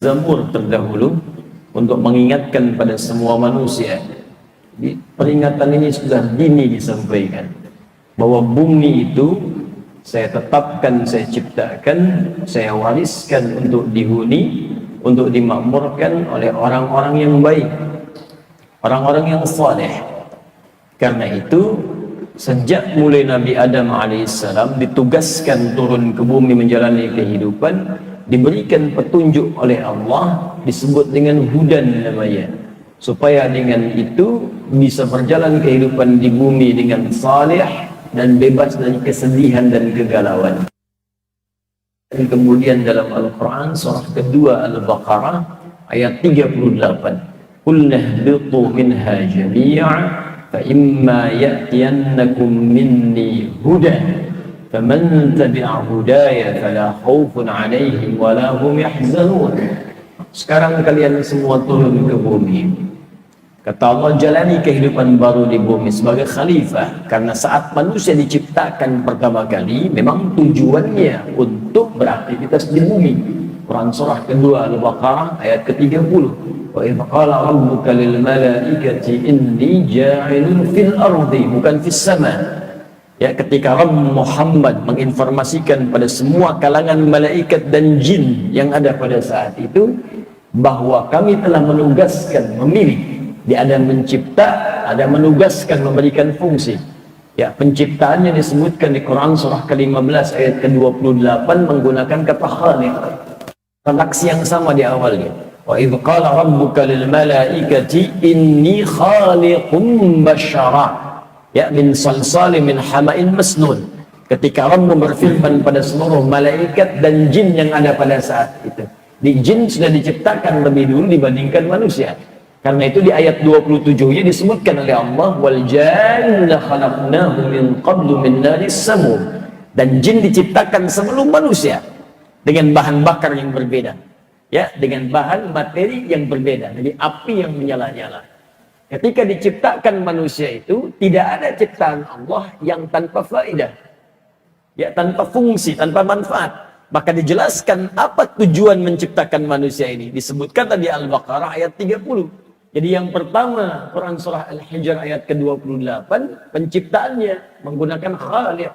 Zabur terdahulu untuk mengingatkan pada semua manusia. Peringatan ini sudah dini disampaikan bahwa bumi itu saya tetapkan, saya ciptakan, saya wariskan untuk dihuni, untuk dimakmurkan oleh orang-orang yang baik, orang-orang yang saleh. Karena itu sejak mulai Nabi Adam alaihissalam ditugaskan turun ke bumi menjalani kehidupan, diberikan petunjuk oleh Allah, disebut dengan hudan namanya, supaya dengan itu bisa berjalan kehidupan di bumi dengan saleh dan bebas dari kesedihan dan kegalauan. Dan kemudian dalam Al-Quran surah kedua Al-Baqarah ayat 38, qul nahbitu minha jami'a fa imma ya'tiyannakum minni hudan faman tabi'a hudaya fala khaufun 'alaihim wala hum yahzanun. Sekarang kalian semua turun ke bumi, kata Allah, jalani kehidupan baru di bumi sebagai khalifah. Karena saat manusia diciptakan pertama kali memang tujuannya untuk beraktivitas di bumi. Quran surah kedua Al-Baqarah ayat ke-30, wa idh qala rabbuka lil malaikati inni ja'ilun fil ardi, bukan fis sama. Ya, ketika Rabb Muhammad menginformasikan pada semua kalangan malaikat dan jin yang ada pada saat itu bahwa kami telah menugaskan, memilih, dia ada mencipta, ada menugaskan, memberikan fungsi. Ya, penciptaannya disebutkan di Quran surah ke-15 ayat ke-28 menggunakan kata khaliq. Redaksi yang sama di awalnya. Wa idh qala rabbuka lil malaikati inni khaliqum basyara, ya, min salsalin min hama'in masnun. Ketika Rabb berfirman pada seluruh malaikat dan jin yang ada pada saat itu. Di jin sudah diciptakan lebih dulu dibandingkan manusia. Karena itu di ayat 27-nya disebutkan oleh Allah, wal janna khalaqnahu min qablu min naris samum. Dan jin diciptakan sebelum manusia dengan bahan bakar yang berbeda. Ya, dengan bahan materi yang berbeda, dari api yang menyala-nyala. Ketika diciptakan manusia itu tidak ada ciptaan Allah yang tanpa faedah. Ya, tanpa fungsi, tanpa manfaat. Maka dijelaskan apa tujuan menciptakan manusia ini. Disebutkan tadi Al-Baqarah ayat 30. Jadi yang pertama, Quran surah Al-Hijr ayat ke-28, penciptaannya menggunakan khaliq.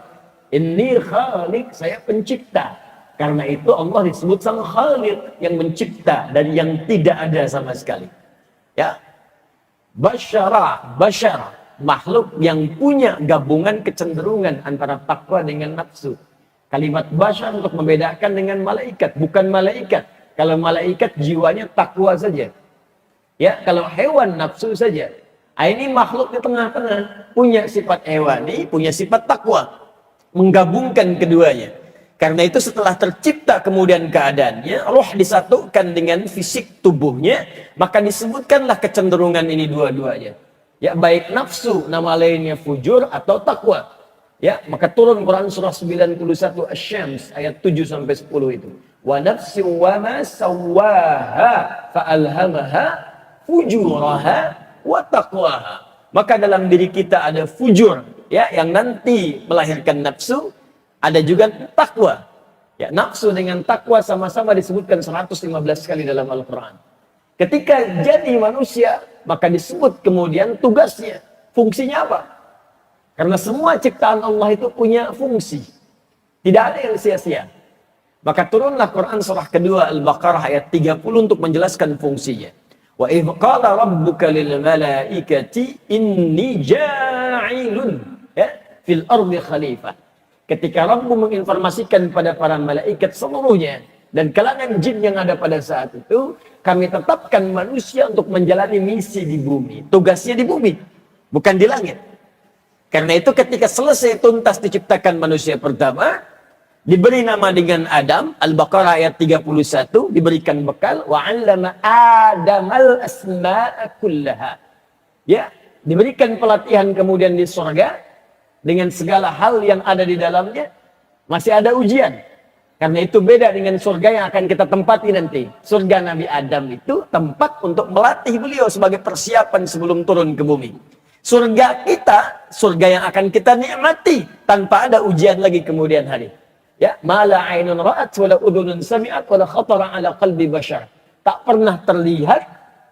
Inni khaliq, saya pencipta. Karena itu Allah disebut sang khaliq, yang mencipta dari yang tidak ada sama sekali. Ya. Basyara, basyar, makhluk yang punya gabungan kecenderungan antara takwa dengan nafsu. Kalimat basyar untuk membedakan dengan malaikat, bukan malaikat. Kalau malaikat jiwanya takwa saja. Ya, kalau hewan nafsu saja. Ini makhluk di tengah-tengah, punya sifat hewani, punya sifat takwa. Menggabungkan keduanya. Karena itu setelah tercipta kemudian keadaannya, roh disatukan dengan fisik tubuhnya, maka disebutkanlah kecenderungan ini dua-duanya. Ya, baik nafsu, nama lainnya fujur atau takwa. Ya, maka turun Quran surah 91 Asy-Syams ayat 7 sampai 10 itu. Wa nafsin wa ma sawwaha fa alhamaha fujuraha wa taqwaha. Maka dalam diri kita ada fujur, ya, yang nanti melahirkan nafsu, ada juga takwa. Ya, nafsu dengan takwa sama-sama disebutkan 115 kali dalam Al-Quran. Ketika jadi manusia, maka disebut kemudian tugasnya, fungsinya apa? Karena semua ciptaan Allah itu punya fungsi. Tidak ada yang sia-sia. Maka turunlah Quran surah kedua Al-Baqarah ayat 30 untuk menjelaskan fungsinya. Wa idh qala rabbuka lil malaikati inni ja'ilun, ya, fil ardi khalifah. Ketika Rabbu menginformasikan pada para malaikat seluruhnya dan kalangan jin yang ada pada saat itu, kami tetapkan manusia untuk menjalani misi di bumi. Tugasnya di bumi, bukan di langit. Karena itu ketika selesai tuntas diciptakan manusia pertama, diberi nama dengan Adam, Al-Baqarah ayat 31, diberikan bekal, wa 'allama Adamal asma'a kullaha. Ya, diberikan pelatihan kemudian di surga dengan segala hal yang ada di dalamnya. Masih ada ujian. Karena itu beda dengan surga yang akan kita tempati nanti. Surga Nabi Adam itu tempat untuk melatih beliau sebagai persiapan sebelum turun ke bumi. Surga kita, surga yang akan kita nikmati tanpa ada ujian lagi kemudian hari. Ya, ma la 'ainun ra'at wa la udhunun sami'at wa la khatara 'ala qalbi bashar. tak pernah terlihat,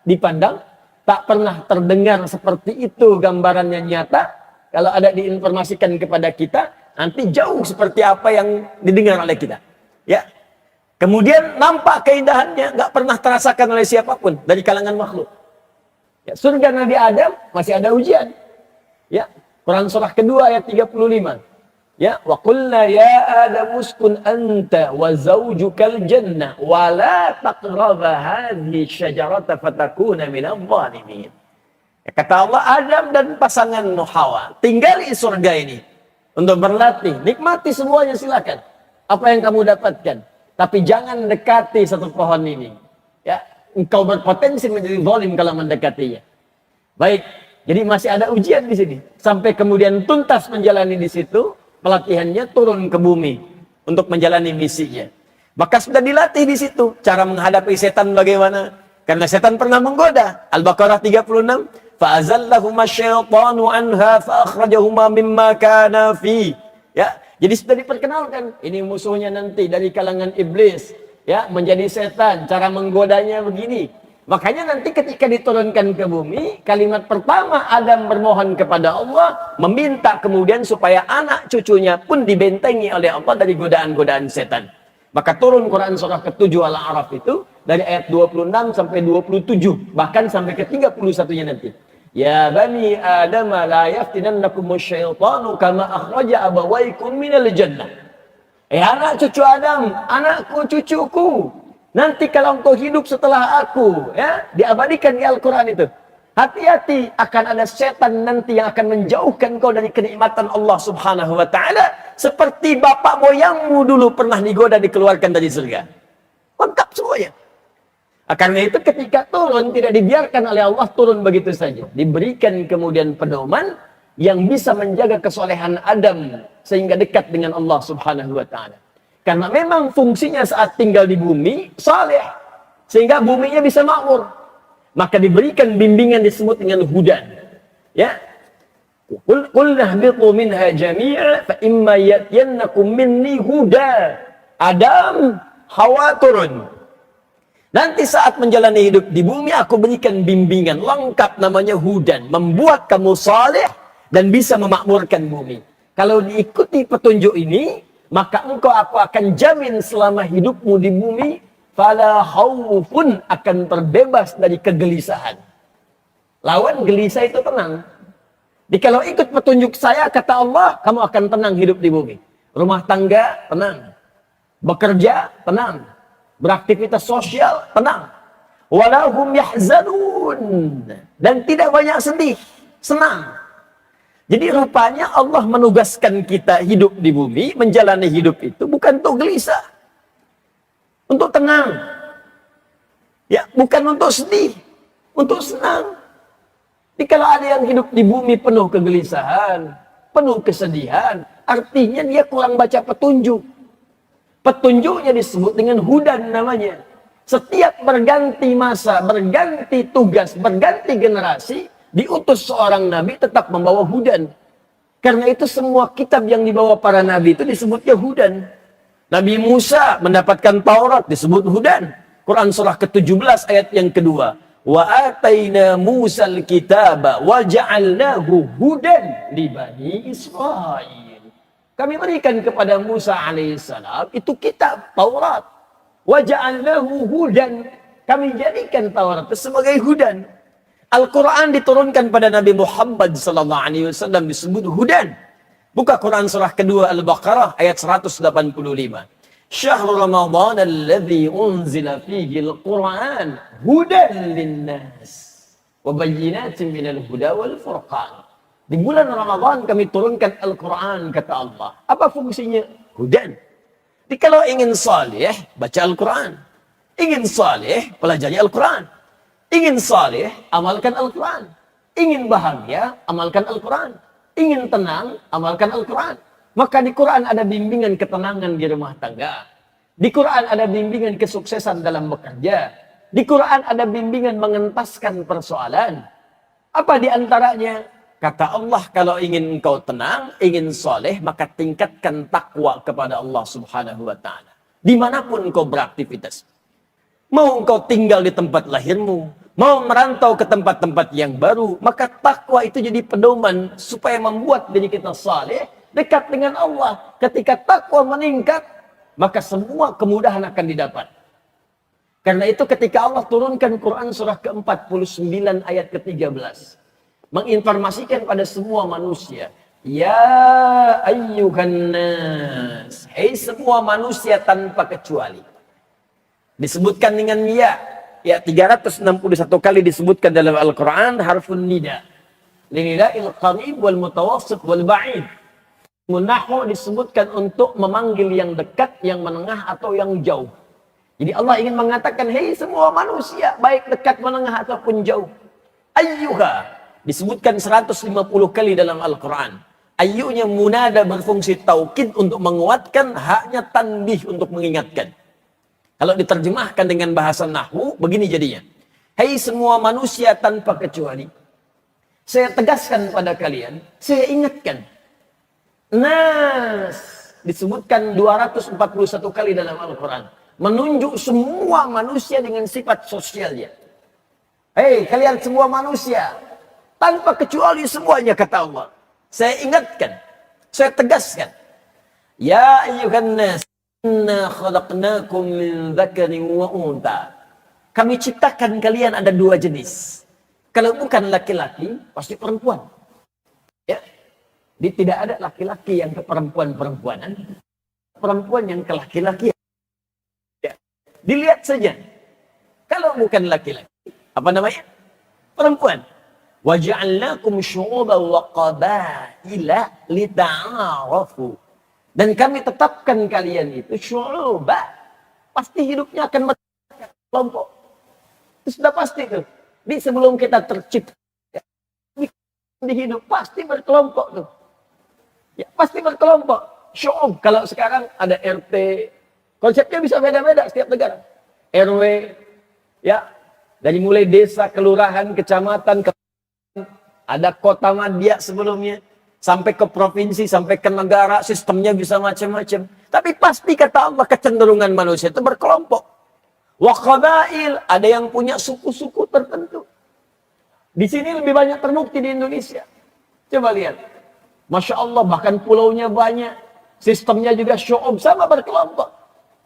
dipandang, tak pernah terdengar seperti itu gambarannya nyata. Kalau ada diinformasikan kepada kita, nanti jauh seperti apa yang didengar oleh kita. Ya. Kemudian nampak keindahannya, nggak pernah terasakan oleh siapapun dari kalangan makhluk. Ya, surga Nabi Adam masih ada ujian. Ya, Quran surah kedua ayat 35. Ya, wa qulna ya Adam uskun anta wa zawjukal jannah wa la taqraba hadhihi syajarata fatakuna minadh dhalimin. Ya, kata Allah, Adam dan pasangan Hawa, tinggali surga ini untuk berlatih, nikmati semuanya silakan. Apa yang kamu dapatkan, tapi jangan dekati satu pohon ini. Ya, engkau berpotensi menjadi zalim kalau mendekatinya. Baik, jadi masih ada ujian di sini. Sampai kemudian tuntas menjalani di situ, pelatihannya turun ke bumi untuk menjalani misinya. Maka sudah dilatih di situ cara menghadapi setan bagaimana? Karena setan pernah menggoda. Al-Baqarah 36, fa'azallahuma syaitanu anha fa'akhrajahuma mimma kana fi. Ya, jadi sudah diperkenalkan, ini musuhnya nanti dari kalangan iblis, ya, menjadi setan, cara menggodanya begini. Makanya nanti ketika diturunkan ke bumi, kalimat pertama Adam bermohon kepada Allah, meminta kemudian supaya anak cucunya pun dibentengi oleh Allah dari godaan-godaan setan. Maka turun Quran surah ke-7 Al-A'raf itu dari ayat 26 sampai 27, bahkan sampai ke 31-nya nanti. Ya bani Adam la yaftinannakumus syaitanu kama akhraja abawaykum minal jannah. Anak cucu Adam, anakku cucuku, nanti kalau engkau hidup setelah aku, ya, diabadikan di Al-Quran itu. Hati-hati, akan ada setan nanti yang akan menjauhkan kau dari kenikmatan Allah Subhanahu wa ta'ala. Seperti bapak moyangmu dulu pernah digoda dikeluarkan dari surga. Lengkap semuanya. Karena itu ketika turun, tidak dibiarkan oleh Allah turun begitu saja. Diberikan kemudian pedoman yang bisa menjaga kesolehan Adam sehingga dekat dengan Allah Subhanahu wa ta'ala. Karena memang fungsinya saat tinggal di bumi saleh, sehingga buminya bisa makmur. Maka diberikan bimbingan disebut dengan hudan. Ya. Qul nahbitu minha jami'a fa imma yatiyannakum minni huda. Adam, Hawa turun. Nanti saat menjalani hidup di bumi aku berikan bimbingan lengkap namanya hudan, membuat kamu saleh dan bisa memakmurkan bumi. Kalau diikuti petunjuk ini, maka engkau aku akan jamin selama hidupmu di bumi, fala khaufun, akan terbebas dari kegelisahan. Lawan gelisah itu tenang. Jadi kalau ikut petunjuk saya, kata Allah, kamu akan tenang hidup di bumi. Rumah tangga, tenang. Bekerja, tenang. Beraktivitas sosial, tenang. Walahum yahzanun. Dan tidak banyak sedih, senang. Jadi rupanya Allah menugaskan kita hidup di bumi, menjalani hidup itu bukan untuk gelisah. Untuk tenang. Ya, bukan untuk sedih. Untuk senang. Jadi kalau ada yang hidup di bumi penuh kegelisahan, penuh kesedihan, artinya dia kurang baca petunjuk. Petunjuknya disebut dengan hudan namanya. Setiap berganti masa, berganti tugas, berganti generasi, diutus seorang nabi tetap membawa hudan. Karena itu semua kitab yang dibawa para nabi itu disebutnya hudan. Nabi Musa mendapatkan Taurat disebut hudan. Quran surah ke-17 ayat yang kedua. Wa ataina Musal kitaba wa ja'alnahu hudan li bani Israil. Kami berikan kepada Musa alaihissalam itu kitab Taurat. Wa ja'alnahu hudan. Kami jadikan Taurat itu sebagai hudan. Al-Quran diturunkan pada Nabi Muhammad sallallahu alaihi wasallam disebut hudan. Buka Quran surah kedua Al-Baqarah ayat 185. Syahrul Ramadan alladzi unzila fihi al-Quran hudan linnas wa bayyinatin minal huda wal furqan. Di bulan Ramadan kami turunkan Al-Quran, kata Allah. Apa fungsinya? Hudan. Jadi kalau ingin saleh, baca Al-Quran. Ingin saleh, pelajari Al-Quran. Ingin saleh, amalkan Al-Quran. Ingin bahagia, amalkan Al-Quran. Ingin tenang, amalkan Al-Quran. Maka di Quran ada bimbingan ketenangan di rumah tangga. Di Quran ada bimbingan kesuksesan dalam bekerja. Di Quran ada bimbingan mengentaskan persoalan. Apa di antaranya? Kata Allah, kalau ingin engkau tenang, ingin saleh, maka tingkatkan takwa kepada Allah Subhanahu wa ta'ala. Dimanapun engkau beraktivitas. Mau engkau tinggal di tempat lahirmu, mau merantau ke tempat-tempat yang baru, maka takwa itu jadi pedoman supaya membuat diri kita saleh, dekat dengan Allah. Ketika takwa meningkat, maka semua kemudahan akan didapat. Karena itu ketika Allah turunkan Quran surah ke-49 ayat ke-13, menginformasikan pada semua manusia, ya ayyuhan nas, hei semua manusia tanpa kecuali. Disebutkan dengan ya 361 kali disebutkan dalam Al-Quran harfun nida. Linida'il qarib wal mutawassit wal ba'id. Munahu disebutkan untuk memanggil yang dekat, yang menengah atau yang jauh. Jadi Allah ingin mengatakan, hei semua manusia, baik dekat, menengah ataupun jauh. Ayyuha disebutkan 150 kali dalam Al-Quran. Ayyunya munada berfungsi taukid untuk menguatkan, haknya tanbih untuk mengingatkan. Kalau diterjemahkan dengan bahasa nahwu, begini jadinya. Hei semua manusia tanpa kecuali, saya tegaskan pada kalian, saya ingatkan. Nas disebutkan 241 kali dalam Al-Quran. Menunjuk semua manusia dengan sifat sosialnya. Hei kalian semua manusia, tanpa kecuali semuanya, kata Allah. Saya ingatkan, saya tegaskan. Ya ayyuhan nas, inna khalaqnakum min dzakarin wa untha. Kami ciptakan kalian ada dua jenis. Kalau bukan laki-laki, pasti perempuan. Ya. Tidak ada laki-laki yang ke perempuan-perempuanan. Perempuan yang ke laki-laki. Ya. Dilihat saja. Kalau bukan laki-laki, apa namanya? Perempuan. Wa ja'alnakum syu'uban wa qabaila lita'arafu. Dan kami tetapkan kalian itu syu'uba. Pasti hidupnya akan berkelompok. Itu sudah pasti tuh. Di sebelum kita tercipta di hidup pasti berkelompok tuh. Ya, pasti berkelompok. Syu'ub. Kalau sekarang ada RT, konsepnya bisa beda-beda setiap negara. RW, ya, dari mulai desa, kelurahan, kecamatan, ada kota madya sebelumnya, sampai ke provinsi, sampai ke negara, sistemnya bisa macam-macam. Tapi pasti kata Allah kecenderungan manusia itu berkelompok. Wa qabail, ada yang punya suku-suku tertentu. Di sini lebih banyak terbukti di Indonesia. Coba lihat. Masya Allah, bahkan pulaunya banyak. Sistemnya juga syu'ub, sama berkelompok.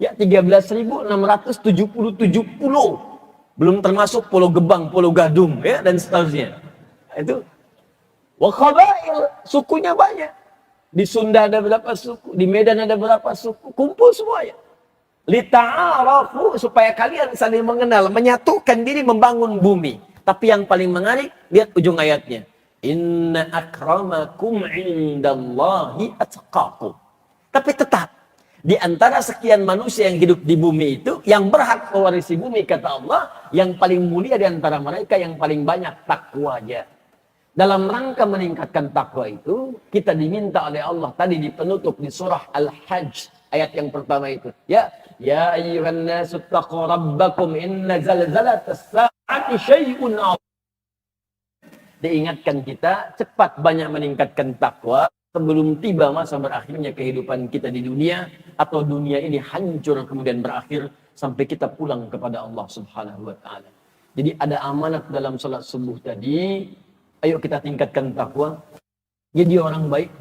Ya, 13.677 pulau. Belum termasuk Pulau Gebang, Pulau Gadung, ya, dan seterusnya. Itu. Wa qabail, sukunya banyak. Di Sunda ada berapa suku, di Medan ada berapa suku, kumpul semuanya. Lita'arafu, supaya kalian saling mengenal, menyatukan diri, membangun bumi. Tapi yang paling menarik, lihat ujung ayatnya. Inna akramakum indallahi atqakum. Tapi tetap, di antara sekian manusia yang hidup di bumi itu, yang berhak mewarisi bumi, kata Allah, yang paling mulia di antara mereka, yang paling banyak takwanya. Dalam rangka meningkatkan takwa itu, kita diminta oleh Allah tadi di penutup di surah Al-Hajj, ayat yang pertama itu. Ya ayyuhan nasu taqu rabbakum inna zalzalatas sa'ati syai'un 'azim. Diingatkan kita cepat banyak meningkatkan takwa sebelum tiba masa berakhirnya kehidupan kita di dunia, atau dunia ini hancur kemudian berakhir sampai kita pulang kepada Allah Subhanahu wa taala. Jadi ada amanat dalam salat subuh tadi. Ayo kita tingkatkan takwa, jadi orang baik,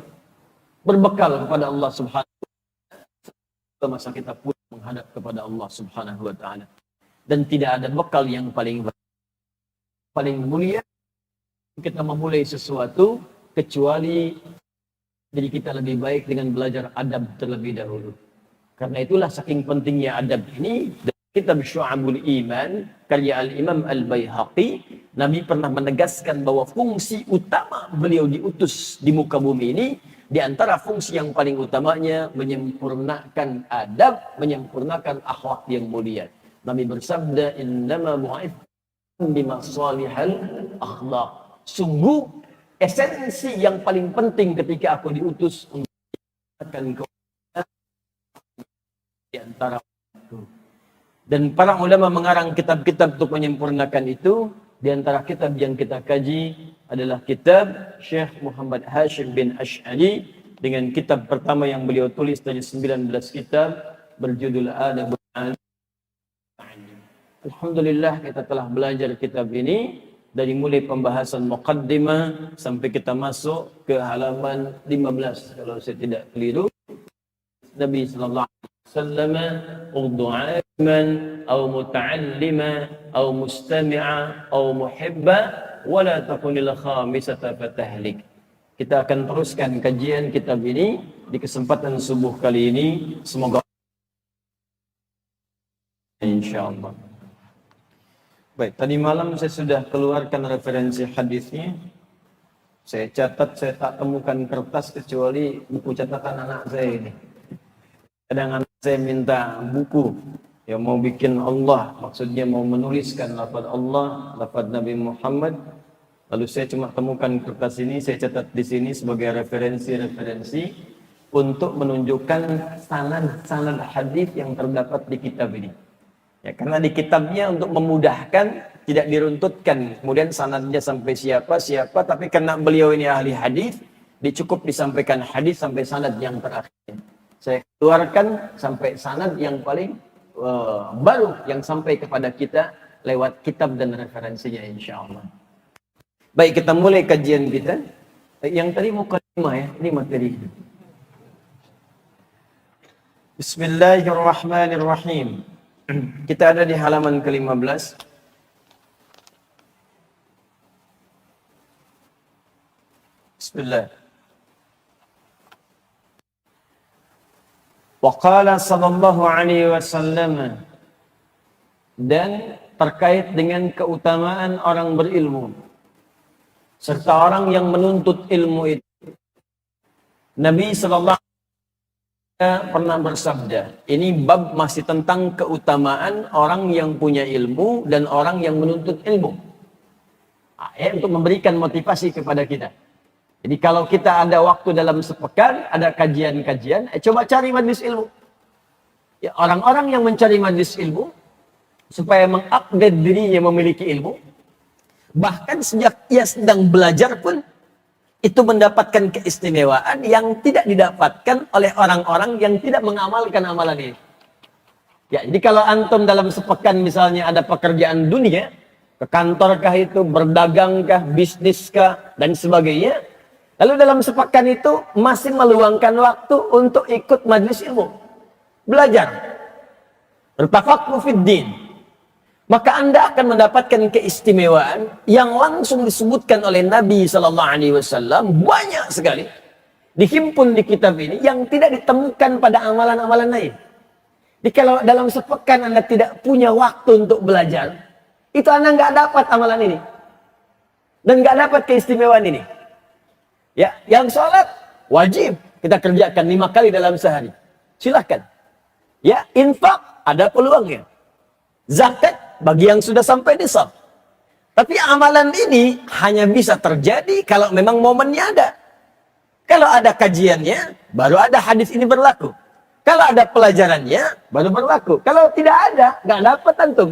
berbekal kepada Allah Subhanahu wa taala masa kita pulang menghadap kepada Allah Subhanahu wa taala. Dan tidak ada bekal yang paling mulia kita memulai sesuatu kecuali jadi kita lebih baik dengan belajar adab terlebih dahulu. Karena itulah saking pentingnya adab ini, kitab Syu'abul Iman karya Al-Imam Al-Baihaqi, Nabi pernah menegaskan bahwa fungsi utama beliau diutus di muka bumi ini, di antara fungsi yang paling utamanya menyempurnakan adab, menyempurnakan akhlak yang mulia. Nabi bersabda, innama bu'ithtu bimasalihal akhlak. Sungguh esensi yang paling penting ketika aku diutus untuk meningkatkan di antara itu. Dan para ulama mengarang kitab-kitab untuk menyempurnakan itu. Di antara kitab yang kita kaji adalah kitab Syekh Muhammad Hashim bin Ash'ari, dengan kitab pertama yang beliau tulis dari 19 kitab berjudul Adabul Alim. Alhamdulillah kita telah belajar kitab ini dari mulai pembahasan muqaddimah sampai kita masuk ke halaman 15 kalau saya tidak keliru. Nabi sallallahu alaihi wasallam urdu 'aliman aw muta'allima aw mustami'a aw muhibba wa la takunil khamisata fatahlik. Kita akan teruskan kajian kitab ini di kesempatan subuh kali ini, semoga insyaallah. Baik, tadi malam saya sudah keluarkan referensi hadisnya. Saya catat, saya tak temukan kertas kecuali buku catatan anak saya ini. Kadang anak saya minta buku yang mau bikin Allah, maksudnya mau menuliskan lafaz Allah, lafaz Nabi Muhammad. Lalu saya cuma temukan kertas ini, saya catat di sini sebagai referensi-referensi untuk menunjukkan sanad hadis yang terdapat di kitab ini. Ya, karena di kitabnya untuk memudahkan, tidak diruntutkan kemudian sanadnya sampai siapa, tapi karena beliau ini ahli hadis, dicukup disampaikan hadis sampai sanad yang terakhir. Saya keluarkan sampai sanad yang paling baru yang sampai kepada kita lewat kitab dan referensinya insyaallah. Baik, kita mulai kajian kita. Yang tadi mukadimah ya, ini materi. Bismillahirrahmanirrahim. Kita ada di halaman ke-15. Bismillah. Wa qala sallallahu alaihi wasallam, dan terkait dengan keutamaan orang berilmu serta orang yang menuntut ilmu itu, Nabi sallallahu pernah bersabda, ini bab masih tentang keutamaan orang yang punya ilmu dan orang yang menuntut ilmu. Untuk memberikan motivasi kepada kita. Jadi kalau kita ada waktu dalam sepekan, ada kajian-kajian, coba cari majlis ilmu. Ya, orang-orang yang mencari majlis ilmu, supaya mengupdate dirinya memiliki ilmu, bahkan sejak ia sedang belajar pun, itu mendapatkan keistimewaan yang tidak didapatkan oleh orang-orang yang tidak mengamalkan amalan ini. Ya, jadi kalau antum dalam sepekan misalnya ada pekerjaan dunia, ke kantorkah itu, berdagangkah, bisniskah, dan sebagainya, lalu dalam sepekan itu masih meluangkan waktu untuk ikut majlis ilmu, belajar, bertafaqquh fid din, maka Anda akan mendapatkan keistimewaan yang langsung disebutkan oleh Nabi Sallallahu Alaihi Wasallam banyak sekali dihimpun di kitab ini yang tidak ditemukan pada amalan-amalan lain. Jadi kalau dalam sepekan Anda tidak punya waktu untuk belajar, itu Anda nggak dapat amalan ini dan nggak dapat keistimewaan ini. Ya, yang sholat wajib kita kerjakan 5 kali dalam sehari, silahkan. Ya, infak ada peluangnya. Zakat bagi yang sudah sampai nisab. Tapi amalan ini hanya bisa terjadi kalau memang momennya ada. Kalau ada kajiannya, baru ada hadis ini berlaku. Kalau ada pelajarannya, baru berlaku. Kalau tidak ada, nggak dapat antum.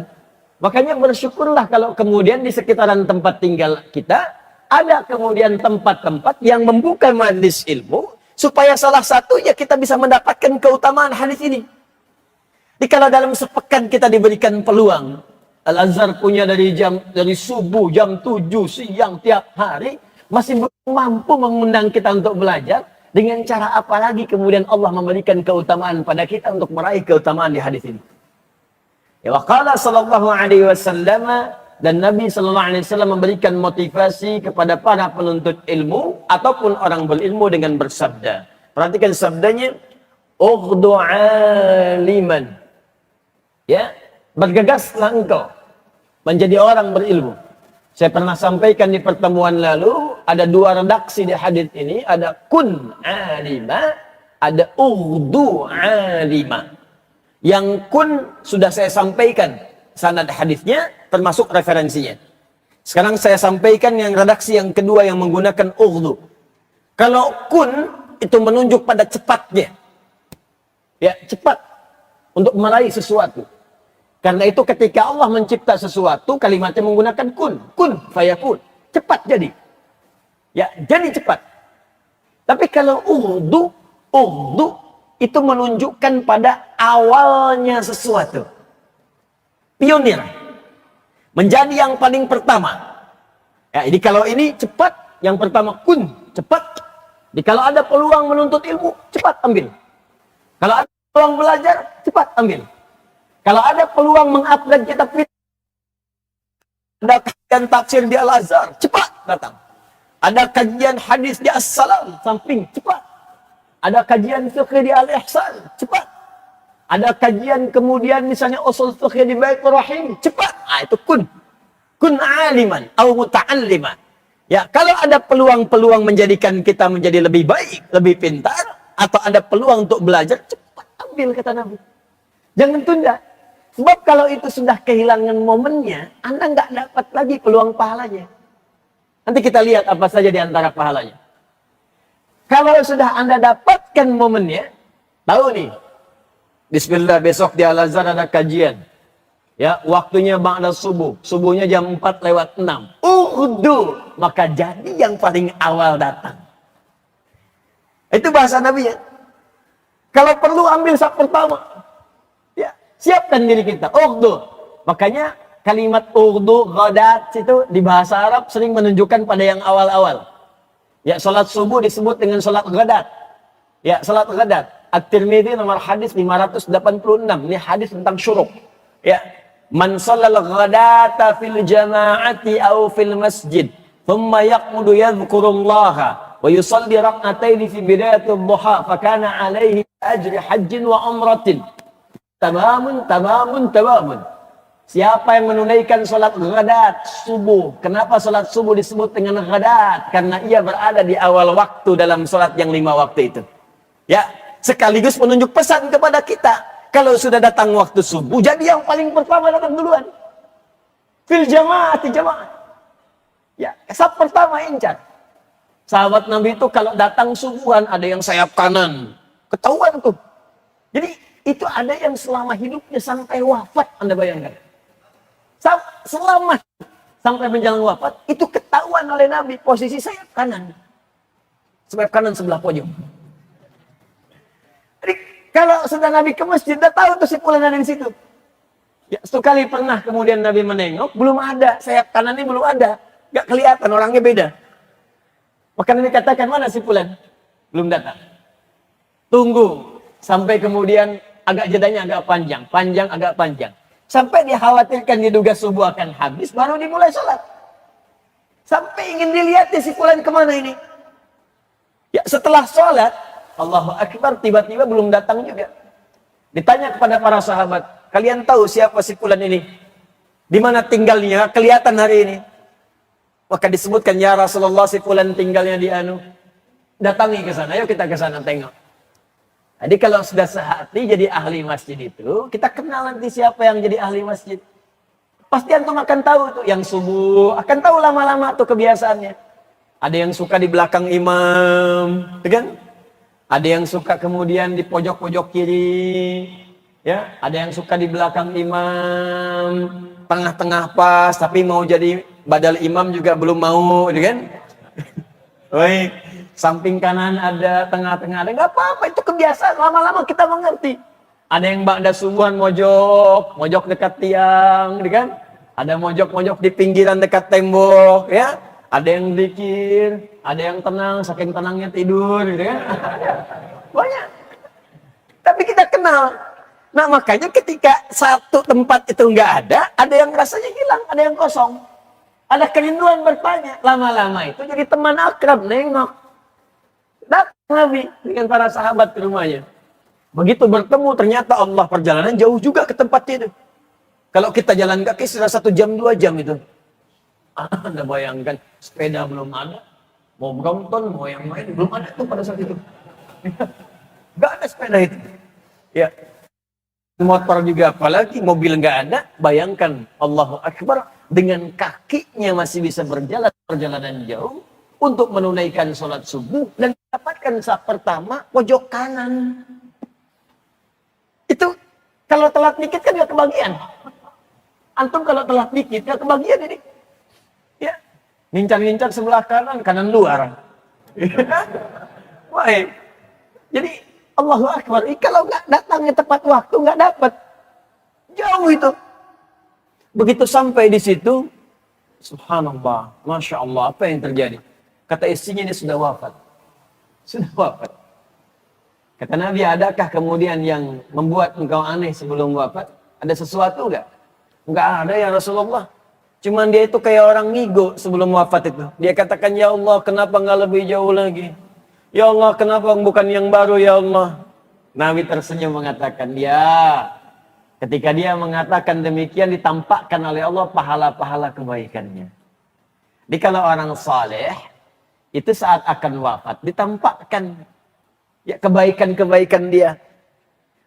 Makanya bersyukurlah kalau kemudian di sekitaran tempat tinggal kita, ada kemudian tempat-tempat yang membuka majlis ilmu, supaya salah satunya kita bisa mendapatkan keutamaan hadis ini. Jadi kalau dalam sepekan kita diberikan peluang, Al-Azhar punya dari subuh jam 7 siang tiap hari, masih belum mampu mengundang kita untuk belajar, dengan cara apa lagi kemudian Allah memberikan keutamaan pada kita untuk meraih keutamaan di hadis ini. Ya, waqala sallallahu alaihi wasallam, dan Nabi sallallahu alaihi wasallam memberikan motivasi kepada para penuntut ilmu ataupun orang berilmu dengan bersabda. Perhatikan sabdanya, ughdu aliman. Ya, bergegaslah engkau menjadi orang berilmu. Saya pernah sampaikan di pertemuan lalu, ada 2 redaksi di hadis ini, ada kun alima, ada ughdu alima. Yang kun sudah saya sampaikan sanad hadisnya termasuk referensinya. Sekarang saya sampaikan yang redaksi yang kedua yang menggunakan ughdu. Kalau kun itu menunjuk pada cepatnya. Ya, cepat untuk meraih sesuatu. Karena itu ketika Allah mencipta sesuatu, kalimatnya menggunakan kun fayakun, cepat jadi. Ya, jadi cepat. Tapi kalau ughdu itu menunjukkan pada awalnya sesuatu. Pionir. menjadi yang paling pertama. Ya, jadi kalau ini cepat, yang pertama kun, cepat. Jadi kalau ada peluang menuntut ilmu, cepat ambil. Kalau ada peluang belajar, cepat ambil. Kalau ada peluang mengupgrade kitab fiqh, ada kajian tafsir di Al-Azhar, cepat datang. Ada kajian hadis di As-Salam, samping, cepat. Ada kajian fiqh di Al-Ihsan, cepat. Ada kajian kemudian misalnya usul fiqh di Baitur Rahim, cepat. Itu kun. Kun aliman atau muta'alliman. Ya, kalau ada peluang-peluang menjadikan kita menjadi lebih baik, lebih pintar, atau ada peluang untuk belajar, cepat ambil kata Nabi. Jangan tunda. Sebab kalau itu sudah kehilangan momennya, Anda nggak dapat lagi peluang pahalanya. Nanti kita lihat apa saja di antara pahalanya. Kalau sudah Anda dapatkan momennya, tahu nih, bismillah besok di Al-Azhar ada kajian. Ya, waktunya ba'da subuh. Subuhnya jam 4:06. Uhdu, maka jadi yang paling awal datang. Itu bahasa Nabi ya. Kalau perlu ambil sak pertama. Ya, siapkan diri kita. Uhdu. Makanya kalimat uhdu, ghadat itu di bahasa Arab sering menunjukkan pada yang awal-awal. Ya, salat subuh disebut dengan salat ghadat. Ya, salat ghadat. At-Tirmidzi nomor hadis 586. Ini hadis tentang syuruk. Ya, man shallal ghadata fil jama'ati aw fil masjid, thumma yaqudu yadhkurullaha wa yusalli rak'ataini fi bidayatil duha, fa kana 'alaihi ajri hajjin wa umratin. Tamamun. Siapa yang menunaikan salat ghadat subuh? Kenapa salat subuh disebut dengan ghadat? Karena ia berada di awal waktu dalam salat yang 5 waktu itu. Ya, sekaligus menunjuk pesan kepada kita. Kalau sudah datang waktu subuh, jadi yang paling pertama datang duluan. Fil jamaah. Ya, sab pertama incar. Sahabat Nabi itu kalau datang subuhan ada yang sayap kanan. Ketahuan tuh. Jadi itu ada yang selama hidupnya sampai wafat, Anda bayangkan. Selama sampai menjelang wafat, itu ketahuan oleh Nabi posisi sayap kanan. Sayap kanan sebelah pojok. Jadi kalau sudah Nabi ke masjid, udah tahu tuh si fulan ada di situ. Ya, sekali pernah kemudian Nabi menengok, belum ada, sayap kanan ini belum ada. Gak kelihatan, orangnya beda. Maka Nabi katakan, mana si fulan? Belum datang. Tunggu, sampai kemudian agak jedanya agak panjang. Sampai dikhawatirkan diduga subuh akan habis, baru dimulai sholat. Sampai ingin dilihat si fulan kemana ini. Ya, setelah sholat, Allahu Akbar, tiba-tiba belum datang juga. Ditanya kepada para sahabat, kalian tahu siapa si fulan ini? Di mana tinggalnya? Kelihatan hari ini. Maka disebutkan, ya Rasulullah, si fulan tinggalnya di anu. Datangi ke sana, ayo kita ke sana tengok. Jadi kalau sudah sehati jadi ahli masjid itu, kita kenal nanti siapa yang jadi ahli masjid. Pasti antum akan tahu tuh, yang subuh, akan tahu lama-lama tuh kebiasaannya. Ada yang suka di belakang imam, kan? Ada yang suka kemudian di pojok-pojok kiri, ya. Ada yang suka di belakang imam, tengah-tengah pas, tapi mau jadi badal imam juga belum mau, kan? Baik, samping kanan ada, tengah-tengah ada, nggak apa-apa, itu kebiasaan. Lama-lama kita mengerti. Ada yang ba'da subuhan mojok dekat tiang, kan? Ada mojok di pinggiran dekat tembok, ya. Ada yang zikir, ada yang tenang, saking tenangnya tidur, gitu kan? Banyak. Tapi kita kenal. Nah, makanya ketika satu tempat itu nggak ada yang rasanya hilang, ada yang kosong. Ada kerinduan bertanya. Lama-lama itu jadi teman akrab, nengok. Datang Nabi dengan para sahabat ke rumahnya. Begitu bertemu, ternyata Allah perjalanan jauh juga ke tempatnya itu. Kalau kita jalan kaki sudah 1 jam, 2 jam itu. Anda bayangkan, sepeda belum ada, mau Brompton, mau yang lain, belum ada tuh pada saat itu. Gak ada sepeda itu. Ya, motor juga apalagi, mobil nggak ada. Bayangkan, Allahu Akbar, dengan kakinya masih bisa berjalan perjalanan jauh untuk menunaikan sholat subuh dan dapatkan saat pertama pojok kanan. Itu kalau telat dikit kan nggak kebagian. Antum kalau telat dikit nggak kebagian ini. Ya, ngincar sebelah kanan luar. Baik. Jadi Allahu Akbar. Kalau nggak datangnya tepat waktu nggak dapat. Jauh itu. Begitu sampai di situ, subhanallah, masya Allah, apa yang terjadi? Kata istrinya, ini sudah wafat. Sudah wafat. Kata Nabi, adakah kemudian yang membuat engkau aneh sebelum wafat? Ada sesuatu enggak? Enggak ada ya Rasulullah. Cuman dia itu kayak orang ngigo sebelum wafat itu. Dia katakan, ya Allah, kenapa enggak lebih jauh lagi? Ya Allah, kenapa bukan yang baru ya Allah? Nabi tersenyum mengatakan, ya. Ketika dia mengatakan demikian, ditampakkan oleh Allah pahala-pahala kebaikannya. Jadi kalau orang saleh, itu saat akan wafat, ditampakkan ya kebaikan-kebaikan dia,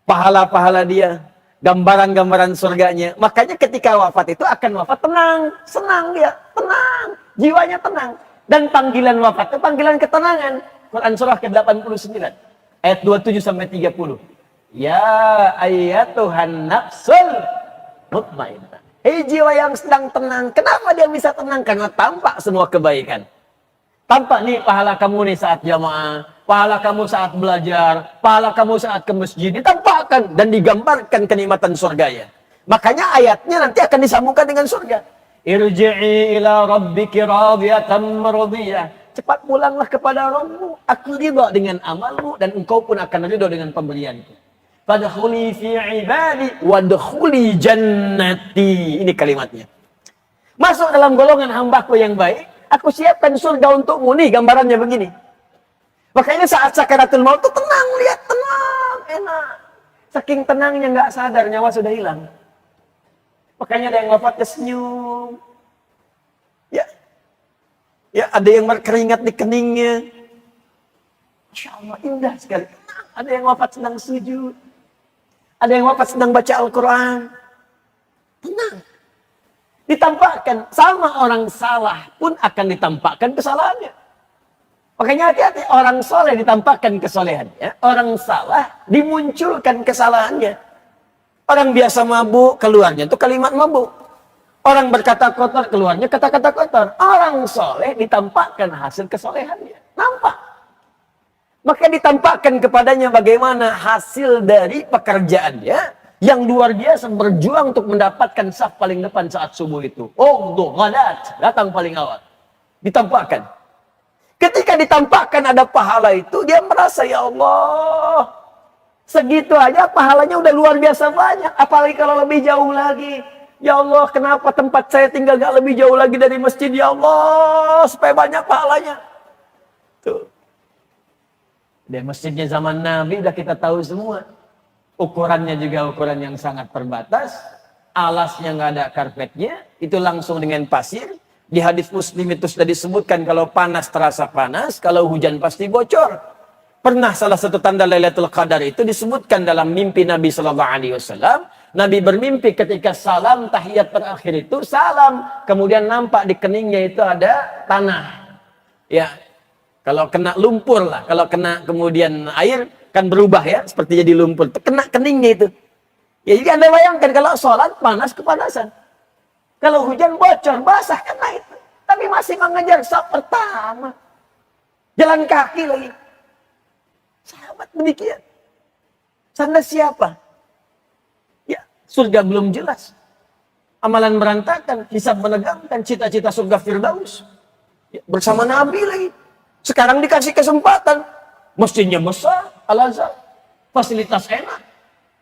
pahala-pahala dia, gambaran-gambaran surganya. Makanya ketika wafat itu akan wafat tenang, senang dia, tenang, jiwanya tenang. Dan panggilan wafat itu panggilan ketenangan. Quran surah ke-89 ayat 27 sampai 30. Ya ayyatuhan nafsul mutmainnah. Hei jiwa yang sedang tenang. Kenapa dia bisa tenang? Karena tampak semua kebaikan. Tampak nih pahala kamu nih saat jamaah, pahala kamu saat belajar, pahala kamu saat ke masjid, ditampakkan dan digambarkan kenikmatan surganya. Makanya ayatnya nanti akan disambungkan dengan surga. Irji'i ila rabbiki radiyatan mardiyah. Cepat pulanglah kepada Rabbmu. Aku ridha dengan amalmu dan engkau pun akan ridha dengan pemberianku. Fadkhuli fi ibadi wadkhuli jannati. Ini kalimatnya. Masuk dalam golongan hambaku yang baik. Aku siapkan surga untukmu. Nih gambarannya begini. Makanya saat sakaratul maut itu tenang, lihat tenang, enak. Saking tenangnya nggak sadar nyawa sudah hilang. Makanya ada yang wafatnya senyum. Ya ada yang berkeringat di keningnya. Masya Allah indah sekali. Ada yang wafat sedang sujud. Ada yang wafat sedang baca Al-Quran. Tenang. Ditampakkan. Sama orang salah pun akan ditampakkan kesalahannya. Makanya hati-hati. Orang soleh ditampakkan kesolehannya. Orang salah dimunculkan kesalahannya. Orang biasa mabuk, keluarnya itu kalimat mabuk. Orang berkata kotor, keluarnya kata-kata kotor. Orang soleh ditampakkan hasil kesolehannya. Nampak. Maka ditampakkan kepadanya bagaimana hasil dari pekerjaannya yang luar biasa berjuang untuk mendapatkan saf paling depan saat subuh itu. Oh, ghadat, datang paling awal. Ditampakkan. Ketika ditampakkan ada pahala itu, dia merasa, ya Allah, segitu aja pahalanya udah luar biasa banyak. Apalagi kalau lebih jauh lagi. Ya Allah, kenapa tempat saya tinggal gak lebih jauh lagi dari masjid? Ya Allah, supaya banyak pahalanya. Tuh. Dan masjidnya zaman Nabi udah kita tahu semua. Ukurannya juga ukuran yang sangat terbatas. Alasnya nggak ada karpetnya. Itu langsung dengan pasir. Di hadis Muslim itu sudah disebutkan kalau panas terasa panas, kalau hujan pasti bocor. Pernah salah satu tanda Lailatul Qadar itu disebutkan dalam mimpi Nabi Sallallahu Alaihi Wasallam. Nabi bermimpi ketika salam tahiyat terakhir itu salam, kemudian nampak di keningnya itu ada tanah. Ya, kalau kena lumpur lah, kalau kena kemudian air kan berubah ya, seperti jadi lumpur. Kena keningnya itu. Ya jadi Anda bayangkan kalau sholat panas kepanasan, kalau hujan bocor basah kena itu. Tapi masih mengejar saf pertama, jalan kaki lagi. Sahabat demikian. Sana siapa? Surga belum jelas. Amalan berantakan, hisab menegangkan, cita-cita surga Firdaus. Ya, bersama Nabi lagi. Sekarang dikasih kesempatan. Masjidnya besar, Al-Azhar. Fasilitas enak.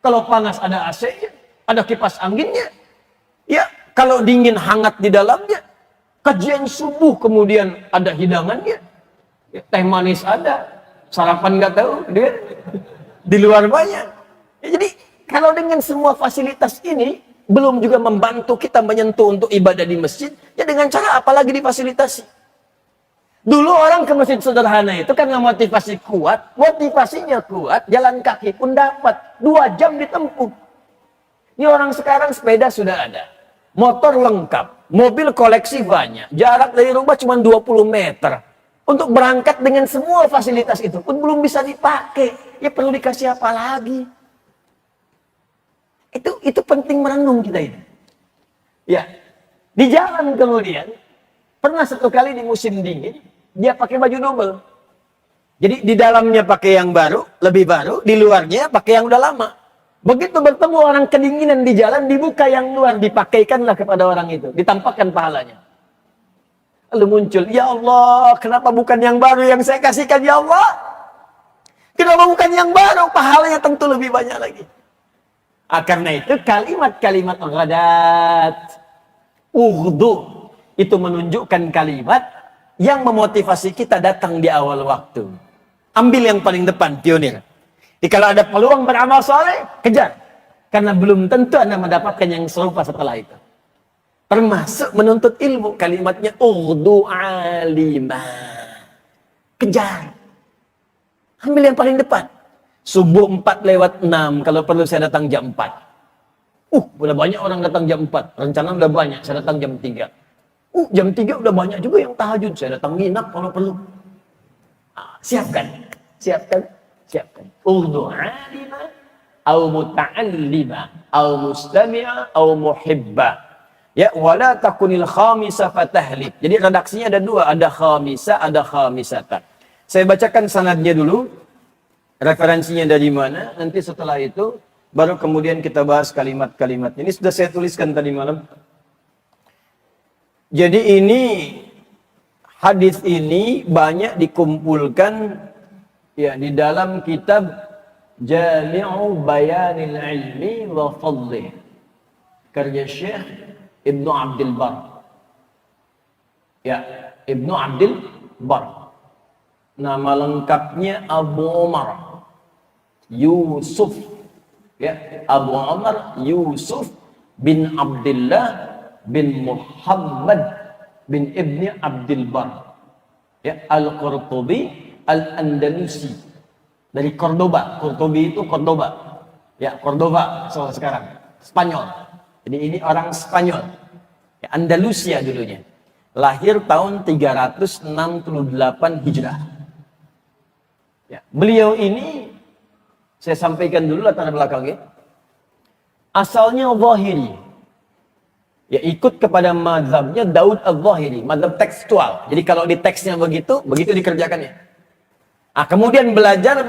Kalau panas ada AC-nya, ada kipas anginnya. Ya, kalau dingin hangat di dalamnya. Kajian subuh kemudian ada hidangannya. Ya, teh manis ada. Sarapan nggak tahu, dia di luar banyak. Ya, jadi kalau dengan semua fasilitas ini belum juga membantu kita menyentuh untuk ibadah di masjid, ya dengan cara apa lagi difasilitasi? Dulu orang ke masjid sederhana itu karena motivasi kuat, motivasinya kuat, jalan kaki pun dapat 2 jam ditempuh. Ini orang sekarang sepeda sudah ada, motor lengkap, mobil koleksi banyak, jarak dari rumah cuma 20 meter. Untuk berangkat dengan semua fasilitas itu pun belum bisa dipakai, ya perlu dikasih apa lagi? Itu penting merenung kita ini. Ya, di jalan kemudian pernah satu kali di musim dingin dia pakai baju double. Jadi di dalamnya pakai yang baru, lebih baru, di luarnya pakai yang udah lama. Begitu bertemu orang kedinginan di jalan, dibuka yang luar, dipakaikanlah kepada orang itu, ditampakkan pahalanya. Lalu muncul, ya Allah, kenapa bukan yang baru yang saya kasihkan, ya Allah? Kenapa bukan yang baru? Pahalanya tentu lebih banyak lagi. Karena itu kalimat-kalimat ghadat, ughdu, itu menunjukkan kalimat yang memotivasi kita datang di awal waktu. Ambil yang paling depan, pionir. Jadi kalau ada peluang beramal soleh, kejar. Karena belum tentu Anda mendapatkan yang serupa setelah itu. Termasuk menuntut ilmu, kalimatnya ughdu alimah. Kejar. Ambil yang paling depan. Subuh 4:06, kalau perlu saya datang jam 4. Udah banyak orang datang jam 4. Rencana udah banyak, saya datang jam 3. Jam 3 udah banyak juga yang tahajud. Saya datang nginap kalau perlu. Siapkan. Ughdu alima, au muta'allima, au mustami'a, au muhibba. Ya, wala takunil khamisa fatahlik. Jadi redaksinya ada dua, ada khamisa, ada khamisata. Saya bacakan sanadnya dulu. Referensinya dari mana? Nanti setelah itu baru kemudian kita bahas kalimat-kalimatnya. Ini sudah saya tuliskan tadi malam. Jadi ini hadis ini banyak dikumpulkan ya di dalam kitab Jami'u Bayanil Ilmi wa Fadlih karya Syekh Ibnu Abdul Bar. Ya, Ibnu Abdul Bar. Nama lengkapnya Abu Umar Yusuf. Ya, Abu Umar Yusuf bin Abdullah bin Muhammad bin Ibni Abdul Bar, ya, Al-Qurtubi Al-Andalusi, dari Cordoba. Qurtubi itu Cordoba, ya, Cordoba sekarang Spanyol. Jadi ini orang Spanyol, ya, Andalusia dulunya. Lahir tahun 368 Hijrah. Ya, beliau ini saya sampaikan dulu latar belakangnya. Asalnya Zahiri. Ya, ikut kepada mazhabnya Daud al-Zahiri, mazhab tekstual. Jadi kalau di teksnya begitu dikerjakannya. Kemudian belajar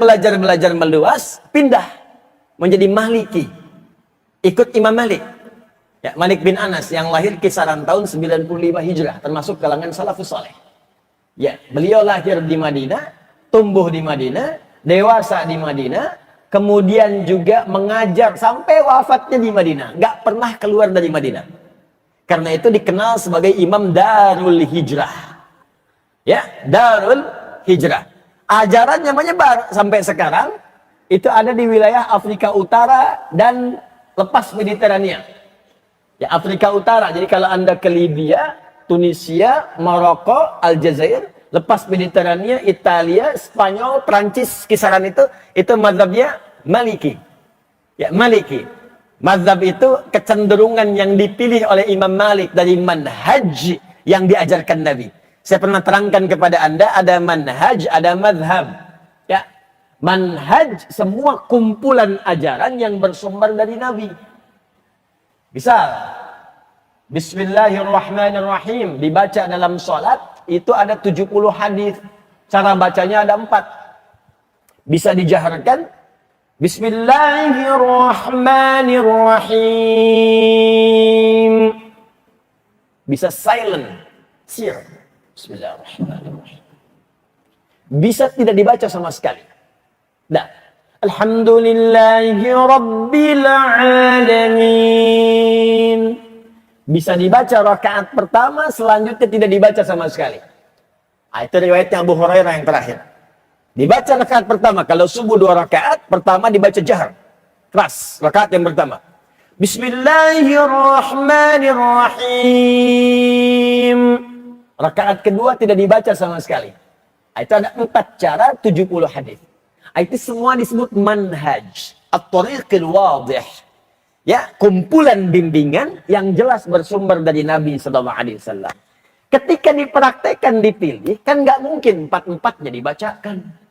meluas, pindah menjadi Maliki. Ikut Imam Malik. Ya, Malik bin Anas yang lahir kisaran tahun 95 Hijrah, termasuk kalangan salafus saleh. Ya, beliau lahir di Madinah, tumbuh di Madinah, dewasa di Madinah, kemudian juga mengajar sampai wafatnya di Madinah, nggak pernah keluar dari Madinah. Karena itu dikenal sebagai Imam Darul Hijrah. Ya, Darul Hijrah. Ajarannya menyebar sampai sekarang. Itu ada di wilayah Afrika Utara dan lepas Mediterania. Ya, Afrika Utara. Jadi kalau Anda ke Libya, Tunisia, Maroko, Aljazair, lepas Mediterania, Italia, Spanyol, Prancis, kisaran itu mazhabnya Maliki. Ya, Maliki. Mazhab itu kecenderungan yang dipilih oleh Imam Malik dari manhaj yang diajarkan Nabi. Saya pernah terangkan kepada Anda, ada manhaj, ada mazhab. Ya, manhaj semua kumpulan ajaran yang bersumber dari Nabi. Misal, Bismillahirrahmanirrahim dibaca dalam sholat, itu ada 70 hadis. Cara bacanya ada 4. Bisa dijaharkan. Bismillahirrahmanirrahim. Bisa silent, sir. Bismillahirrahmanirrahim. Bisa tidak dibaca sama sekali. Nah, Alhamdulillahi Rabbil Alamin. Bisa dibaca rakaat pertama, selanjutnya tidak dibaca sama sekali. Itu riwayatnya Abu Hurairah yang terakhir. Dibaca rakaat pertama, kalau subuh 2 rakaat, pertama dibaca jahar. Keras, rakaat yang pertama. Bismillahirrahmanirrahim. Rakaat kedua tidak dibaca sama sekali. Itu ada 4 cara, 70 hadis. Itu semua disebut manhaj. At-tariqil wadih. Ya, kumpulan bimbingan yang jelas bersumber dari Nabi SAW. Ketika dipraktekkan, dipilih, kan nggak mungkin 4-4-nya dibacakan.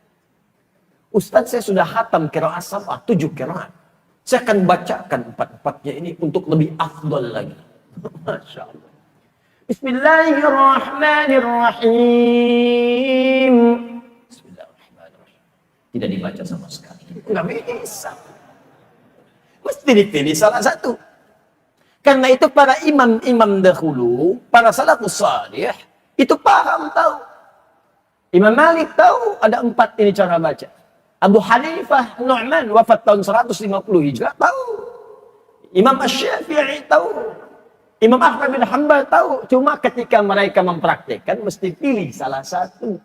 Ustadz, saya sudah khatam qiraat sab'ah, 7 qiraat. Saya akan bacakan 4-4-nya ini untuk lebih afdal lagi. Masya Allah. Bismillahirrahmanirrahim. Bismillahirrahmanirrahim. Tidak dibaca sama sekali. Nggak bisa. Mesti dipilih salah satu. Karena itu para imam-imam dahulu, para salafus salih, itu paham tahu. Imam Malik tahu ada 4 ini cara baca. Abu Hanifah, Nu'man, wafat tahun 150 Hijrah, tahu. Imam Asy-Syafi'i tahu. Imam Ahmad bin Hanbal tahu. Cuma ketika mereka mempraktikkan, mesti pilih salah satu.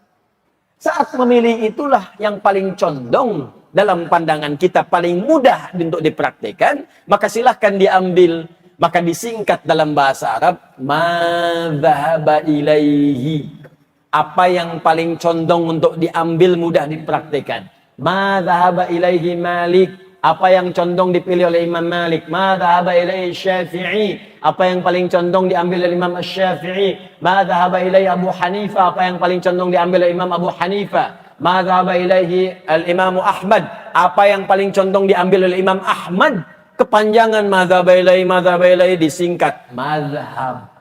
Saat memilih itulah yang paling condong dalam pandangan kita, paling mudah untuk dipraktikkan, maka silahkan diambil. Maka disingkat dalam bahasa Arab, ma dhahaba ilaihi. Apa yang paling condong untuk diambil, mudah dipraktikkan. Ma dhahaba ilaihi Malik. Apa yang condong dipilih oleh Imam Malik. Ma dhahaba ilaihi Syafi'i. Apa yang paling condong diambil oleh Imam Syafi'i. Ma dhahaba ilaihi Abu Hanifah. Apa yang paling condong diambil oleh Imam Abu Hanifah. Ma dhahaba ilaihi Al-Imam Ahmad. Apa yang paling condong diambil oleh Imam Ahmad. Kepanjangan mazhab ilai disingkat mazhab.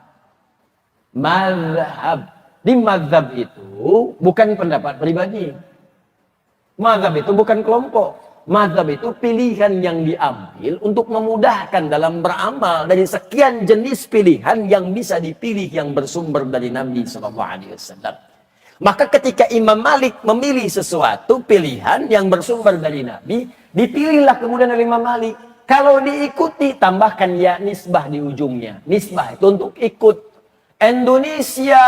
Mazhab. Di mazhab itu bukan pendapat pribadi. Mazhab itu bukan kelompok. Mazhab itu pilihan yang diambil untuk memudahkan dalam beramal dari sekian jenis pilihan yang bisa dipilih yang bersumber dari Nabi SAW. Maka ketika Imam Malik memilih sesuatu pilihan yang bersumber dari Nabi, dipilihlah kemudian oleh Imam Malik. Kalau diikuti, tambahkan ya nisbah di ujungnya. Nisbah itu untuk ikut. Indonesia,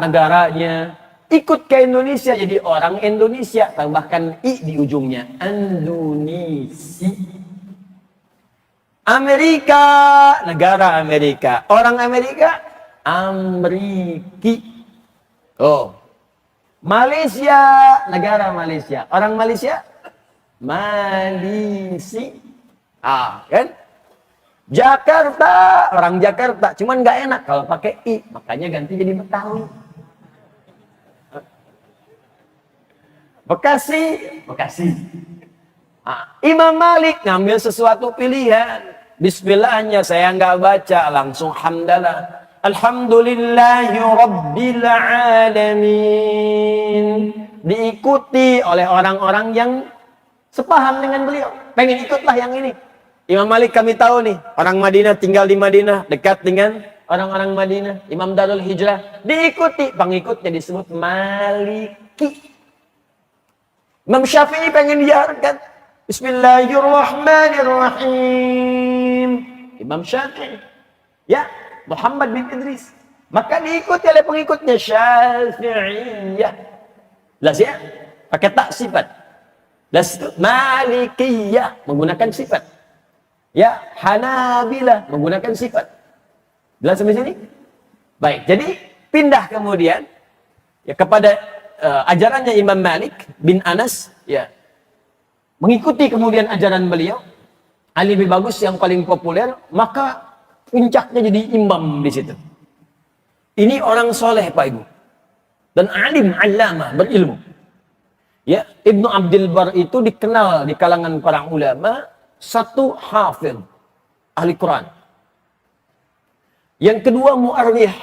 negaranya. Ikut ke Indonesia, jadi orang Indonesia. Tambahkan i di ujungnya. Indonesia. Amerika, negara Amerika. Orang Amerika, Ameriki. Oh. Malaysia, negara Malaysia. Orang Malaysia, Malisi. Kan? Jakarta, orang Jakarta, cuman nggak enak kalau pakai i, makanya ganti jadi Betawi. Bekasi, Bekasi. Imam Malik ngambil sesuatu pilihan, bismillahnya saya nggak baca, langsung hamdalah. Alhamdulillahi Rabbil Alamin. Diikuti oleh orang-orang yang sepaham dengan beliau. Pengen ikutlah yang ini. Imam Malik kami tahu nih, orang Madinah, tinggal di Madinah, dekat dengan orang-orang Madinah, Imam Darul Hijrah, diikuti, pengikutnya disebut Maliki. Imam Syafi'i pengen diarahkan, Bismillahirrahmanirrahim. Imam Syafi'i, ya, Muhammad bin Idris, maka diikuti oleh pengikutnya Syafi'iyah. Las ya, pakai tak sifat. Las Malikiyah, menggunakan sifat. Ya, Hanabilah menggunakan sifat. Jelas sampai sini? Baik, jadi pindah kemudian ya kepada ajarannya Imam Malik bin Anas, ya. Mengikuti kemudian ajaran beliau, Ali lebih bagus yang paling populer, maka puncaknya jadi imam di situ. Ini orang soleh Pak Ibu. Dan alim, allamah, berilmu. Ya, Ibnu Abdul Bar itu dikenal di kalangan para ulama satu hafidh ahli Quran. Yang kedua mu'arrikh,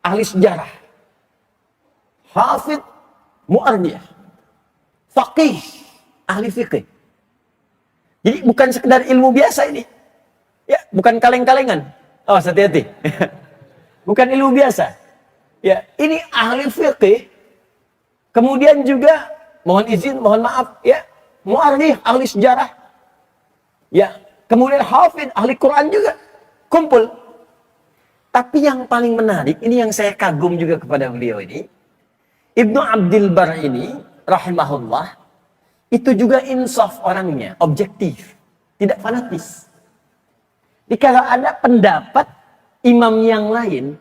ahli sejarah. Hafidh, mu'arrikh. Faqih, ahli fikih. Jadi bukan sekedar ilmu biasa ini. Ya, bukan kaleng-kalengan. Oh, hati-hati. Bukan ilmu biasa. Ya, ini ahli fikih. Kemudian juga mohon izin, mohon maaf, ya, mu'arrikh, ahli sejarah. Ya, kemudian hafidh, ahli Quran juga. Kumpul. Tapi yang paling menarik, ini yang saya kagum juga kepada beliau ini. Ibnu Abdul Bar ini, rahimahullah, itu juga insaf orangnya, objektif. Tidak fanatis. Jadi kalau ada pendapat imam yang lain,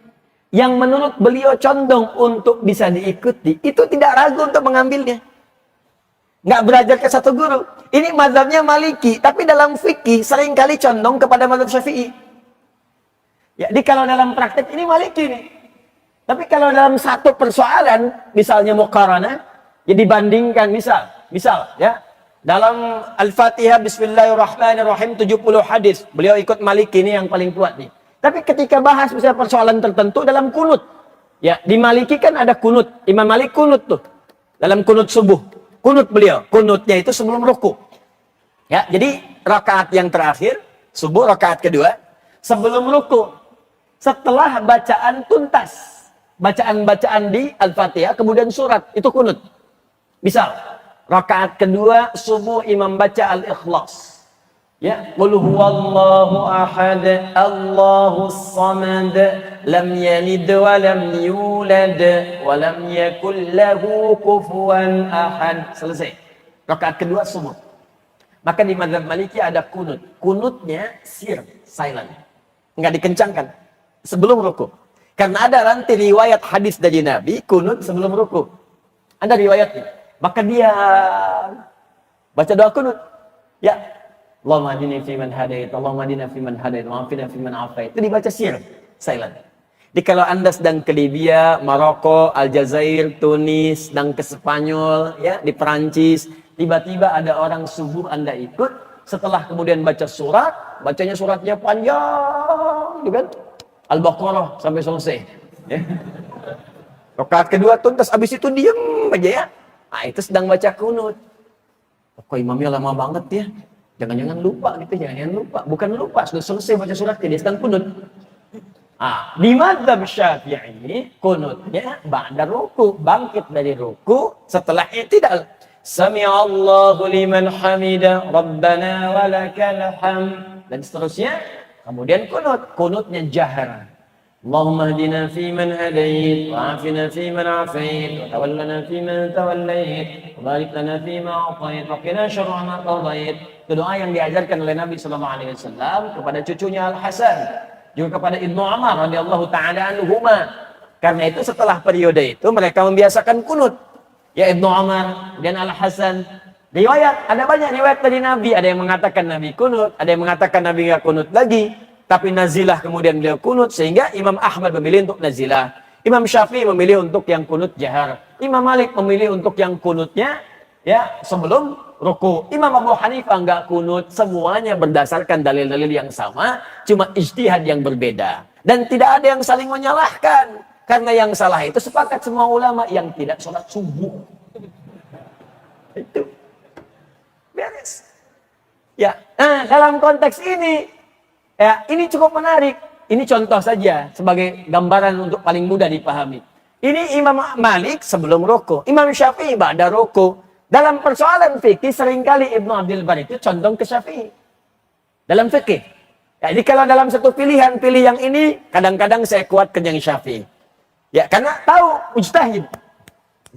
yang menurut beliau condong untuk bisa diikuti, itu tidak ragu untuk mengambilnya. Nggak belajar ke satu guru. Ini mazhabnya Maliki, tapi dalam fikih seringkali condong kepada mazhab Syafi'i. Ya, jadi kalau dalam praktek ini Maliki nih. Tapi kalau dalam satu persoalan, misalnya muqaranah, ya dibandingkan misal ya, dalam Al-Fatihah Bismillahirrahmanirrahim 70 hadis, beliau ikut Maliki ini yang paling kuat nih. Tapi ketika bahas misalnya persoalan tertentu dalam kunut, ya di Maliki kan ada kunut, Imam Malik kunut tuh dalam kunut subuh. Kunut beliau, kunutnya itu sebelum ruku. Ya, jadi rakaat yang terakhir, subuh rakaat kedua, sebelum ruku, setelah bacaan tuntas, bacaan-bacaan di Al-Fatihah, kemudian surat, itu kunut. Misal, rakaat kedua subuh imam baca Al-Ikhlas. Ya, qul huwallahu ahad, Allahus samad, lam yalid wa lam yulad wa lam yakul lahu kufuwan ahad. Selesai. Rakaat kedua subuh. Maka di mazhab Maliki ada kunut. Kunutnya sir, silent. Enggak dikencangkan sebelum ruku. Karena ada nanti riwayat hadis dari Nabi kunut sebelum ruku. Ada riwayatnya. Maka dia baca doa kunut. Ya, Allahumma hadini fi man hadait, Allahumma hadina fi man hadait, wa afina fi man afait. Itu dibaca sir, silent. Jadi kalau Anda sedang ke Libya, Maroko, Aljazair, Tunis, sedang ke Spanyol, ya, di Perancis, tiba-tiba ada orang subuh Anda ikut, setelah kemudian baca surat, bacanya suratnya panjang, gitu kan? Al-Baqarah sampai selesai. Ya. Rakaat kedua tuntas, habis itu diam aja ya. Nah, itu sedang baca kunut. Kok imamnya lama banget ya? Jangan-jangan lupa gitu, jangan lupa. Bukan lupa, sudah selesai baca suratnya, dia sedang kunut. Ah, di mazhab Syafi'i kunutnya ba'da ruku, bangkit dari ruku, setelah i'tidal. Sami'allahu liman hamida, Rabbana walakal hamd, dan seterusnya. Kemudian kunutnya jahar. Allahumma hdina fi man hadait, wa afina fi man afait, wa tawallana fi man tawallait, wa barik lana fi ma atait, wa qina syarra ma qadait. Itu doa yang diajarkan oleh Nabi SAW kepada cucunya Al-Hasan, juga kepada Ibnu Umar radhiyallahu taala anhuma. Karena itu setelah periode itu mereka membiasakan kunut. Ya, Ibnu Umar dan Al-Hasan. Riwayat, ada banyak riwayat dari Nabi. Ada yang mengatakan Nabi kunut, ada yang mengatakan Nabi nggak kunut lagi. Tapi nazilah kemudian beliau kunut, sehingga Imam Ahmad memilih untuk nazilah. Imam Syafi'i memilih untuk yang kunut jahar. Imam Malik memilih untuk yang kunutnya ya sebelum ruku. Imam Abu Hanifah nggak kunut. Semuanya berdasarkan dalil-dalil yang sama, cuma ijtihad yang berbeda. Dan tidak ada yang saling menyalahkan. Karena yang salah itu sepakat semua ulama yang tidak sholat subuh. Itu beres. Ya, nah, dalam konteks ini, ya, ini cukup menarik. Ini contoh saja sebagai gambaran untuk paling mudah dipahami. Ini Imam Malik sebelum ruku, Imam Syafi'i ba'da ruku. Dalam persoalan fikih seringkali Ibnu Abdul Bar itu condong ke Syafi'i. Dalam fikih. Ya, jadi kalau dalam satu pilihan, pilih yang ini, kadang-kadang saya kuatkan yang Syafi'i. Ya, karena tahu mujtahid,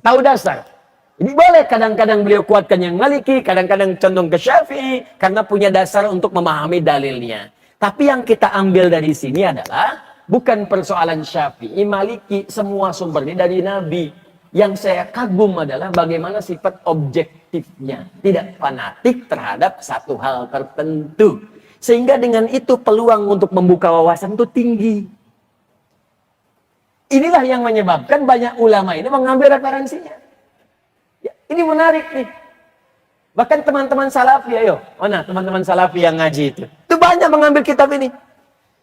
tahu dasar. Jadi boleh kadang-kadang beliau kuatkan yang Maliki, kadang-kadang condong ke Syafi'i, karena punya dasar untuk memahami dalilnya. Tapi yang kita ambil dari sini adalah bukan persoalan Syafi'i, Maliki, semua sumbernya dari Nabi. Yang saya kagum adalah bagaimana sifat objektifnya, tidak fanatik terhadap satu hal tertentu. Sehingga dengan itu peluang untuk membuka wawasan itu tinggi. Inilah yang menyebabkan banyak ulama ini mengambil referensinya. Ya, ini menarik nih. Bahkan teman-teman salafi, ayo. Mana teman-teman salafi yang ngaji itu? Itu banyak mengambil kitab ini.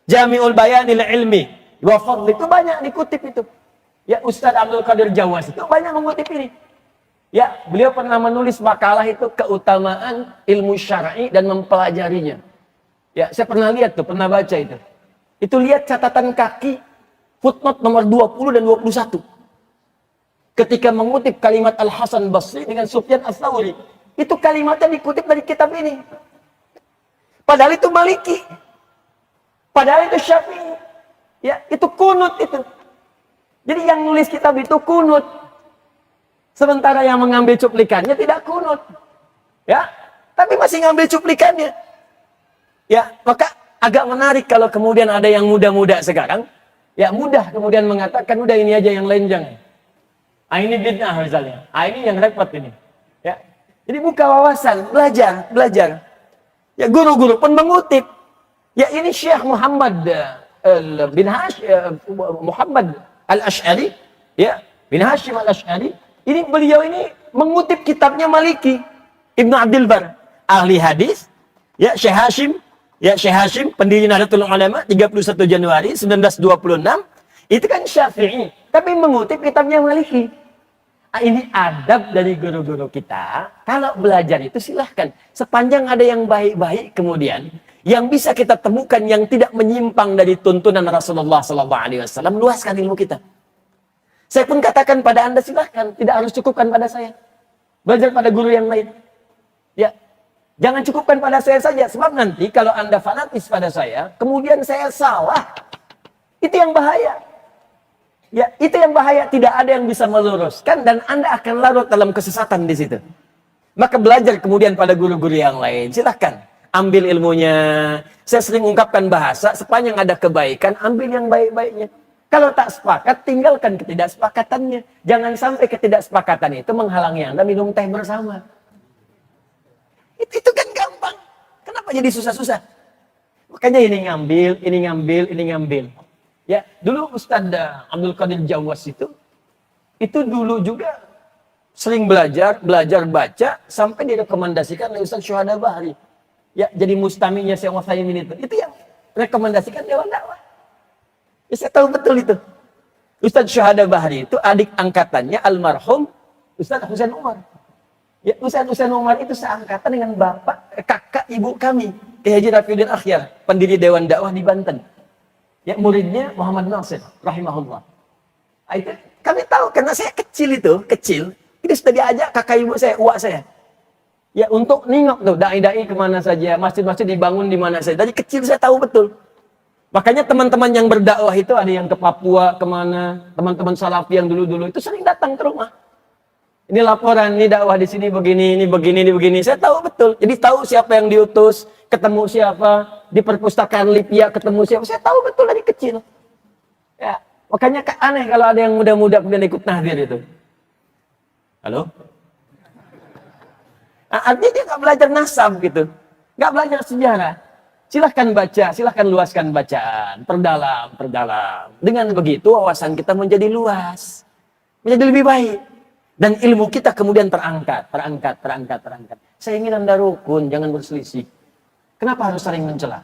Jami'ul Bayanil Ilmi wa Fadli, itu banyak dikutip itu. Ya, Ustaz Abdul Qadir Jawas itu banyak mengutip ini. Ya, beliau pernah menulis makalah itu keutamaan ilmu syar'i dan mempelajarinya. Ya, saya pernah lihat tuh, pernah baca itu. Itu lihat catatan kaki footnote nomor 20 dan 21. Ketika mengutip kalimat Al-Hasan Basri dengan Sufyan Ats-Tsauri, itu kalimatnya dikutip dari kitab ini. Padahal itu Maliki. Padahal itu Syafi'i. Ya, itu kunut itu. Jadi yang nulis kitab itu kunut. Sementara yang mengambil cuplikannya tidak kunut. Ya, tapi masih ngambil cuplikannya. Ya, maka agak menarik kalau kemudian ada yang muda-muda sekarang, ya mudah kemudian mengatakan udah ini aja yang lenjang. Ah, ini bid'ah misalnya. Ah, ini yang repot ini. Ya. Jadi buka wawasan, belajar. Ya, guru-guru pun mengutip. Ya, ini Syekh Muhammad bin Hashim Muhammad Al-Asy'ari, ya, bin Hashim Al-Asy'ari. Ini beliau ini mengutip kitabnya Maliki, Ibnu Abdul Bar, ahli hadis. Ya, Syekh Hashim, pendiri Nahdlatul Ulama, 31 Januari 1926. Itu kan Syafi'i, tapi mengutip kitabnya Maliki. Ini adab dari guru-guru kita. Kalau belajar itu silahkan. Sepanjang ada yang baik-baik kemudian, yang bisa kita temukan yang tidak menyimpang dari tuntunan Rasulullah SAW, luaskan ilmu kita. Saya pun katakan pada Anda silahkan, tidak harus cukupkan pada saya. Belajar pada guru yang lain. Ya, jangan cukupkan pada saya saja, sebab nanti kalau Anda fanatis pada saya, kemudian saya salah. Itu yang bahaya. Ya, itu yang bahaya, tidak ada yang bisa meluruskan dan Anda akan larut dalam kesesatan di situ. Maka belajar kemudian pada guru-guru yang lain, silahkan ambil ilmunya. Saya sering ungkapkan bahasa, sepanjang ada kebaikan, ambil yang baik-baiknya. Kalau tak sepakat, tinggalkan ketidaksepakatannya. Jangan sampai ketidaksepakatan itu menghalangi Anda minum teh bersama. Itu kan gampang. Kenapa jadi susah-susah? Makanya ini ngambil, ini ngambil, ini ngambil. Ya, dulu Ustadz Abdul Qadir Jawas itu dulu juga sering belajar baca sampai direkomendasikan oleh Ustadz Syuhada Bahri. Ya, jadi mustaminya Syekh Utsaimin itu yang rekomendasikan Dewan Dakwah. Ya, saya tahu betul itu. Ustadz Syuhada Bahri itu adik angkatannya almarhum Ustadz Husain Umar. Ya, Ustadz Husain Umar itu seangkatan dengan kakak ibu kami, Kiai Haji Rafiuddin Akhyar, pendiri Dewan Dakwah di Banten. Ya, muridnya Muhammad Nasir, rahimahullah. Itu kami tahu karena saya kecil, itu sudah diajak kakak ibu saya, uak saya. Ya, untuk nengok tuh dai-dai kemana saja, masjid-masjid dibangun di mana saja. Dari kecil saya tahu betul. Makanya teman-teman yang berdakwah itu ada yang ke Papua, kemana, teman-teman salafi yang dulu-dulu itu sering datang ke rumah. Ini laporan, ini dakwah di sini begini, ini begini, ini begini. Saya tahu betul. Jadi tahu siapa yang diutus, ketemu siapa, di perpustakaan Lipia ketemu siapa. Saya tahu betul dari kecil. Ya, makanya aneh kalau ada yang muda-muda kemudian ikut tahdir itu. Halo? Artinya dia nggak belajar nasab gitu, nggak belajar sejarah. Silahkan baca, silahkan luaskan bacaan, perdalam. Dengan begitu wawasan kita menjadi luas, menjadi lebih baik. Dan ilmu kita kemudian terangkat. Saya ingin Anda rukun, jangan berselisih. Kenapa harus saling mencela?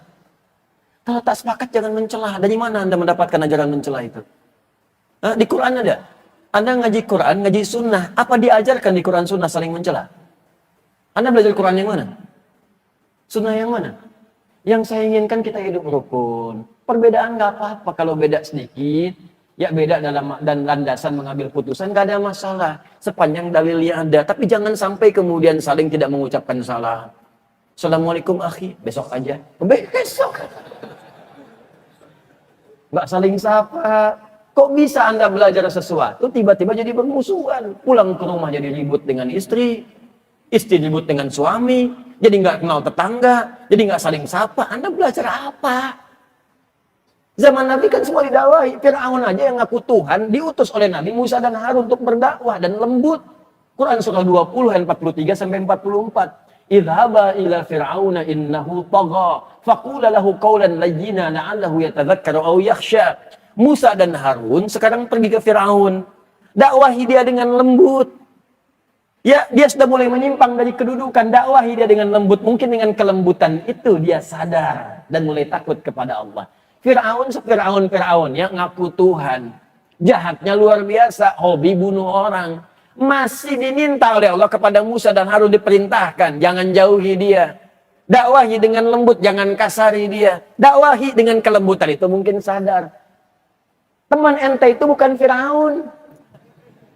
Kalau tak sepakat jangan mencela. Dari mana Anda mendapatkan ajaran mencela itu? Di Quran ada. Anda ngaji Quran, ngaji sunnah. Apa diajarkan di Quran sunnah saling mencela? Anda belajar Quran yang mana? Sunnah yang mana? Yang saya inginkan kita hidup rukun. Perbedaan nggak apa-apa kalau beda sedikit. Ya beda dan landasan mengambil putusan nggak ada masalah. Sepanjang dalilnya ada. Tapi jangan sampai kemudian saling tidak mengucapkan salah. Assalamualaikum akhi. Besok aja. Besok. Nggak saling sapa. Kok bisa Anda belajar sesuatu tiba-tiba jadi bermusuhan. Pulang ke rumah jadi ribut dengan istri. Istri ribut dengan suami. Jadi nggak kenal tetangga. Jadi nggak saling sapa. Anda belajar apa? Zaman Nabi kan semua didakwahi. Fir'aun aja yang ngaku Tuhan diutus oleh Nabi Musa dan Harun untuk berdakwah dan lembut. Quran surah 20 ayat 43 sampai 44. Idhaba ila fir'auna innahu tagha faqula lahu qawlan layyina la'allahu yatadhakkaru aw yakhsha. Musa dan Harun sekarang pergi ke Fir'aun. Dakwahi dia dengan lembut. Ya, dia sudah mulai menyimpang dari kedudukan. Dakwahi dia dengan lembut. Mungkin dengan kelembutan itu dia sadar dan mulai takut kepada Allah. Fir'aun yang ngaku Tuhan. Jahatnya luar biasa, hobi bunuh orang. Masih diminta oleh Allah kepada Musa dan Harun diperintahkan, jangan jauhi dia. Dakwahi dengan lembut, jangan kasari dia. Dakwahi dengan kelembutan itu mungkin sadar. Teman ente itu bukan Fir'aun.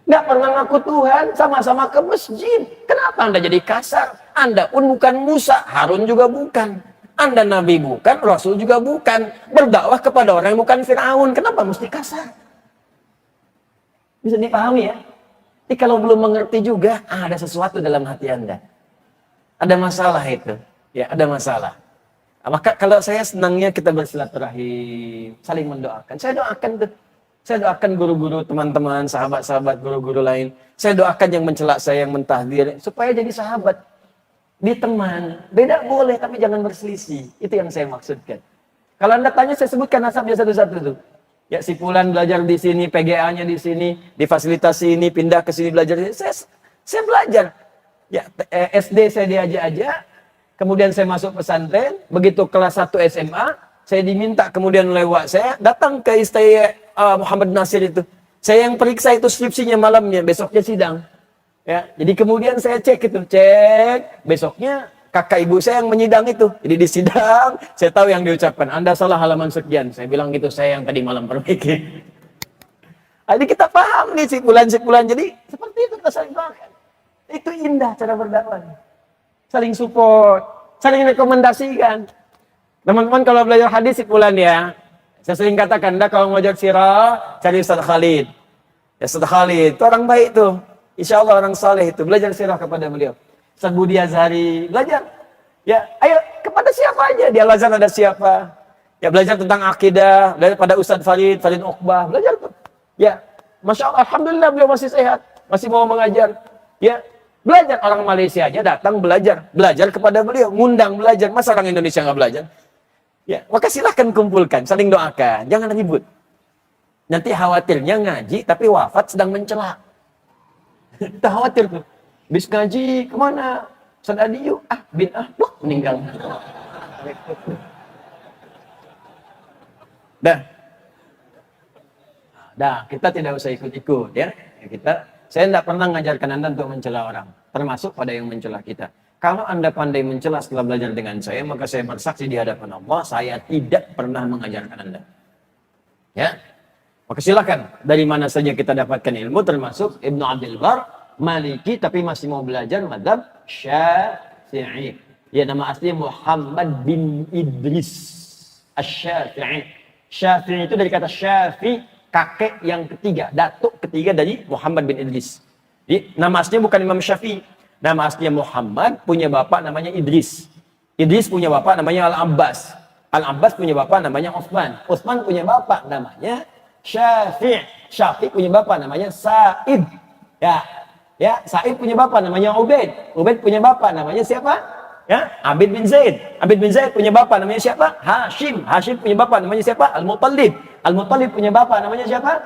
Nggak pernah ngaku Tuhan, sama-sama ke masjid. Kenapa Anda jadi kasar? Anda pun bukan Musa, Harun juga bukan. Anda Nabi bukan, Rasul juga bukan. Berdakwah kepada orang yang bukan Fir'aun. Kenapa mesti kasar? Bisa dipahami ya? Jadi kalau belum mengerti juga, ada sesuatu dalam hati Anda. Ada masalah itu. Ya, ada masalah. Maka kalau saya senangnya kita bersilaturahim, saling mendoakan. Saya doakan tuh. Saya doakan guru-guru, teman-teman, sahabat-sahabat, guru-guru lain. Saya doakan yang mencela saya, yang mentahdir, supaya jadi sahabat. Di teman, beda boleh tapi jangan berselisih. Itu yang saya maksudkan. Kalau Anda tanya, saya sebutkan nasabnya satu-satu tuh. Ya, si Fulan belajar di sini, PGA-nya di sini, di fasilitas ini, pindah ke sini belajar. Saya belajar. Ya, SD saya diajak-ajak, kemudian saya masuk pesantren, begitu kelas 1 SMA, saya diminta kemudian lewat saya datang ke Istaya Muhammad Nasir itu. Saya yang periksa itu skripsinya malamnya, besoknya sidang. Ya, jadi kemudian saya cek, besoknya kakak ibu saya yang menyidang itu. Jadi di sidang, saya tahu yang diucapkan, Anda salah halaman sekian. Saya bilang gitu, saya yang tadi malam perbaiki. Jadi kita paham nih sipulan-sipulan. Jadi seperti itu kita saling doakan. Itu indah cara berdakwah. Saling support, saling rekomendasikan. Teman-teman kalau belajar hadis sipulan ya. Saya sering katakan, Anda kalau ngajak sirah, cari Ustaz Khalid. Ya Ustaz Khalid, itu orang baik tuh. Insya Allah orang saleh itu. Belajar sirah kepada beliau. Ustaz Budi Azhari, belajar. Ya, ayo kepada siapa aja. Di Al-Azhar ada siapa. Ya belajar tentang akidah. Belajar pada Ustaz Farid Uqbah. Belajar tuh. Ya, Masya Allah, Alhamdulillah beliau masih sehat. Masih mau mengajar. Ya, belajar. Orang Malaysia aja datang belajar. Belajar kepada beliau. Ngundang belajar. Masa orang Indonesia nggak belajar? Ya, maka silahkan kumpulkan, saling doakan, jangan ribut. Nanti khawatirnya ngaji, tapi wafat sedang mencela. Kita khawatir tuh. Bis ngaji kemana? Ustaz Adiyu, wah meninggal. Dah, kita tidak usah ikut-ikut ya. Saya tidak pernah mengajarkan Anda untuk mencela orang, termasuk pada yang mencela kita. Kalau Anda pandai mencela setelah belajar dengan saya, maka saya bersaksi di hadapan Allah, saya tidak pernah mengajarkan Anda. Ya, maka silakan. Dari mana saja kita dapatkan ilmu, termasuk Ibnu Abdul Bar, Maliki, tapi masih mau belajar mazhab Syafi'i. Ya, nama aslinya Muhammad bin Idris Asy-Syafi'i. Syafi'i itu dari kata Syafi, kakek yang ketiga, datuk ketiga dari Muhammad bin Idris. Jadi, nama aslinya bukan Imam Syafi'i. Nama aslinya Muhammad, punya bapak namanya Idris. Idris punya bapak namanya Al-Abbas. Al-Abbas punya bapak namanya Utsman. Utsman punya bapak namanya Syafi'. Syafi' punya bapak namanya Sa'id. Ya, Sa'id punya bapak namanya Ubaid. Ubaid punya bapak namanya siapa? Ya, Abid bin Zaid. Abid bin Zaid punya bapak namanya siapa? Hashim. Hashim punya bapak namanya siapa? Al-Muttalib. Al-Muttalib punya bapak namanya siapa?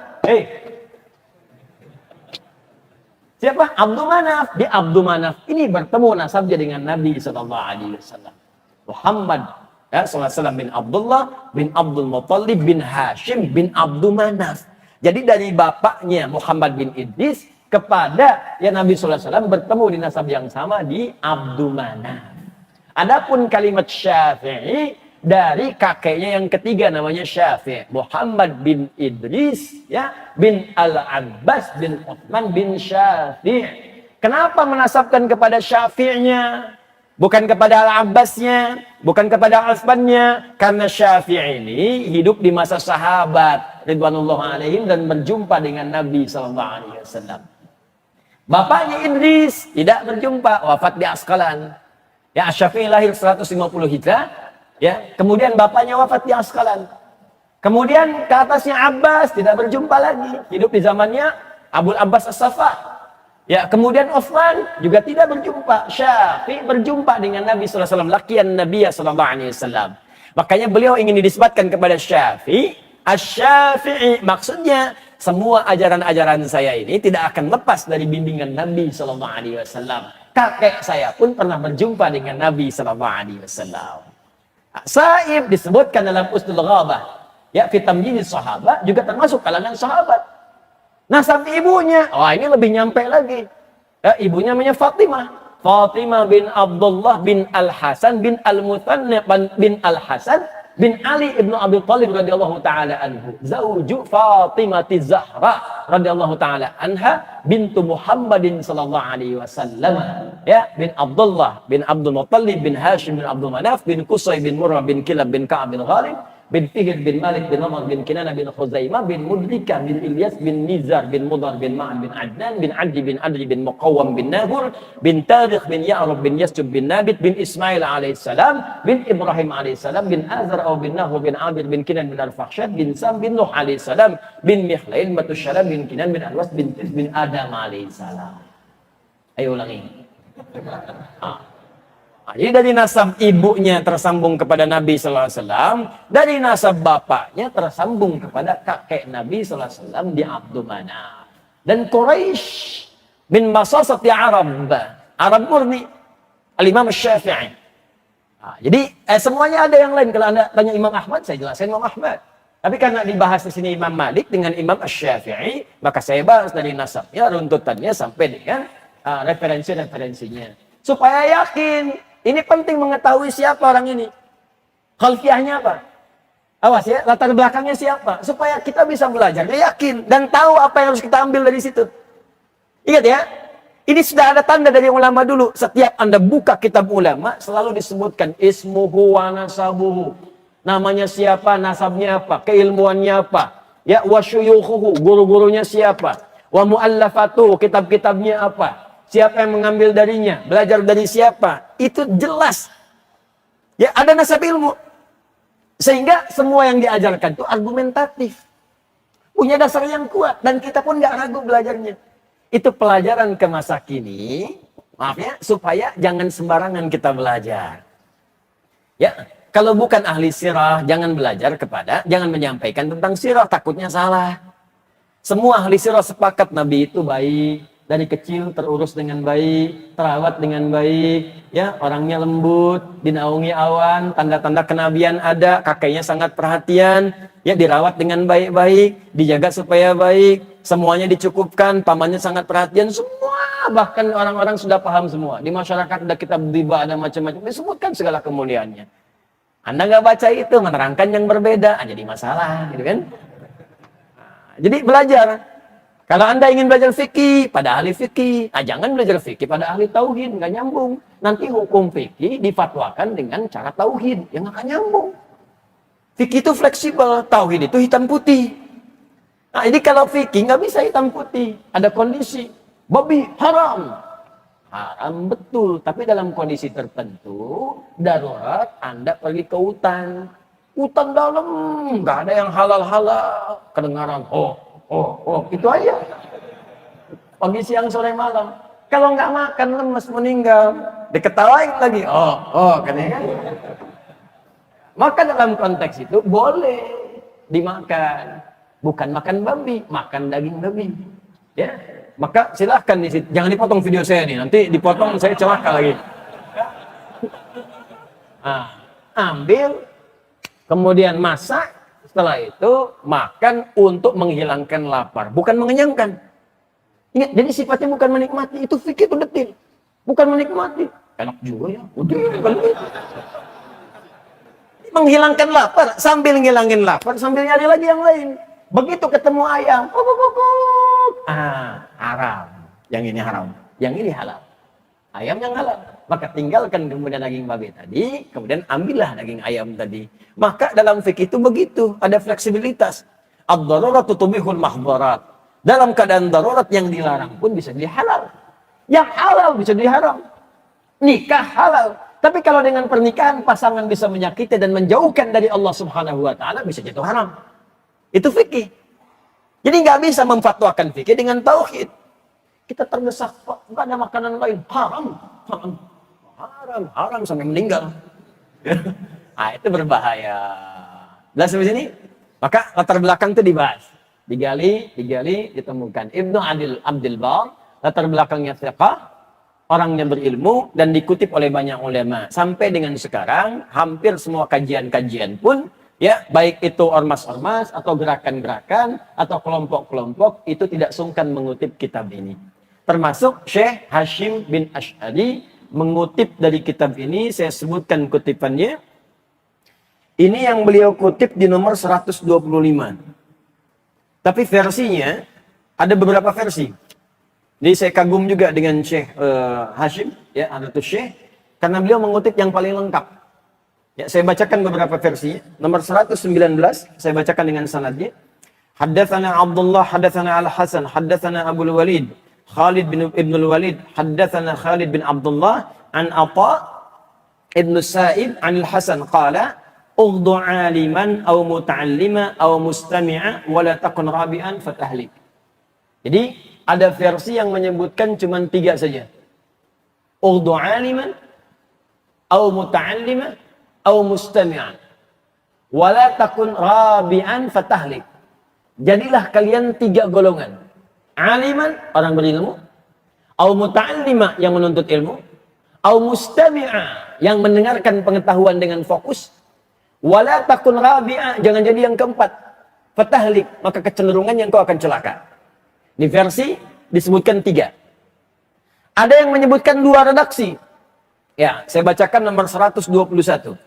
Siapa? Abdul Manaf. Dia Abdul Manaf ini bertemu nasabnya dengan Nabi SAW. Muhammad SAW bin Abdullah bin Abdul Muttalib bin Hashim bin Abdul Manaf. Jadi dari bapaknya Muhammad bin Idris kepada Nabi SAW bertemu di nasab yang sama di Abdul Manaf. Adapun kalimat Syafi'i dari kakeknya yang ketiga namanya Syafi', Muhammad bin Idris bin Al-Abbas bin Utsman bin Syafi'. Kenapa menasabkan kepada Syafi'nya, bukan kepada Al-Abbasnya, bukan kepada Utsmannya? Karena Syafi' ini hidup di masa sahabat ridwanullah alaihim dan berjumpa dengan Nabi SAW. Bapaknya Idris tidak berjumpa, wafat di Askalan. Ya, Syafi'i lahir 150 Hijrah. Ya, kemudian bapaknya wafat di Askalan. Kemudian ke atasnya Abbas tidak berjumpa lagi, hidup di zamannya Abul Abbas As-Saffah. Ya, kemudian Utsman juga tidak berjumpa. Syafi'i berjumpa dengan Nabi sallallahu alaihi wasallam, laqiyan Nabi sallallahu alaihi wasallam. Makanya beliau ingin dinisbatkan kepada Syafi'i, Asy-Syafi'i. Maksudnya semua ajaran-ajaran saya ini tidak akan lepas dari bimbingan Nabi sallallahu alaihi wasallam. Kakek saya pun pernah berjumpa dengan Nabi sallallahu alaihi wasallam. Sa'ib disebutkan dalam Usdul Ghabah. Ya, fi tamyiz sahabat juga termasuk kalangan sahabat. Nasab ibunya, ini lebih nyampe lagi. Ya, ibunya namanya Fatimah. Fatimah bin Abdullah bin Al-Hasan bin Al-Muthanna bin Al-Hasan bin Ali ibnu Abi Thalib radhiyallahu taala anhu. Zauju Fatimah Zahra radhiyallahu taala anha bintu Muhammadin sallallahu alaihi wasallam. Ya, bin Abdullah bin Abdul Muttalib bin Hashim bin Abdul Manaf bin Qusay bin Murrah bin Kilab bin Ka'ab bin Ghalib bin Fihr bin Malik bin Umar bin Kinana bin Khuzaimah bin Mudrika bin Ilyas bin Nizar bin Mudar bin Ma'an bin Adnan bin Adi bin Adri bin Muqawwam bin Nahur bin Tarikh bin Ya'rub bin Yasjub bin Nabit bin Ismail alaihissalam bin Ibrahim alaihissalam bin Azar bin Nahur bin Abir bin Kinan bin Al-Fakhshad bin Sam bin Nuh alaihissalam bin Mihlail Matusyalam bin Kinan bin Al-Was bin Tis bin Adam alaihissalam. Ayo ulangi. Jadi dari nasab ibunya tersambung kepada Nabi Sallallahu Alaihi Wasallam, dari nasab bapaknya tersambung kepada kakek Nabi Sallallahu Alaihi Wasallam di Abdul Manaf. Dan Quraisy bin Masasati Arab murni, Al-Imam Syafi'i. Jadi semuanya ada yang lain. Kalau Anda tanya Imam Ahmad, saya jelasin Imam Ahmad. Tapi karena dibahas di sini Imam Malik dengan Imam Asy-Syafi'i, maka saya bahas dari nasabnya, runtutannya sampai dengan referensi-referensinya. Supaya yakin, ini penting mengetahui siapa orang ini. Khalfiahnya apa? Awas ya, latar belakangnya siapa? Supaya kita bisa belajar, yakin dan tahu apa yang harus kita ambil dari situ. Ingat ya, ini sudah ada tanda dari ulama dulu. Setiap Anda buka kitab ulama, selalu disebutkan ismuhu wa nasabuhu. Namanya siapa, nasabnya apa, keilmuannya apa. Ya, wa syuyukhuhu, guru-gurunya siapa. Wa muallafatu, kitab-kitabnya apa. Siapa yang mengambil darinya, belajar dari siapa. Itu jelas. Ya, ada nasab ilmu. Sehingga semua yang diajarkan itu argumentatif. Punya dasar yang kuat. Dan kita pun nggak ragu belajarnya. Itu pelajaran ke masa kini. Maaf ya, supaya jangan sembarangan kita belajar. Ya, kalau bukan ahli sirah, jangan jangan menyampaikan tentang sirah, takutnya salah. Semua ahli sirah sepakat Nabi itu baik, dari kecil terurus dengan baik, terawat dengan baik, ya, orangnya lembut, dinaungi awan, tanda-tanda kenabian ada, kakeknya sangat perhatian, ya, dirawat dengan baik-baik, dijaga supaya baik, semuanya dicukupkan, pamannya sangat perhatian, semua, bahkan orang-orang sudah paham semua. Di masyarakat ada kitab riba, ada macam-macam, disebutkan segala kemuliaannya. Anda nggak baca itu, menerangkan yang berbeda, jadi masalah, gitu kan? Nah, jadi belajar. Kalau Anda ingin belajar fikih pada ahli fikih, jangan belajar fikih pada ahli tauhid, nggak nyambung. Nanti hukum fikih difatwakan dengan cara tauhid, yang nggak nyambung. Fikih itu fleksibel, tauhid itu hitam putih. Nah, jadi kalau fikih nggak bisa hitam putih, ada kondisi, babi haram. Haram betul, tapi dalam kondisi tertentu, darurat, Anda pergi ke hutan. Hutan dalam, nggak ada yang halal-halal. Kedengaran, itu aja. Pagi, siang, sore, malam. Kalau nggak makan, lemes, meninggal. Diketawain lagi, kan. Maka dalam konteks itu, boleh dimakan. Bukan makan babi, makan daging babi. Ya. Maka silahkan di situ. Jangan dipotong video saya nih, nanti dipotong saya celaka lagi. Nah, ambil, kemudian masak, setelah itu makan untuk menghilangkan lapar, bukan mengenyangkan. Ingat, jadi sifatnya bukan menikmati, itu fikih itu detil. Bukan menikmati. Enak juga ya, udah bukan gitu. Menghilangkan lapar, sambil ngilangin lapar, sambil nyari lagi yang lain. Begitu ketemu ayam, haram. Yang ini haram, yang ini halal. Ayam yang halal. Maka tinggalkan kemudian daging babi tadi, kemudian ambillah daging ayam tadi. Maka dalam fikih itu begitu, ada fleksibilitas. Ad-daruratu tubihul mahdharat. Dalam keadaan darurat yang dilarang pun bisa jadi halal. Yang halal bisa jadi haram. Nikah halal. Tapi kalau dengan pernikahan pasangan bisa menyakiti dan menjauhkan dari Allah Subhanahu wa taala, bisa jatuh haram. Itu fikih. Jadi nggak bisa memfatwakan fikih dengan tauhid. Kita terdesak, Pak, nggak ada makanan lain. Haram sampai meninggal. Nah, itu berbahaya. Jelas sampai sini? Maka latar belakang itu dibahas. Digali, ditemukan. Ibnu Abdul Bar, latar belakangnya fiqh, orangnya berilmu, dan dikutip oleh banyak ulama. Sampai dengan sekarang, hampir semua kajian-kajian pun, ya, baik itu ormas-ormas atau gerakan-gerakan atau kelompok-kelompok itu tidak sungkan mengutip kitab ini. Termasuk Syekh Hashim bin Asy'ari mengutip dari kitab ini, saya sebutkan kutipannya. Ini yang beliau kutip di nomor 125. Tapi versinya ada beberapa versi. Jadi saya kagum juga dengan Syekh Hashim, ya, Adatus Syekh, karena beliau mengutip yang paling lengkap. Ya, saya bacakan beberapa versi. Nomor 119, saya bacakan dengan sanadnya. Haddatsana Abdullah, haddatsana Al-Hasan, haddatsana Abu Walid, Khalid bin Ibnul Walid, haddatsana Khalid bin Abdullah an Atha ibn Sa'ib an Al-Hasan qala ughdu 'aliman aw muta'allima aw mustami'a wa la takun rabi'an fatahlik. Jadi ada versi yang menyebutkan cuma 3 saja. Ughdu 'aliman aw muta'allima aw mustami'an wala takun rabi'an fatahlik. Jadilah kalian 3 golongan. Aliman, orang berilmu, aw muta'allima, yang menuntut ilmu, aw mustami'a, yang mendengarkan pengetahuan dengan fokus, wala takun rabi'a, jangan jadi yang keempat. fatahlik, maka kecenderungannya engkau akan celaka. Di versi disebutkan 3. Ada yang menyebutkan 2 redaksi. Ya, saya bacakan nomor 121.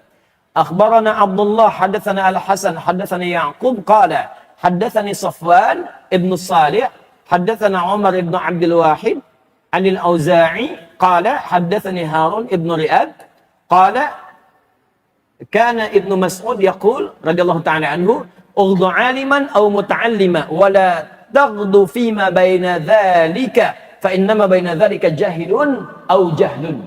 Akhbarana Abdullah hadatsana Al-Hasan hadatsana Ya'qub qala hadatsani Safwan ibn Salih hadatsana Umar ibn Abdul Wahid anil Auza'i qala hadatsani Harun ibn Riyad qala kana Ibnu Mas'ud yaqul radhiyallahu ta'ala anhu ughdu 'aliman aw muta'allima wa la taghdu fima baina dzalika fa innama baina dzalika jahilun aw jahlun.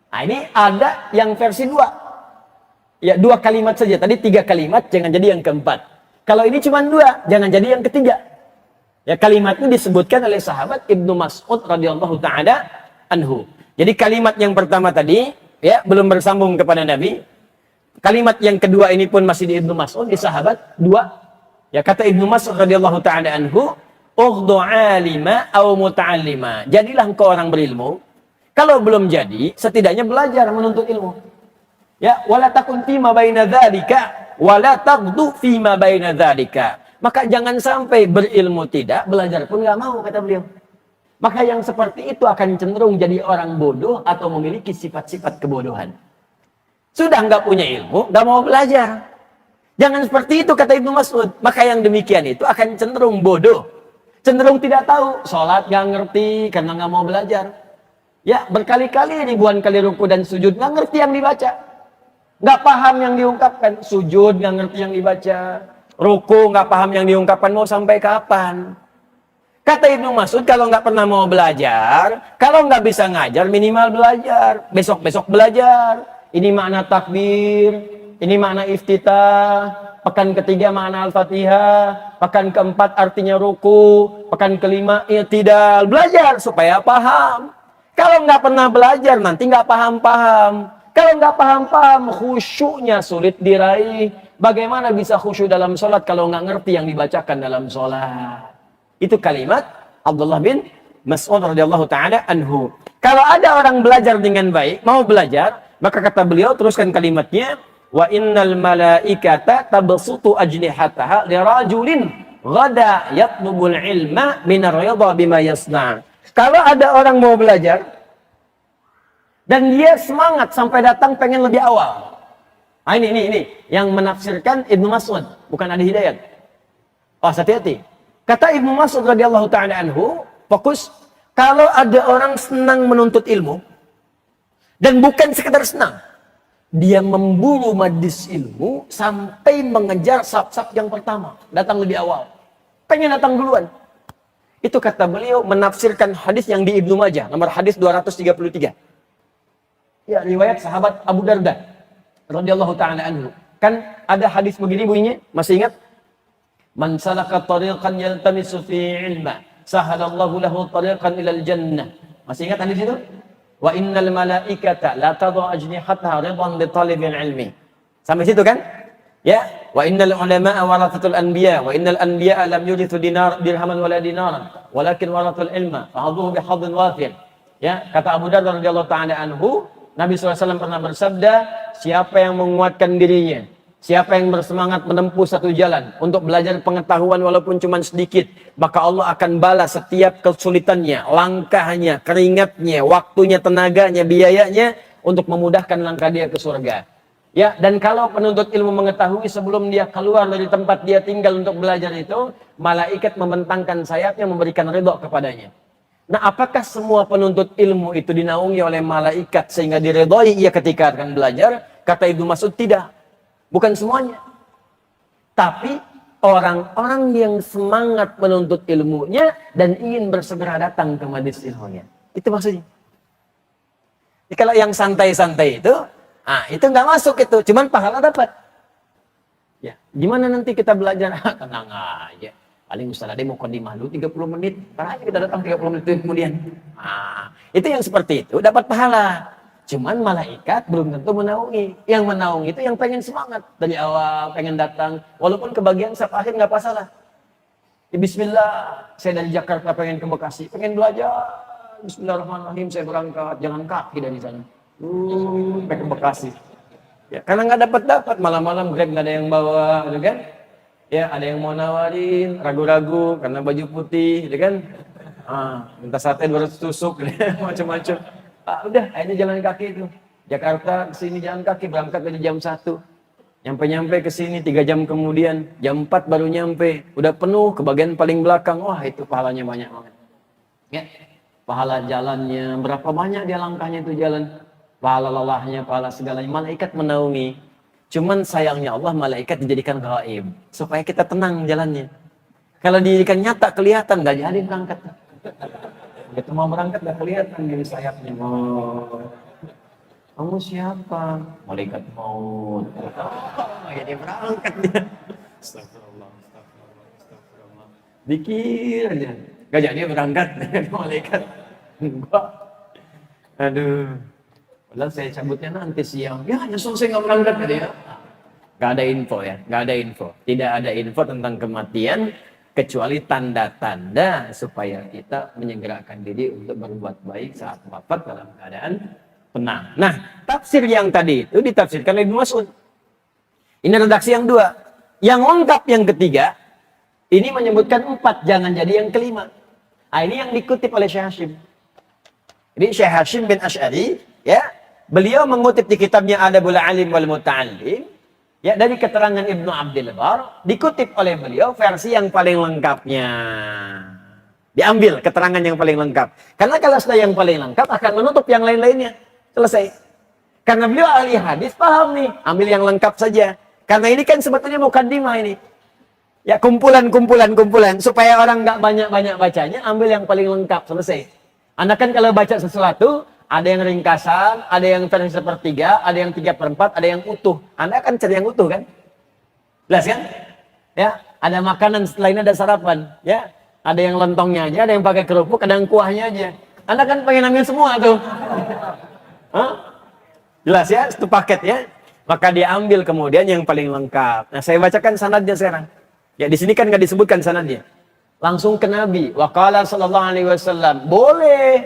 Nah, ini ada yang versi 2. Ya, 2 kalimat saja. Tadi 3 kalimat, jangan jadi yang keempat. Kalau ini cuma 2, jangan jadi yang ketiga. Ya, kalimat ini disebutkan oleh sahabat Ibnu Mas'ud radhiyallahu taala anhu. Jadi kalimat yang pertama tadi ya belum bersambung kepada Nabi. Kalimat yang kedua ini pun masih di Ibnu Mas'ud, di sahabat 2. Ya, kata Ibnu Mas'ud radhiyallahu taala anhu, "Ughdu 'alima aw muta'allima." Jadilah engkau orang berilmu. Kalau belum jadi, setidaknya belajar menuntut ilmu. Ya, wala takun fima baina dzalika wala taghdu fima baina dzalika. Maka jangan sampai berilmu tidak, belajar pun nggak mau, kata beliau. Maka yang seperti itu akan cenderung jadi orang bodoh atau memiliki sifat-sifat kebodohan. Sudah nggak punya ilmu, nggak mau belajar. Jangan seperti itu, kata Ibnu Mas'ud. Maka yang demikian itu akan cenderung bodoh. Cenderung tidak tahu, sholat nggak ngerti karena nggak mau belajar. Ya, berkali-kali ribuan kali ruku dan sujud, nggak ngerti yang dibaca. Nggak paham yang diungkapkan, sujud nggak ngerti yang dibaca, ruku nggak paham yang diungkapkan, mau sampai kapan? Kata Ibnu Mas'ud, kalau nggak pernah mau belajar, kalau nggak bisa ngajar, minimal belajar, besok-besok belajar. Ini makna takbir, ini makna iftitah, pekan ketiga makna Al-Fatihah, pekan keempat artinya ruku, pekan kelima i'tidal, belajar supaya paham. Kalau nggak pernah belajar, nanti nggak paham-paham. Kalau nggak paham-paham, khusyuknya sulit diraih. Bagaimana bisa khusyuk dalam sholat kalau nggak ngerti yang dibacakan dalam sholat? Itu kalimat Abdullah bin Mas'ud radhiyallahu taala anhu. Kalau ada orang belajar dengan baik, mau belajar, maka kata beliau, teruskan kalimatnya, wa innal malaikata tabsutu ajnihataha lirajulin ghada yatlubul ilma minar ridha bima yasna'. Kalau ada orang mau belajar dan dia semangat sampai datang pengen lebih awal. Ah, ini yang menafsirkan Ibnu Mas'ud, bukan Adi Hidayat. Oh, hati-hati. Kata Ibnu Mas'ud radhiyallahu taala anhu, fokus, kalau ada orang senang menuntut ilmu dan bukan sekedar senang, dia memburu majlis ilmu sampai mengejar saf-saf yang pertama, datang lebih awal. Pengen datang duluan. Itu kata beliau menafsirkan hadis yang di Ibnu Majah, nomor hadis 233. Ya, riwayat sahabat Abu Darda radhiyallahu taala anhu. Kan ada hadis begini bunyinya, masih ingat? Man salaka tariqan yaltamisu fi ilma, sahalallahu lahu tariqan ilal jannah. Masih ingat hadis itu? Wa innal malaikata la tadhu ajnihataha ridan li talibil ilmi. Sampai situ kan? Ya, wa innal ulama'a warathatul anbiya wa innal anbiya'a lam yurithu dirhaman wala dinaran walakin warathul ilma fahadhuhu bihadhin wafir. Ya, kata Abu Darda radhiyallahu taala anhu, Nabi SAW pernah bersabda, siapa yang menguatkan dirinya, siapa yang bersemangat menempuh satu jalan untuk belajar pengetahuan walaupun cuma sedikit, maka Allah akan balas setiap kesulitannya, langkahnya, keringatnya, waktunya, tenaganya, biayanya untuk memudahkan langkah dia ke surga. Ya, dan kalau penuntut ilmu mengetahui sebelum dia keluar dari tempat dia tinggal untuk belajar itu, malaikat membentangkan sayapnya memberikan ridho kepadanya. Nah, apakah semua penuntut ilmu itu dinaungi oleh malaikat sehingga diridhoi ia ketika akan belajar? Kata Ibnu Mas'ud, tidak. Bukan semuanya. Tapi orang-orang yang semangat menuntut ilmunya dan ingin bersegera datang ke majelis ilmunya. Itu maksudnya. Jadi kalau yang santai-santai itu, itu nggak masuk itu, cuman pahala dapat. Ya, gimana nanti kita belajar? Tenang aja. Paling Ustaz Ade mau kodimah dulu 30 menit. Karena kita datang 30 menit kemudian. Itu yang seperti itu dapat pahala. Cuman malaikat belum tentu menaungi. Yang menaungi itu yang pengen semangat. Dari awal pengen datang. Walaupun kebagian saf akhir nggak masalah. Ya, bismillah. Saya dari Jakarta pengen ke Bekasi. Pengen belajar. Bismillahirrahmanirrahim. Saya berangkat. Jalan kaki dari sana. Sampai ke Bekasi. Ya, karena nggak dapat. Malam-malam Grab nggak ada yang bawa. Gitu kan? Ya, ada yang mau nawarin, ragu-ragu karena baju putih, gitu kan? Minta sate 200 tusuk, macam-macam. Udah, akhirnya jalan kaki itu. Jakarta ke sini jalan kaki, berangkat dari jam 1. Nyampe-nyampe ke sini 3 jam kemudian, jam 4 baru nyampe. Udah penuh ke bagian paling belakang. Wah, itu pahalanya banyak banget. Ya, pahala jalannya, berapa banyak dia langkahnya itu jalan. Pahala lelahnya, pahala segalanya. Malaikat menaungi. Cuman sayangnya Allah, malaikat dijadikan gaib. Supaya kita tenang jalannya. Kalau dijadikan nyata, kelihatan. Gak jadi berangkat. Begitu mau berangkat, gak kelihatan gini sayapnya. Oh, kamu siapa? Malaikat maut. Gak jadi berangkat dia. Astagfirullah, astagfirullah, astagfirullah. Dikir aja. Gak jadi berangkat dengan malaikat. Enggak. Aduh. Padahal saya cabutnya nanti siang. Ya, nyesel saya nggak berangkat gitu ya. Gak ada info ya, gak ada info. Tidak ada info tentang kematian kecuali tanda-tanda supaya kita menyegerakan diri untuk berbuat baik saat wafat dalam keadaan tenang. Nah, tafsir yang tadi itu ditafsirkan oleh Ibnu Mas'ud. Ini redaksi yang 2. Yang lengkap yang ketiga, ini menyebutkan 4, jangan jadi yang kelima. Ini yang dikutip oleh Syekh Hashim. Jadi Syekh Hashim bin Asy'ari, ya, beliau mengutip di kitabnya Adabul Alim wal Muta'allim, ya, dari keterangan Ibnu Abdul Bar, dikutip oleh beliau versi yang paling lengkapnya. Diambil keterangan yang paling lengkap. Karena kalau sudah yang paling lengkap akan menutup yang lain-lainnya. Selesai. Karena beliau ahli hadis, paham nih, ambil yang lengkap saja. Karena ini kan sebetulnya mukaddimah ini. Ya, kumpulan supaya orang nggak banyak-banyak bacanya, ambil yang paling lengkap, selesai. Anda kan kalau baca sesuatu, ada yang ringkasan, ada yang versi 1/3, ada yang 3/4, ada yang utuh. Anda akan cari yang utuh kan? Jelas kan? Ya, ada makanan lainnya, ada sarapan, ya. Ada yang lontongnya aja, ada yang pakai kerupuk, ada yang kuahnya aja. Anda kan pengen ambil semua tuh. Jelas ya, itu paket ya. Maka dia ambil kemudian yang paling lengkap. Nah, saya bacakan sanadnya sekarang. Ya, di sini kan nggak disebutkan sanadnya. Langsung ke Nabi. Waqala sallallahu alaihi wasallam. Boleh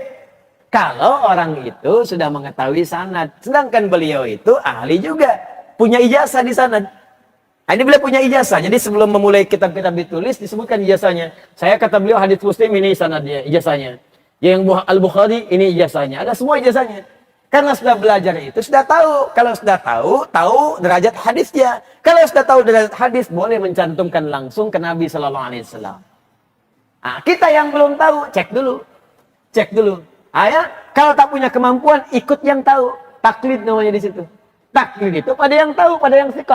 kalau orang itu sudah mengetahui sanad. Sedangkan beliau itu ahli juga. Punya ijazah di sanad. Nah, ini beliau punya ijazah. Jadi sebelum memulai kitab-kitab ditulis, disebutkan ijazahnya. Saya kata beliau hadits Muslim, ini sanadnya, ijazahnya. Yang Al-Bukhari, ini ijazahnya. Ada semua ijazahnya. Karena sudah belajar itu, sudah tahu. Kalau sudah tahu derajat hadisnya. Kalau sudah tahu derajat hadis, boleh mencantumkan langsung ke Nabi Sallallahu Alaihi Wasallam. Nah, kita yang belum tahu, cek dulu. Ya, kalau tak punya kemampuan, ikut yang tahu. Taklid namanya di situ. Taklid itu pada yang tahu, pada yang fiqh.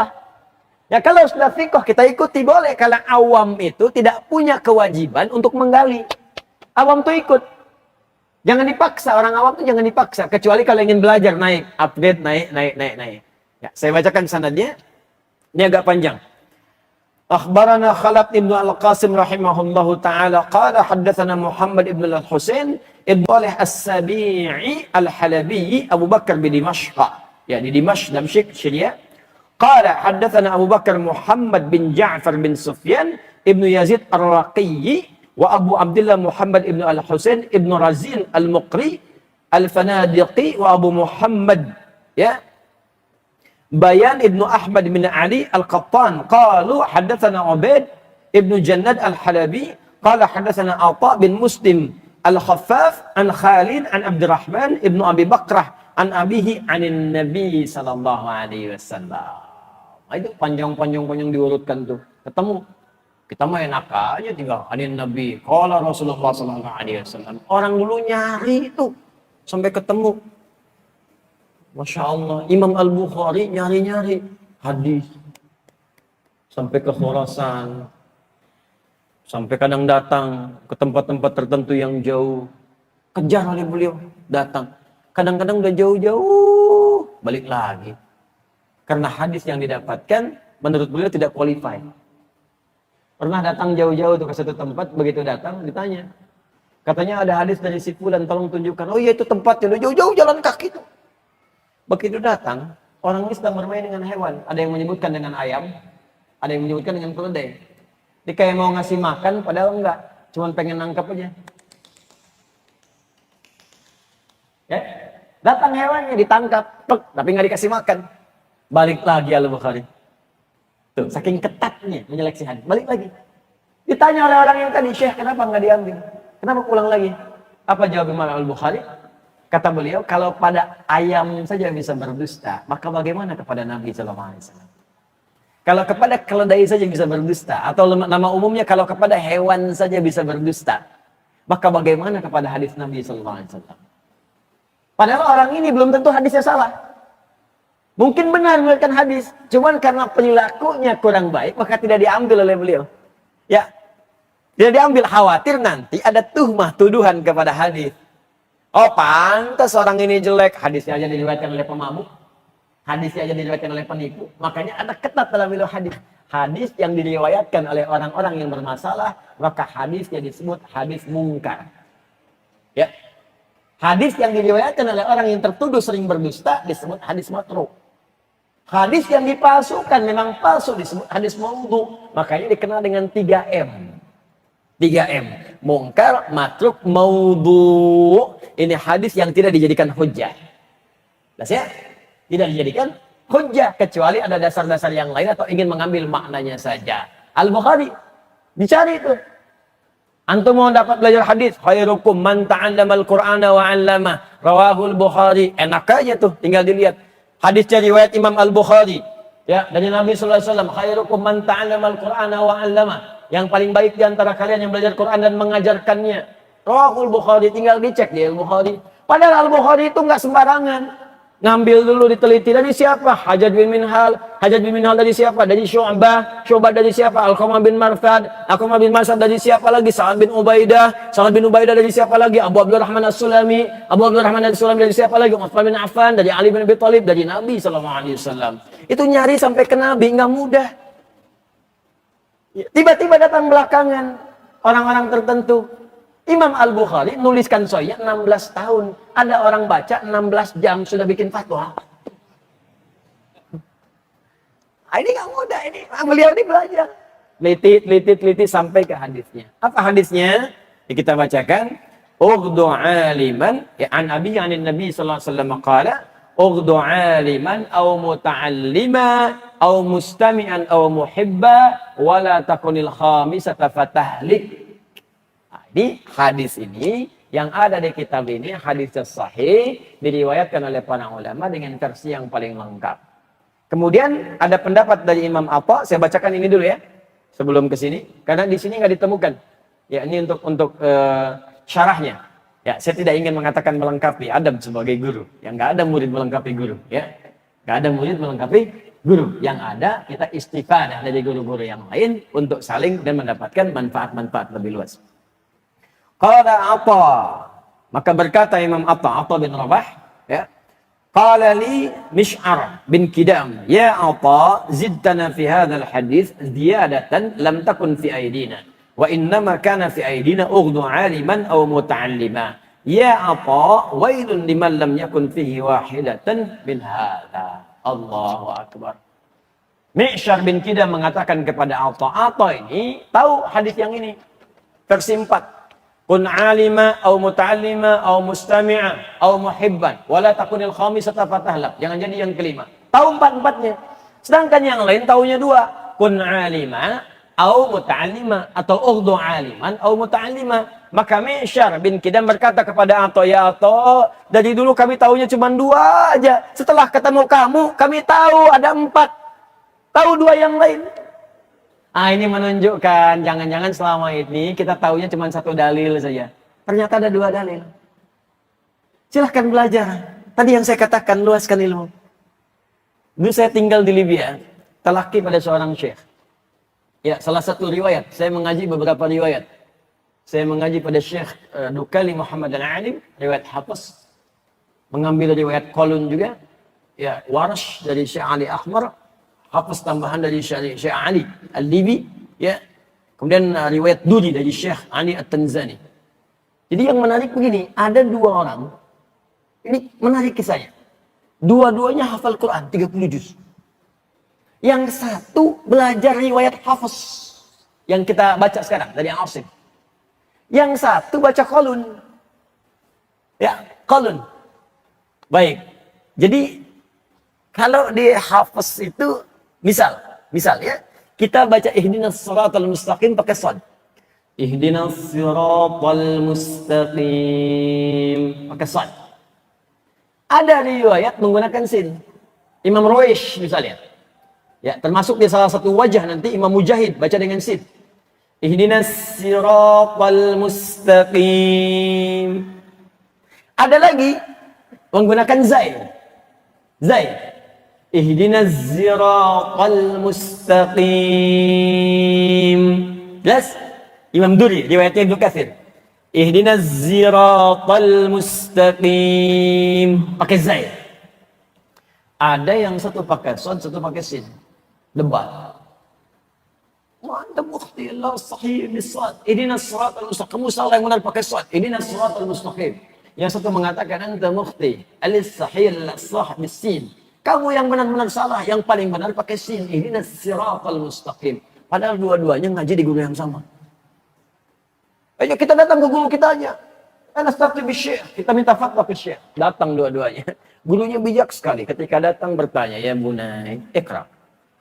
Ya, kalau sudah fiqh kita ikuti boleh. Kalau awam itu tidak punya kewajiban untuk menggali. Awam tuh ikut. Jangan dipaksa, orang awam tuh jangan dipaksa. Kecuali kalau ingin belajar, naik, update, naik. Ya, saya bacakan sanadnya. Ini agak panjang. Akhbarana Khalaf ibn Al-Qasim rahimahullahu ta'ala. Qala haddathana Muhammad ibn Al-Husain ibn Talih As-Sabi'i Al-Halabi Abu Bakar bin Dimashq. Ya, di Dimashq, Damsyik, Syria. Qala haddathana Abu Bakar Muhammad bin Ja'far bin Sufyan ibn Yazid Ar-Raqiyyi wa Abu Abdullah Muhammad ibn Al-Husain ibn Razin Al-Muqri Al-Fanadiqi wa Abu Muhammad, ya, Bayan ibn Ahmad bin Ali Al-Qattan qalu haddatsana Ubaid ibn Jannad Al-Halabi qala haddatsana Atha bin Muslim Al-Khaffaf an Khalid an Abdurrahman ibn Abi Bakrah an abihi anin Nabi sallallahu alaihi wasallam. Itu panjang diurutkan tuh. Ketemu. Kita mah enak aja tinggal anin Nabi. Qala Rasulullah sallallahu alaihi wasallam. Orang dulu nyari itu sampai ketemu. Masya Allah, Imam Al-Bukhari nyari-nyari hadis sampai ke Khurasan, sampai kadang datang ke tempat-tempat tertentu yang jauh, kejar oleh beliau, datang. Kadang-kadang udah jauh-jauh, balik lagi. Karena hadis yang didapatkan menurut beliau tidak qualify. Pernah datang jauh-jauh tuh ke satu tempat, begitu datang ditanya, katanya ada hadis dari si fulan, tolong tunjukkan. Oh iya, itu tempatnya, udah jauh-jauh jalan kaki tuh. Begitu datang, orang ini sedang bermain dengan hewan. Ada yang menyebutkan dengan ayam, ada yang menyebutkan dengan keledai. Dia kayak mau ngasih makan, padahal enggak. Cuman pengen nangkap aja. Ya? Datang hewannya, ditangkap, tapi nggak dikasih makan. Balik lagi Al-Bukhari. Tuh, saking ketatnya menyeleksi hadis. Balik lagi. Ditanya oleh orang yang tadi, Syekh, kenapa nggak diambil? Kenapa pulang lagi? Apa jawab Imam Al-Bukhari? Kata beliau, kalau pada ayam saja bisa berdusta, maka bagaimana kepada Nabi SAW? Kalau kepada keledai saja bisa berdusta, atau nama umumnya kalau kepada hewan saja bisa berdusta, maka bagaimana kepada hadis Nabi SAW? Padahal orang ini belum tentu hadisnya salah. Mungkin benar meriwayatkan hadis, cuman karena perilakunya kurang baik, maka tidak diambil oleh beliau. Ya, tidak diambil, khawatir nanti ada tuhmah, tuduhan kepada hadis. Oh, pantas orang ini jelek, hadisnya aja diriwayatkan oleh pemabuk, hadisnya aja diriwayatkan oleh penipu. Makanya ada ketat dalam wilayah hadis. Hadis yang diriwayatkan oleh orang-orang yang bermasalah, maka hadisnya disebut hadis mungkar. Ya. Hadis yang diriwayatkan oleh orang yang tertuduh sering berdusta disebut hadis matruk. Hadis yang dipalsukan memang palsu disebut hadis maudhu. Makanya dikenal dengan 3M. 3M. Mungkar, matruk, maudhu. Ini hadis yang tidak dijadikan hujjah. Jelas ya? Tidak dijadikan hujjah kecuali ada dasar-dasar yang lain atau ingin mengambil maknanya saja. Al-Bukhari dicari itu. Antum mau dapat belajar hadis, khairukum man ta'allama al-Qur'ana wa 'allama. Rawahul Bukhari. Enak aja tuh, tinggal dilihat. Hadisnya riwayat Imam Al-Bukhari. Ya, dari Nabi sallallahu alaihi wasallam, khairukum man ta'allama al-Qur'ana wa 'allama. Yang paling baik di antara kalian yang belajar Quran dan mengajarkannya. Rawahul Bukhari, tinggal dicek di Al-Bukhari. Padahal Al-Bukhari itu nggak sembarangan. Ngambil dulu, diteliti dari siapa? Hajjaj bin Minhal. Hajjaj bin Minhal dari siapa? Dari Syu'bah. Syu'bah dari siapa? Al-Qamah bin Marthad. Al-Qamah bin Marthad dari siapa lagi? Sa'ad bin Ubaidah. Sa'ad bin Ubaidah dari siapa lagi? Abu Abdurrahman As-Sulami. Abu Abdurrahman As-Sulami dari siapa lagi? Utsman bin Affan. Dari Ali bin Abi Thalib. Dari Nabi SAW. Itu nyari sampai ke Nabi, nggak mudah. Tiba-tiba datang belakangan orang-orang tertentu. Imam Al-Bukhari nuliskan Sahih 16 tahun. Ada orang baca 16 jam sudah bikin fatwa. Ini nggak mudah ini. Beliau ini belajar. Teliti sampai ke hadisnya. Apa hadisnya? Kita bacakan. Ughdu aliman. Ya, an Abi anin Nabi sallallahu alaihi wasallam qala. Ughdu aliman aw muta'allima aw mustami'an aw muhibba wala takunil khamisata fatahlik. Di hadis ini yang ada di kitab ini hadis sahih diriwayatkan oleh para ulama dengan versi yang paling lengkap. Kemudian ada pendapat dari Imam Atha, saya bacakan ini dulu ya sebelum ke sini karena di sini nggak ditemukan. Ya ini untuk syarahnya. Ya saya tidak ingin mengatakan melengkapi adab sebagai guru. Yang nggak ada murid melengkapi guru ya. Nggak ada murid melengkapi guru. Yang ada kita istifadah dari guru-guru yang lain untuk saling dan mendapatkan manfaat-manfaat lebih luas. Qala Atha, maka berkata Imam Atha bin Rabah, ya. Qala li Mish'ar bin Kidam, ya Atha, zidtana fi hadzal hadits ziyadatan lam takun fi aydina, wa innama kana fi aydina ughdu 'aliman aw muta'allima. Ya Atha, wailun liman lam yakun fihi wahidatan min hadza. Allahu akbar. Mish'ar bin Kidam mengatakan kepada Atha, Atha ini tahu hadis yang ini. Versi 4. Kun alima au muta'allima au mustami'a au muhibban wala takunil khamisata fatahlak. Jangan jadi yang kelima. Tahu empat-empatnya. Sedangkan yang lain taunya dua. Kun alima au muta'allima atau ughdu aliman au muta'allima. Maka Mish'ar bin Kidam berkata kepada Atha, ya Atha, dari dulu kami taunya cuma dua aja. Setelah ketemu kamu, kami tahu ada 4. Tahu 2 yang lain. Ini menunjukkan jangan-jangan selama ini kita taunya cuma 1 dalil saja. Ternyata ada 2 dalil. Silahkan belajar. Tadi yang saya katakan, luaskan ilmu. Dulu saya tinggal di Libya, talaki pada seorang syekh. Ya, salah satu riwayat. Saya mengaji beberapa riwayat. Saya mengaji pada Syekh Dukali Muhammad Al-Alim, riwayat Hafiz. Mengambil riwayat Qalun juga. Ya, Warsh dari Syekh Ali Ahmar. Hafiz tambahan dari Syekh Ali Al-Libi, ya. Kemudian riwayat Dudi dari Syekh Ali At-Tanzani. Jadi yang menarik begini, ada 2 orang. Ini menarik kisahnya. Dua-duanya hafal Quran 30 juz. Yang satu belajar riwayat Hafiz yang kita baca sekarang dari Asim. Yang satu baca Qalun. Ya, Qalun. Baik. Jadi kalau di Hafiz itu misal, Misal ya, kita baca ihdinas siratal mustaqim pakai shad. Ihdinas siratal mustaqim pakai shad. Ada riwayat menggunakan sin. Imam Ruwaish misalnya. Ya, termasuk di salah satu wajah nanti Imam Mujahid baca dengan sin. Ihdinas siratal mustaqim. Ada lagi menggunakan zai. Zai. Ihdinas siratal mustaqim. Jelas? Imam Duri, riwayatnya Ibnu Katsir. Ihdinas siratal mustaqim. Pakai zai. Ada yang satu pakai shad, satu pakai sin. Debat. Anda mukhti la sahih bisad. Ihdinas siratal mustaqim. Kamu salah yang benar pakai shad. Ihdinas siratal mustaqim. Yang satu mengatakan anta mukhti alis sahih la sah bisin. Kamu yang benar-benar salah, yang paling benar pakai sin. Ihdinas siratal mustaqim. Padahal dua-duanya ngaji di guru yang sama. Ayo kita datang ke guru kita aja. Nastafti bisyekh. Kita minta fatwa ke syekh. Datang dua-duanya. Gurunya bijak sekali. Ketika datang bertanya, ya bunai, ikra.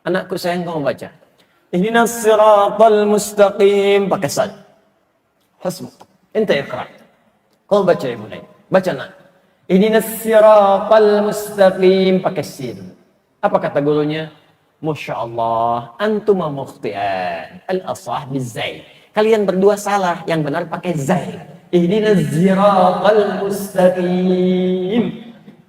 Anakku sayang kamu baca. Ihdinas siratal mustaqim. Pakai sad. Hasbuk. Ente ikra. Kau baca ya bunai. Baca nak. Ihdinas siratal mustaqim. Pakai sin. Apa kata gurunya? Masya Allah. Antuma mukhtian. Al-asah bizai. Kalian berdua salah, yang benar pakai zai. Ihdinas siratal mustaqim.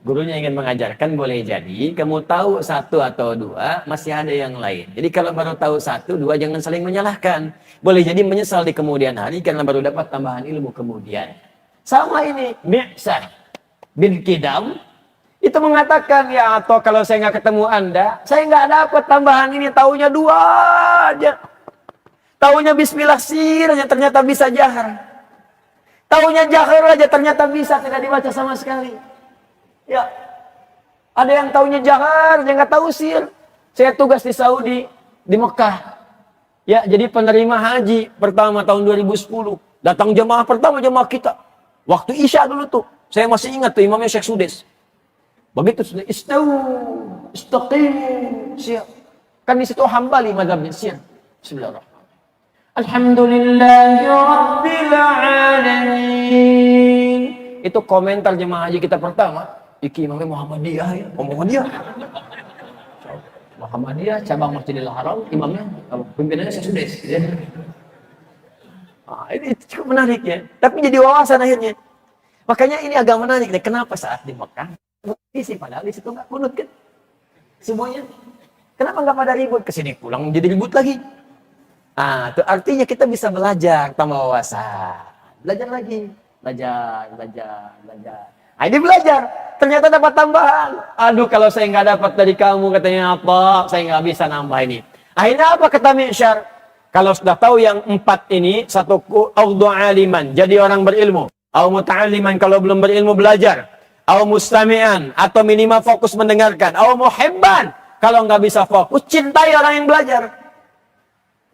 Gurunya ingin mengajarkan boleh jadi kamu tahu satu atau dua, masih ada yang lain. Jadi kalau baru tahu satu, dua jangan saling menyalahkan. Boleh jadi menyesal di kemudian hari karena baru dapat tambahan ilmu kemudian. Sama ini, Mi'sar bin Kidam itu mengatakan, ya atau kalau saya nggak ketemu Anda, saya nggak dapat tambahan ini, taunya dua aja. Taunya bismillah sir aja ternyata bisa jahar. Taunya jahar aja ternyata bisa tidak dibaca sama sekali. Ya. Ada yang taunya jahar, yang nggak tahu sir. Saya tugas di Saudi, di Mekah. Ya, jadi penerima haji pertama tahun 2010. Datang jemaah pertama jemaah kita. Waktu Isya dulu tuh. Saya masih ingat tuh imamnya Syekh Sudes. Begitu sudah istaqimu, siap. Kan di situ Hambali mazhabnya siap. Bismillahirrahmanirrahim. Alhamdulillahi Rabbil Alamin. Itu komentar jemaah haji kita pertama. Iki imamnya Muhammadiyah ya. Muhammadiyah. Muhammadiyah, cabang Masjidil Haram, imamnya, pimpinannya Syekh Sudes. Ya. Nah, ini cukup menarik ya. Tapi jadi wawasan akhirnya. Makanya ini agak menarik deh. Kenapa saat di Mekah, isi padahal di situ nggak kunut kan? Semuanya. Kenapa nggak pada ribut? Kesini pulang jadi ribut lagi. Itu artinya kita bisa belajar tambah wawasan. Belajar lagi. Belajar. Nah, ini belajar. Ternyata dapat tambahan. Aduh, kalau saya nggak dapat dari kamu, katanya apa? Saya nggak bisa nambah ini. Akhirnya apa kata Mi'syar? Kalau sudah tahu yang 4 ini, satu audu aliman, jadi orang berilmu. Au muta'alliman, kalau belum berilmu belajar. Au mustami'an, atau minimal fokus mendengarkan. Au muhibban, kalau nggak bisa fokus, cintai orang yang belajar.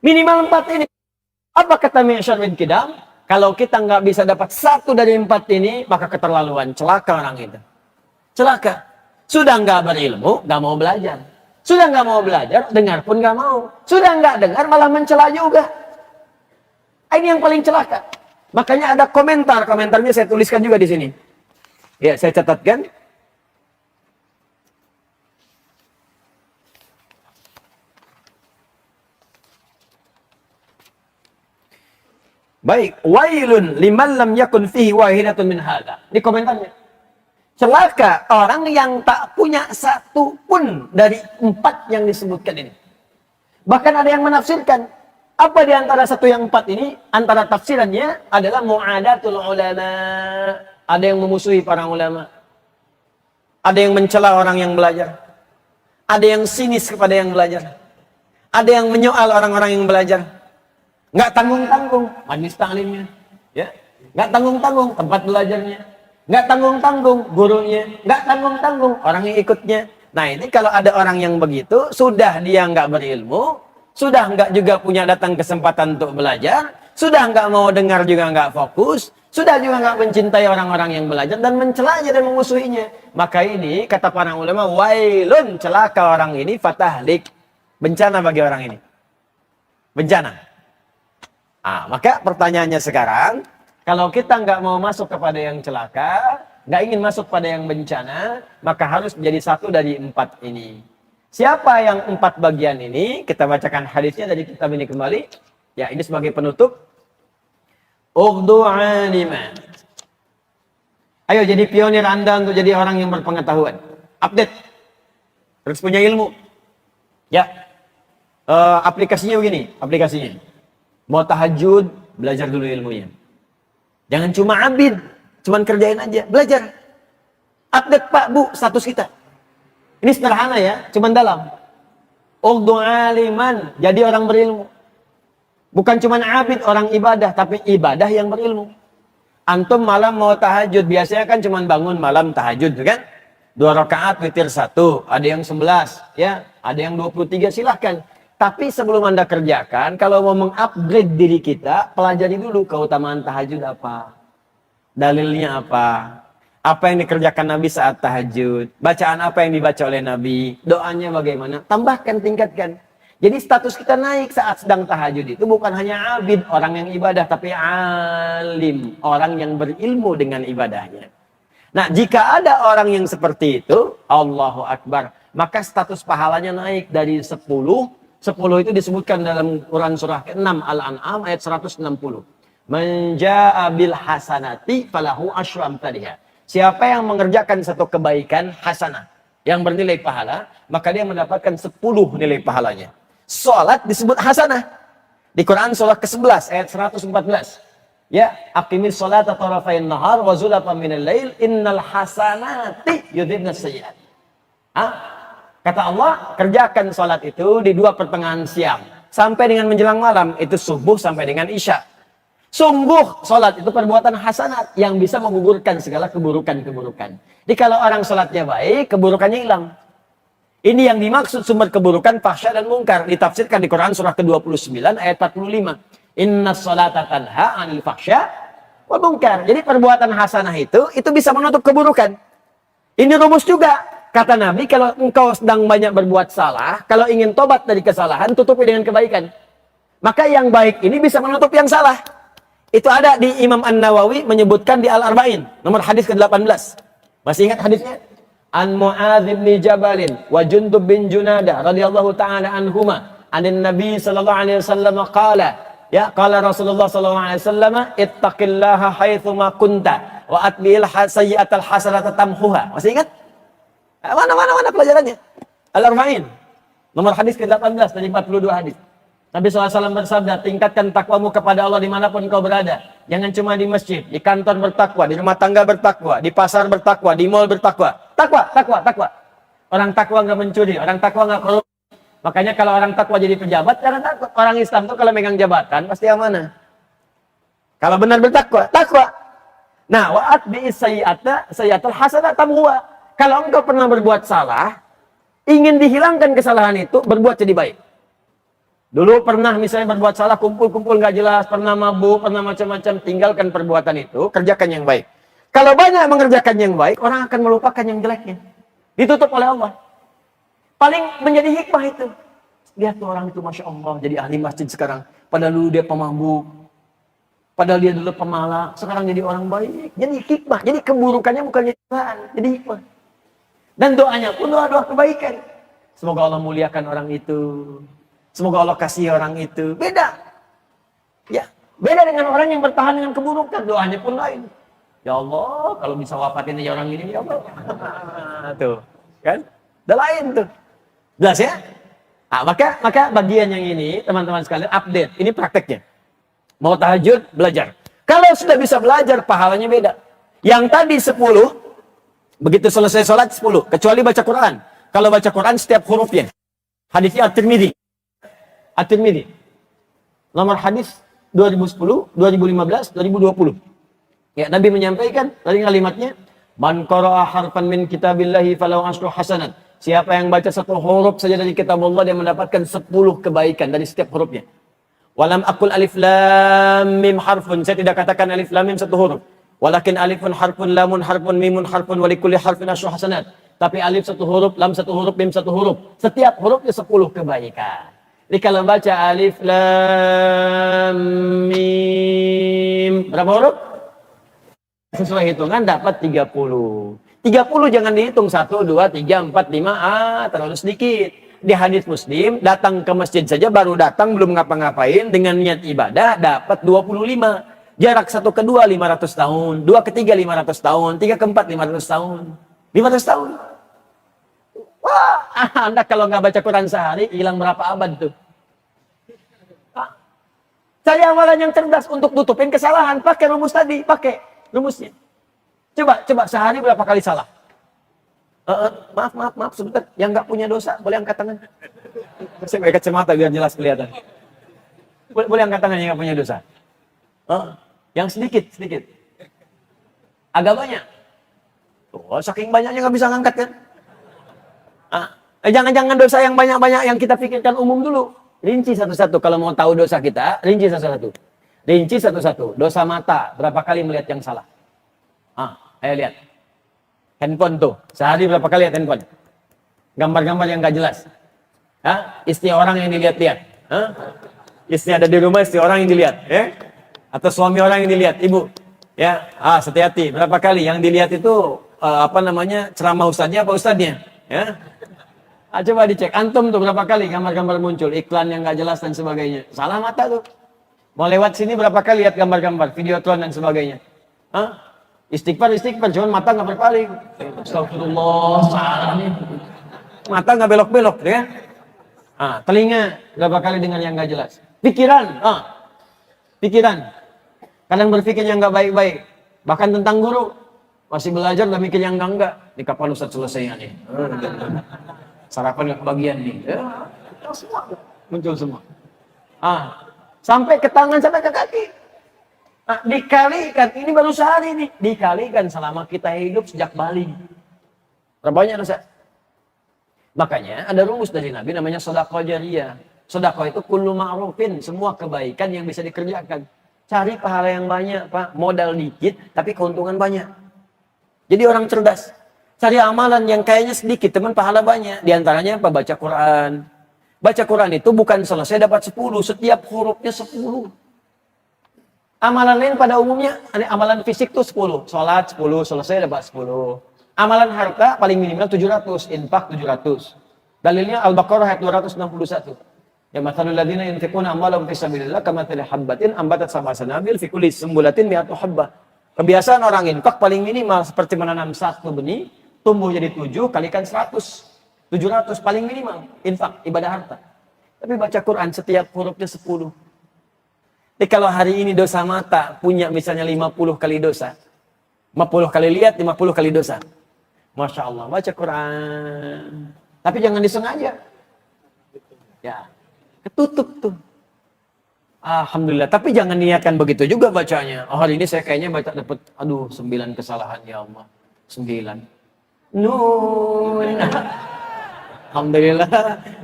Minimal 4 ini. Apa kata Mi'syar bin Kidam? Kalau kita nggak bisa dapat 1 dari 4 ini, maka keterlaluan. Celaka orang itu. Celaka. Sudah nggak berilmu, nggak mau belajar. Sudah nggak mau belajar, dengar pun nggak mau. Sudah nggak dengar, malah mencela juga. Ini yang paling celaka. Makanya ada komentarnya saya tuliskan juga di sini. Ya, saya catatkan. Baik, wailun liman lam yakun fihi wahidatun min hadza. Di komentarnya. Celaka orang yang tak punya satu pun dari 4 yang disebutkan ini. Bahkan ada yang menafsirkan. Apa di antara 1 yang 4 ini? Antara tafsirannya adalah mu'adatul ulama. Ada yang memusuhi para ulama. Ada yang mencela orang yang belajar. Ada yang sinis kepada yang belajar. Ada yang menyoal orang-orang yang belajar. Nggak tanggung-tanggung majelis taklimnya, ya. Nggak tanggung-tanggung tempat belajarnya. Nggak tanggung-tanggung gurunya. Nggak tanggung-tanggung orang yang ikutnya. Nah, ini kalau ada orang yang begitu, sudah dia nggak berilmu, sudah nggak juga punya datang kesempatan untuk belajar, sudah nggak mau dengar juga nggak fokus, sudah juga nggak mencintai orang-orang yang belajar dan mencelanya dan memusuhinya. Maka ini kata para ulama, wailun, celaka orang ini, fatahlik. Bencana bagi orang ini. Bencana. Maka pertanyaannya sekarang, kalau kita nggak mau masuk kepada yang celaka, nggak ingin masuk pada yang bencana, maka harus menjadi satu dari 4 ini. Siapa yang 4 bagian ini? Kita bacakan hadisnya dari kitab ini kembali. Ya, ini sebagai penutup. Ughdu aliman. Ayo jadi pionir Anda untuk jadi orang yang berpengetahuan. Update. Harus punya ilmu. Ya. Aplikasinya begini, aplikasinya. Mau tahajud, belajar dulu ilmunya. Jangan cuma abid, cuman kerjain aja, belajar. Update Pak, Bu, status kita. Ini sederhana ya, cuman dalam. Ughdu aliman, jadi orang berilmu. Bukan cuman abid, orang ibadah, tapi ibadah yang berilmu. Antum malam mau tahajud, biasanya kan cuman bangun malam tahajud, kan? 2 rakaat, witir 1, ada yang 11, ya, ada yang 23, silahkan. Tapi sebelum Anda kerjakan, kalau mau mengupgrade diri kita, pelajari dulu keutamaan tahajud apa. Dalilnya apa. Apa yang dikerjakan Nabi saat tahajud. Bacaan apa yang dibaca oleh Nabi. Doanya bagaimana. Tambahkan, tingkatkan. Jadi status kita naik saat sedang tahajud itu bukan hanya abid, orang yang ibadah, tapi alim. Orang yang berilmu dengan ibadahnya. Nah, jika ada orang yang seperti itu, Allahu Akbar, maka status pahalanya naik dari 10. 10 itu disebutkan dalam Quran surah ke-6 Al-An'am ayat 160. Man jaa'a bil hasanati falahu asyru amsalihha. Siapa yang mengerjakan satu kebaikan hasanah yang bernilai pahala, maka dia mendapatkan 10 nilai pahalanya. Salat disebut hasanah. Di Quran surah ke-11 ayat 114. Ya, aqimis sholata tarafain nahar wa zulafan minal lail innal hasanati yudhibnas sayyi'at. Kata Allah, kerjakan sholat itu di 2 pertengahan siang. Sampai dengan menjelang malam, itu subuh sampai dengan isya. Sungguh, sholat itu perbuatan hasanat yang bisa menggugurkan segala keburukan-keburukan. Jadi kalau orang sholatnya baik, keburukannya hilang. Ini yang dimaksud sumber keburukan, fahsya dan mungkar. Ditafsirkan di Quran surah ke-29 ayat 45. Inna sholata tanha anil fahsya wal mungkar. Jadi perbuatan hasanah itu bisa menutup keburukan. Ini rumus juga. Kata Nabi, kalau engkau sedang banyak berbuat salah, kalau ingin tobat dari kesalahan, tutupi dengan kebaikan. Maka yang baik ini bisa menutup yang salah. Itu ada di Imam An-Nawawi menyebutkan di Al-Arba'in, nomor hadis ke-18. Masih ingat hadisnya? An Mu'adz bin Jabalin wa Jundub bin Junadah radhiyallahu ta'ala anhuma, anin Nabi sallallahu alaihi wasallam qala, ya qala Rasulullah sallallahu alaihi wasallam, ittaqillaha haitsu ma kunta wa atbi'il sayyi'atal hasanata tamhuha. Masih ingat? Mana pelajarannya? Al-Arba'in. Nomor hadis ke-18 dari 42 hadis. Nabi SAW bersabda, tingkatkan takwamu kepada Allah dimanapun kau berada. Jangan cuma di masjid, di kantor bertakwa, di rumah tangga bertakwa, di pasar bertakwa, di mall bertakwa. Takwa. Orang takwa nggak mencuri, orang takwa nggak korupsi. Makanya kalau orang takwa jadi pejabat, jangan takut. Orang Islam tuh kalau megang jabatan, pasti amanah. Kalau benar bertakwa, takwa. Nah, wa'at sayyi'atal hasanah tamhuha. Kalau engkau pernah berbuat salah, ingin dihilangkan kesalahan itu, berbuat jadi baik. Dulu pernah misalnya berbuat salah, kumpul-kumpul nggak jelas, pernah mabuk, pernah macam-macam, tinggalkan perbuatan itu, kerjakan yang baik. Kalau banyak mengerjakan yang baik, orang akan melupakan yang jeleknya. Ditutup oleh Allah. Paling menjadi hikmah itu. Lihat tuh orang itu, Masya Allah, jadi ahli masjid sekarang. Padahal dulu dia pemabuk. Padahal dia dulu pemalak, sekarang jadi orang baik. Jadi hikmah, jadi keburukannya bukan jadi kesalahan, jadi hikmah. Dan doanya pun doa-doa kebaikan. Semoga Allah muliakan orang itu. Semoga Allah kasih orang itu. Beda. Ya, beda dengan orang yang bertahan dengan keburukan. Doanya pun lain. Ya Allah, kalau bisa wafatin aja orang ini, ya Allah. Tuh, kan? Udah lain tuh. Jelas ya? Maka bagian yang ini, teman-teman sekalian, update. Ini prakteknya. Mau tahajud, belajar. Kalau sudah bisa belajar, pahalanya beda. Yang tadi 10, begitu selesai sholat 10, kecuali baca Quran. Kalau baca Quran setiap hurufnya. Hadisnya At-Tirmidzi. At-Tirmidzi. Nomor hadis 2010, 2015, 2020. Ya, Nabi menyampaikan dari kalimatnya, man qara'a harfan min kitabillahi falahu asyru hasanat. Siapa yang baca satu huruf saja dari kitab Allah, dia mendapatkan 10 kebaikan dari setiap hurufnya. Walam aqul alif lam mim harfun. Saya tidak katakan alif lam mim satu huruf. Walakin alifun harfun, lamun harfun, mimun harfun, walikulli harfin asyru hasanat. Tapi alif satu huruf, lam satu huruf, mim satu huruf. Setiap hurufnya 10 kebaikan. Jadi kalau baca alif, lam, mim, berapa huruf? Sesuai hitungan dapat 30. 30 jangan dihitung 1, 2, 3, 4, 5, terlalu sedikit. Di hadis Muslim, datang ke masjid saja baru datang belum ngapa-ngapain dengan niat ibadah dapat 25. Jarak 1 ke 2 500 tahun, 2 ke 3 500 tahun, 3 ke 4 500 tahun. 500 tahun. Wah, Anda kalau nggak baca Quran sehari hilang berapa abad tuh? Saya amalan yang cerdas untuk tutupin kesalahan, pakai rumus tadi, pakai rumusnya. Coba sehari berapa kali salah? Maaf sebentar. Yang nggak punya dosa boleh angkat tangan. Saya pakai kacamata biar jelas kelihatan. Boleh angkat tangan yang nggak punya dosa. Yang sedikit. Agak banyak. Tuh, saking banyaknya nggak bisa ngangkat kan? Jangan-jangan dosa yang banyak-banyak yang kita pikirkan umum dulu. Rinci satu-satu. Kalau mau tahu dosa kita, rinci satu-satu. Rinci satu-satu. Dosa mata, berapa kali melihat yang salah? Ayo lihat. Handphone tuh, sehari berapa kali lihat handphone? Gambar-gambar yang gak jelas. Istri orang yang dilihat-lihat. Istri ada di rumah, istri orang yang dilihat. Atau suami orang yang dilihat, ibu. Ya, hati-hati. Berapa kali yang dilihat itu ceramah ustadznya apa ustadznya? Ya. Coba dicek. Antum tuh berapa kali gambar-gambar muncul, iklan yang gak jelas dan sebagainya. Salah mata tuh. Mau lewat sini berapa kali lihat gambar-gambar, videotron dan sebagainya. Istighfar, cuman mata nggak berpaling. Astagfirullah, salah nih. Mata nggak belok-belok, ya. Telinga berapa kali dengar yang nggak jelas. Pikiran, pikiran. Kadang berpikir yang nggak baik-baik. Bahkan tentang guru, masih belajar udah mikir yang enggak. Di kapan Ustaz selesainya nih? Sarapan nggak kebagian nih. Semua muncul semua. Sampai ke tangan, sampai ke kaki. Dikalikan, ini baru sehari nih, dikalikan selama kita hidup sejak Bali. Berapa banyak dosa? Makanya ada rumus dari Nabi namanya sedekah jariyah. Sedekah itu kullu ma'rufin, semua kebaikan yang bisa dikerjakan. Cari pahala yang banyak, Pak. Modal dikit, tapi keuntungan banyak. Jadi orang cerdas. Cari amalan yang kayaknya sedikit, teman pahala banyak. Di antaranya apa? Baca Quran. Baca Quran itu bukan selesai dapat 10, setiap hurufnya 10. Amalan lain pada umumnya, amalan fisik tuh 10. Sholat 10, selesai dapat 10. Amalan harta paling minimal 700, infak 700. Dalilnya Al-Baqarah ayat 261. Ya mathalul ladzina yunfiquna amwalahum fi sabilillah kamathali habbatin ambatat sab'a sanabil fi kulli sumbulatin mi'atu habbah. Kebiasaan orang infak paling minimal seperti menanam satu benih, tumbuh jadi 7, kalikan 100. 700 paling minimal infak, ibadah harta. Tapi baca Quran setiap hurufnya 10. Jadi kalau hari ini dosa mata punya misalnya 50 kali dosa. 50 kali lihat, 50 kali dosa. Masya Allah, baca Quran. Tapi jangan disengaja. Ya, ketutup tuh. Alhamdulillah, tapi jangan niatkan begitu juga bacanya. Hari ini saya kayaknya baca dapat 9 kesalahan ya Allah. 9. Nun. Alhamdulillah,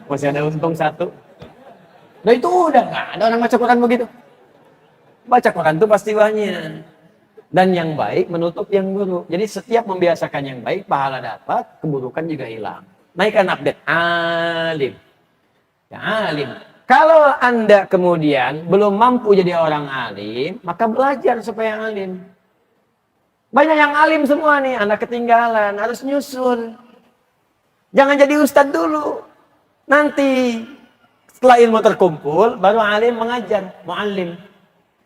masih ada untung 1. Nah itu udah nggak ada orang baca Quran begitu. Baca Quran itu pasti banyak. Dan yang baik menutup yang buruk. Jadi setiap membiasakan yang baik, pahala dapat, keburukan juga hilang. Naikkan update. Alim. Ya, alim. Kalau Anda kemudian belum mampu jadi orang alim, maka belajar supaya alim. Banyak yang alim semua nih, Anda ketinggalan, harus nyusul. Jangan jadi ustadz dulu. Nanti setelah ilmu terkumpul, baru alim mengajar, muallim.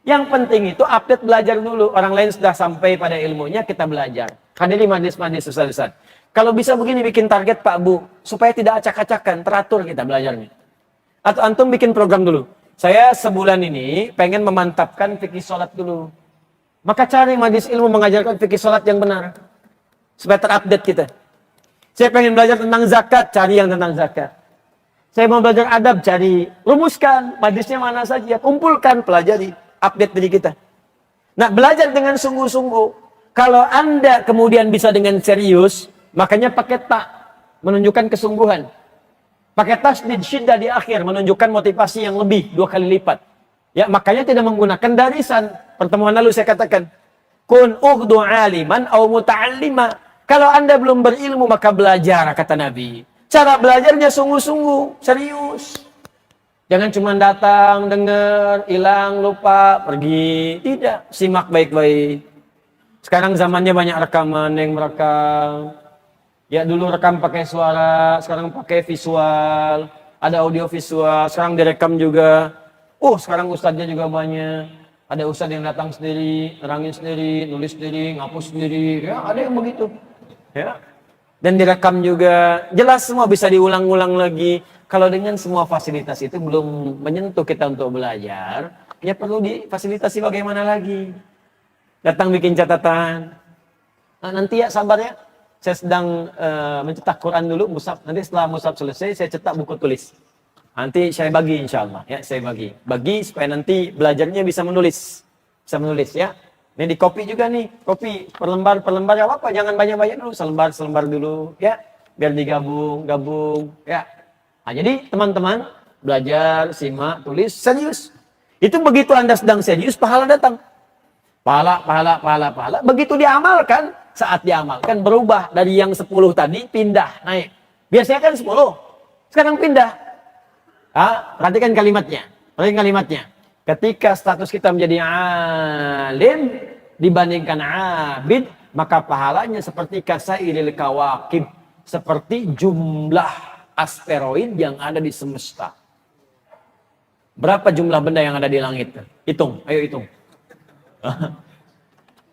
Yang penting itu update belajar dulu. Orang lain sudah sampai pada ilmunya, kita belajar. Hadiri majlis-majlis Ustaz. Kalau bisa begini bikin target Pak Bu, supaya tidak acak-acakan, teratur kita belajarnya. Atau antum bikin program dulu. Saya sebulan ini pengen memantapkan fikih sholat dulu. Maka cari majlis ilmu mengajarkan fikih sholat yang benar. Supaya terupdate kita. Saya pengen belajar tentang zakat, cari yang tentang zakat. Saya mau belajar adab, cari. Rumuskan, majlisnya mana saja. Kumpulkan, pelajari. Update diri kita. Nah, belajar dengan sungguh-sungguh. Kalau Anda kemudian bisa dengan serius, makanya pakai tak, menunjukkan kesungguhan. Pakai tasdid syiddah di akhir, menunjukkan motivasi yang lebih, 2 kali lipat. Ya, makanya tidak menggunakan darisan. Pertemuan lalu saya katakan, kun ughdu aliman au muta'allima. Kalau Anda belum berilmu, maka belajar, kata Nabi. Cara belajarnya sungguh-sungguh, serius. Jangan cuma datang, dengar, hilang, lupa, pergi. Tidak, simak baik-baik. Sekarang zamannya banyak rekaman yang merekam. Ya dulu rekam pakai suara, sekarang pakai visual. Ada audio visual, sekarang direkam juga. Sekarang ustadznya juga banyak. Ada ustadz yang datang sendiri, nerangin sendiri, nulis sendiri, ngapus sendiri. Ya, ada yang begitu. Ya. Dan direkam juga. Jelas semua bisa diulang-ulang lagi. Kalau dengan semua fasilitas itu belum menyentuh kita untuk belajar, ya perlu difasilitasi bagaimana lagi. Datang bikin catatan. Nah, nanti ya sabar ya. Saya sedang mencetak Quran dulu, mushaf. Nanti setelah mushaf selesai, saya cetak buku tulis. Nanti saya bagi insya Allah. Ya, saya bagi. Bagi supaya nanti belajarnya bisa menulis. Bisa menulis ya. Ini di copy juga nih. Copy per lembar ya apa. Jangan banyak-banyak dulu. Selembar dulu. Ya. Biar digabung. Ya. Nah, jadi teman-teman belajar, simak, tulis, serius. Itu begitu Anda sedang serius, pahala datang. Pahala. Begitu diamalkan, saat diamalkan berubah dari yang 10 tadi pindah, naik. Biasanya kan 10, sekarang pindah. Perhatikan kalimatnya. Ketika status kita menjadi alim dibandingkan abid, maka pahalanya seperti kasairil kawakib, seperti jumlah asteroid yang ada di semesta. Berapa jumlah benda yang ada di langit? Hitung, ayo hitung.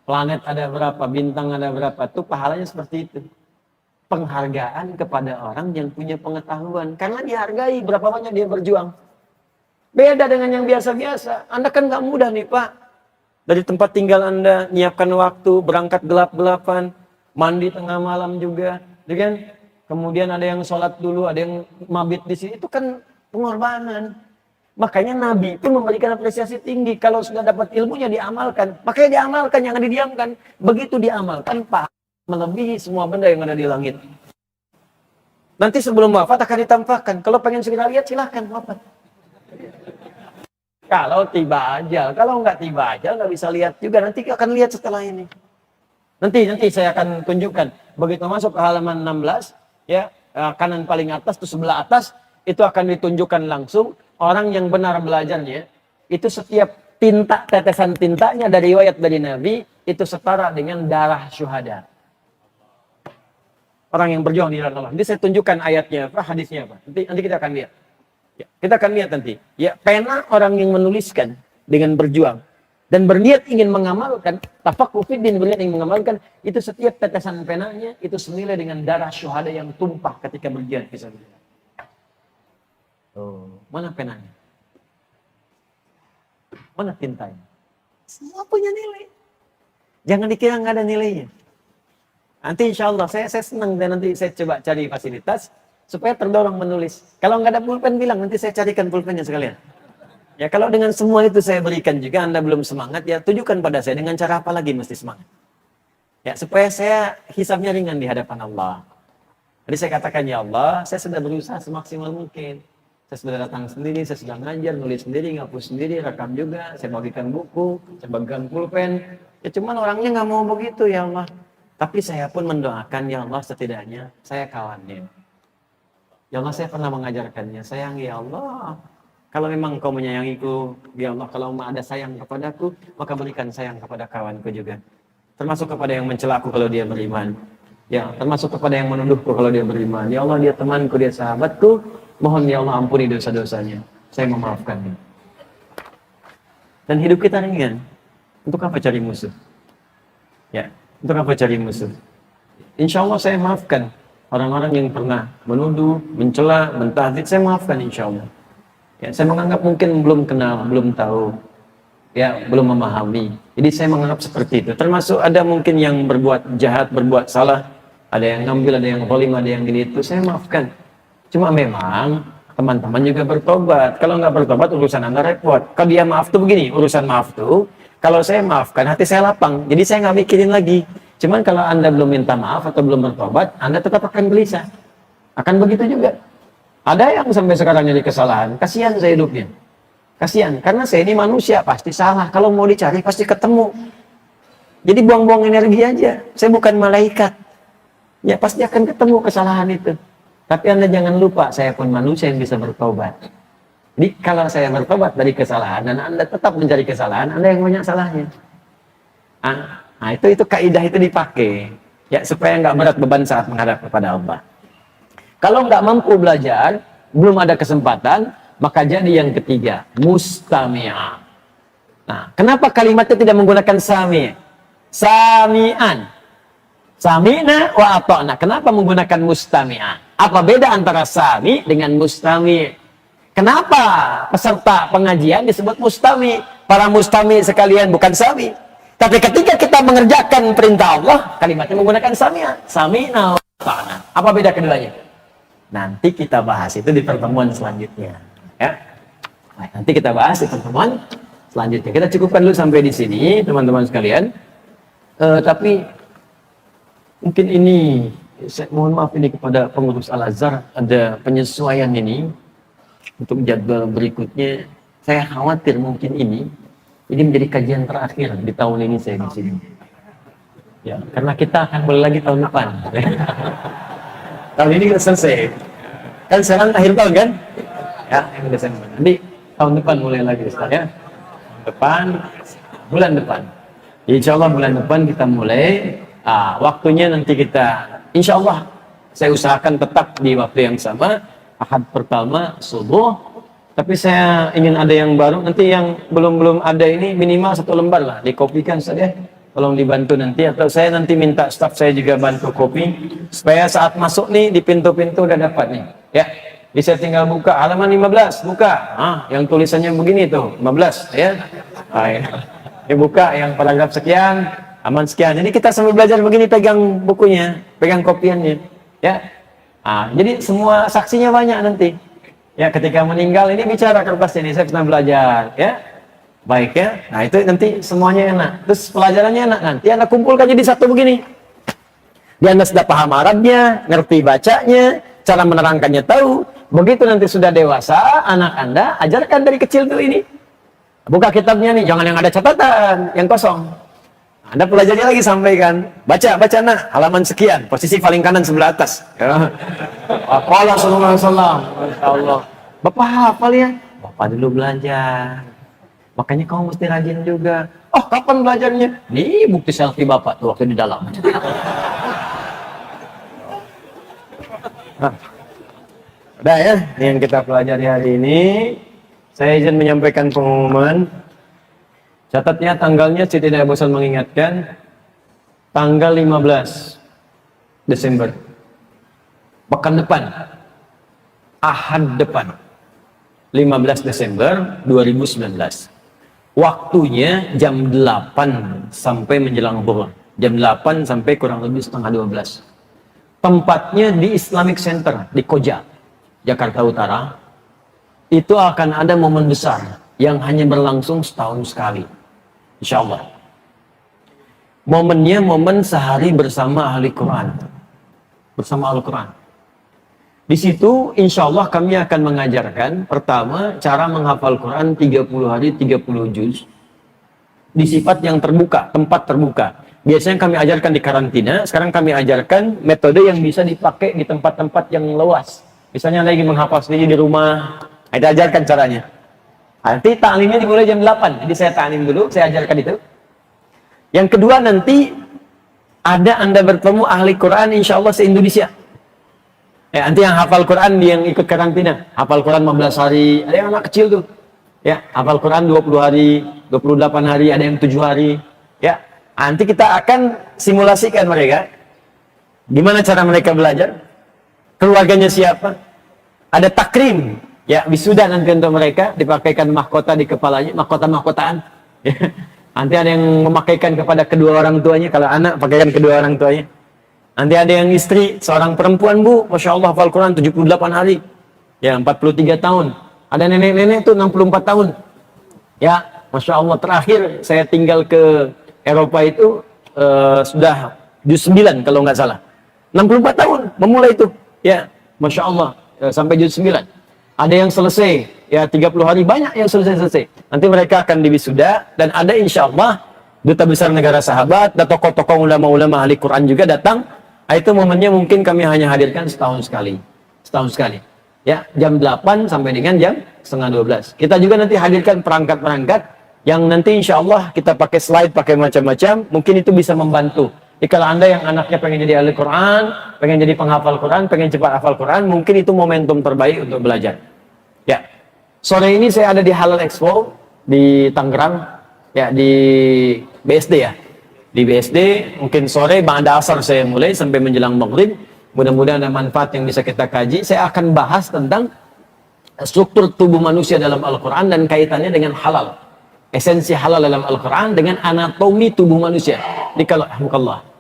Planet ada berapa, bintang ada berapa, tuh pahalanya seperti itu. Penghargaan kepada orang yang punya pengetahuan, karena dihargai berapa banyak dia berjuang. Beda dengan yang biasa-biasa. Anda kan nggak mudah nih Pak. Dari tempat tinggal Anda, nyiapkan waktu, berangkat gelap-gelapan, mandi tengah malam juga, kan? Kemudian ada yang sholat dulu, ada yang mabit di sini. Itu kan pengorbanan. Makanya Nabi itu memberikan apresiasi tinggi. Kalau sudah dapat ilmunya diamalkan. Makanya diamalkan, jangan didiamkan. Begitu diamalkan, Pak, melebihi semua benda yang ada di langit. Nanti sebelum wafat akan ditampakkan. Kalau pengen segera lihat, silahkan wafat. Kalau tiba ajal. Kalau nggak tiba ajal, nggak bisa lihat juga. Nanti akan lihat setelah ini. Nanti saya akan tunjukkan. Begitu masuk ke halaman 16, ya, kanan paling atas, itu sebelah atas, itu akan ditunjukkan langsung orang yang benar belajarnya, itu setiap tinta, tetesan tintanya dari riwayat dari Nabi, itu setara dengan darah syuhada. Orang yang berjuang di jalan Allah. Nanti saya tunjukkan ayatnya apa, hadisnya apa. Nanti kita akan lihat. Ya, kita akan lihat nanti. Ya, pena orang yang menuliskan dengan berjuang dan berniat ingin mengamalkan, tafaqquh fiddin, berniat ingin mengamalkan, itu setiap tetesan penanya itu senilai dengan darah syuhada yang tumpah ketika berjihad fisabilillah. Mana penanya? Mana tintanya? Semua punya nilai. Jangan dikira nggak ada nilainya. Nanti insya Allah saya senang dan nanti saya coba cari fasilitas supaya terdorong menulis. Kalau nggak ada pulpen bilang, nanti saya carikan pulpennya sekalian. Ya kalau dengan semua itu saya berikan juga Anda belum semangat, ya tunjukkan pada saya dengan cara apa lagi mesti semangat. Ya supaya saya hisabnya ringan di hadapan Allah. Jadi saya katakan, ya Allah, saya sudah berusaha semaksimal mungkin. Saya sudah datang sendiri, saya sudah ngajar, nulis sendiri, ngapus sendiri, rekam juga, saya bagikan buku, saya bagikan pulpen. Ya cuman orangnya nggak mau begitu, ya Allah. Tapi saya pun mendoakan, ya Allah, setidaknya saya kawannya. Ya Allah, saya pernah mengajarkannya. Sayang, ya Allah. Kalau memang Engkau menyayangiku, ya Allah, kalau ada sayang kepadaku, maka berikan sayang kepada kawanku juga. Termasuk kepada yang mencelaku kalau dia beriman. Ya, termasuk kepada yang menuduhku kalau dia beriman. Ya Allah, dia temanku, dia sahabatku. Mohon ya Allah ampuni dosa-dosanya. Saya memaafkannya. Dan hidup kita ringan. Untuk apa cari musuh? Ya, untuk apa cari musuh? Insya Allah saya maafkan orang-orang yang pernah menuduh, mencela, mentahdzib. Saya maafkan insya Allah. Ya, saya menganggap mungkin belum kenal, belum tahu, ya, belum memahami. Jadi saya menganggap seperti itu. Termasuk ada mungkin yang berbuat jahat, berbuat salah, ada yang ngambil, ada yang zalim, ada yang ini itu. Saya maafkan. Cuma memang teman-teman juga bertobat. Kalau nggak bertobat, urusan Anda repot. Kalau dia maaf tuh begini, urusan maaf tuh, kalau saya maafkan, hati saya lapang. Jadi saya nggak mikirin lagi. Cuman kalau Anda belum minta maaf atau belum bertobat, Anda tetap akan gelisah. Akan begitu juga. Ada yang sampai sekarang jadi kesalahan, kasihan saya hidupnya. Kasihan, karena saya ini manusia, pasti salah. Kalau mau dicari, pasti ketemu. Jadi buang-buang energi aja. Saya bukan malaikat. Ya pasti akan ketemu kesalahan itu. Tapi Anda jangan lupa, saya pun manusia yang bisa bertobat. Jadi kalau saya bertobat dari kesalahan dan Anda tetap mencari kesalahan, Anda yang banyak salahnya. Nah, itu kaidah itu dipakai ya supaya nggak berat beban saat menghadap kepada Allah. Kalau nggak mampu belajar, belum ada kesempatan, maka jadi yang ketiga, mustami'ah. Nah, kenapa kalimatnya tidak menggunakan sami'? Sami'an. Sami'na wa ata'na. Kenapa menggunakan mustami'ah? Apa beda antara sami dengan mustami'? Kenapa peserta pengajian disebut mustami'? Para mustami' sekalian bukan sami'. Tapi ketika kita mengerjakan perintah Allah, kalimatnya menggunakan sami'ah. Sami'na wa ata'na. Apa beda keduanya? Nanti kita bahas itu di pertemuan selanjutnya. Ya. Baik, nanti kita bahas di pertemuan selanjutnya. Kita cukupkan dulu sampai di sini, teman-teman sekalian. Tapi mungkin ini, saya mohon maaf ini kepada pengurus Al-Azhar, ada penyesuaian ini untuk jadwal berikutnya. Saya khawatir mungkin ini menjadi kajian terakhir di tahun ini saya di sini. Ya, karena kita akan mulai lagi tahun depan. Tahun ini kita selesai. Kan sekarang akhir tahun kan? Ya, yang Desember. Nanti tahun depan mulai lagi Ustaz ya. Bulan depan. Insya Allah bulan depan kita mulai. Waktunya nanti kita, insya Allah saya usahakan tetap di waktu yang sama. Ahad pertama subuh. Tapi saya ingin ada yang baru. Nanti yang belum ada ini minimal 1 lembar lah. Dikopikan Ustaz ya. Tolong dibantu nanti, atau saya nanti minta staf saya juga bantu kopi supaya saat masuk nih di pintu-pintu udah dapat nih ya. Bisa tinggal buka halaman 15, buka yang tulisannya begini tuh 15 ya. Ya buka yang paragraf sekian, aman sekian. Jadi kita sambil belajar begini pegang bukunya, pegang kopiannya ya. Jadi semua saksinya banyak nanti ya. Ketika meninggal ini bicara kertas ini, saya pernah belajar ya. Baik ya, nah itu nanti semuanya enak. Terus pelajarannya enak, nanti Anda kumpulkan jadi satu begini. Dia Anda sudah paham Arabnya, ngerti bacanya, cara menerangkannya tahu. Begitu nanti sudah dewasa, anak Anda ajarkan dari kecil tuh ini. Buka kitabnya nih, jangan yang ada catatan, yang kosong. Anda pelajari lagi, sampaikan. Baca nak, halaman sekian, posisi paling kanan sebelah atas. Ya. Qala sallallahu alaihi wasallam. Masyaallah. Bapak hafal ya? Bapak dulu belajar. Makanya kamu mesti rajin juga. Oh, kapan belajarnya? Nih, bukti selfie Bapak tuh waktu di dalam. Udah ya, ini yang kita pelajari hari ini. Saya izin menyampaikan pengumuman. Catatnya tanggalnya, saya tidak bosan mengingatkan. Tanggal 15 Desember. Pekan depan. Ahad depan. 15 Desember 2019. Waktunya jam 8 sampai menjelang zuhur. Jam 8 sampai kurang lebih setengah 12. Tempatnya di Islamic Center di Koja, Jakarta Utara. Itu akan ada momen besar yang hanya berlangsung setahun sekali. Insya Allah. Momennya momen sehari bersama ahli Quran. Bersama Al-Quran. Di situ insya Allah kami akan mengajarkan pertama cara menghafal Quran 30 hari 30 juz di sifat yang terbuka, tempat terbuka. Biasanya kami ajarkan di karantina, sekarang kami ajarkan metode yang bisa dipakai di tempat-tempat yang luas. Misalnya lagi menghafal sendiri di rumah, kita ajarkan caranya. Nanti ta'limnya dimulai jam 8, jadi saya ta'lim dulu, saya ajarkan itu. Yang kedua nanti ada Anda bertemu ahli Quran insya Allah se-Indonesia. Ya, nanti yang hafal Quran yang ikut karantina, hafal Quran 15 hari, ada yang anak kecil tuh. Ya, hafal Quran 20 hari, 28 hari, ada yang 7 hari. Ya, nanti kita akan simulasikan mereka. Gimana cara mereka belajar? Keluarganya siapa? Ada takrim, ya, wisuda nanti untuk mereka, dipakaikan mahkota di kepalanya, mahkota-mahkotaan. Ya. Nanti ada yang memakaikan kepada kedua orang tuanya, kalau anak pakaikan kedua orang tuanya. Nanti ada yang istri, seorang perempuan bu, Masya Allah hafal Quran 78 hari. Ya, 43 tahun. Ada nenek-nenek tuh 64 tahun. Ya, Masya Allah terakhir saya tinggal ke Eropa itu sudah juz 9 kalau nggak salah. 64 tahun memulai itu. Ya, Masya Allah sampai juz 9. Ada yang selesai, ya 30 hari banyak yang selesai. Nanti mereka akan diwisuda dan ada insya Allah duta besar negara sahabat dan tokoh-tokoh ulama-ulama ahli Quran juga datang Itu momennya mungkin kami hanya hadirkan setahun sekali. Setahun sekali. Ya, jam 8 sampai dengan jam setengah 12. Kita juga nanti hadirkan perangkat-perangkat yang nanti insya Allah kita pakai slide, pakai macam-macam. Mungkin itu bisa membantu. Jadi kalau Anda yang anaknya pengen jadi ahli Quran, pengen jadi penghafal Quran, pengen cepat hafal Quran, mungkin itu momentum terbaik untuk belajar. Ya, sore ini saya ada di Halal Expo di Tangerang, ya di BSD ya. Di BSD, mungkin sore ba'da asar saya mulai sampai menjelang maghrib. Mudah-mudahan ada manfaat yang bisa kita kaji. Saya akan bahas tentang struktur tubuh manusia dalam Al-Quran dan kaitannya dengan halal. Esensi halal dalam Al-Quran dengan anatomi tubuh manusia. Di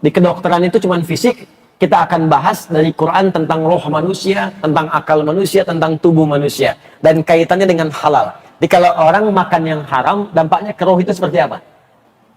kedokteran itu cuma fisik. Kita akan bahas dari Quran tentang roh manusia, tentang akal manusia, tentang tubuh manusia. Dan kaitannya dengan halal. Jadi kalau orang makan yang haram, dampaknya ke roh itu seperti apa?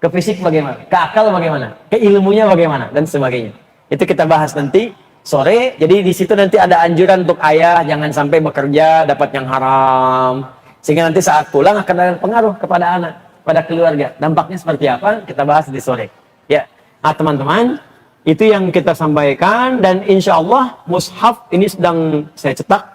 Ke fisik bagaimana? Ke akal bagaimana? Ke ilmunya bagaimana? Dan sebagainya. Itu kita bahas nanti sore. Jadi di situ nanti ada anjuran untuk ayah jangan sampai bekerja dapat yang haram. Sehingga nanti saat pulang akan ada pengaruh kepada anak, pada keluarga. Dampaknya seperti apa? Kita bahas di sore. Ya, nah, teman-teman, itu yang kita sampaikan dan insya Allah mushaf ini sedang saya cetak.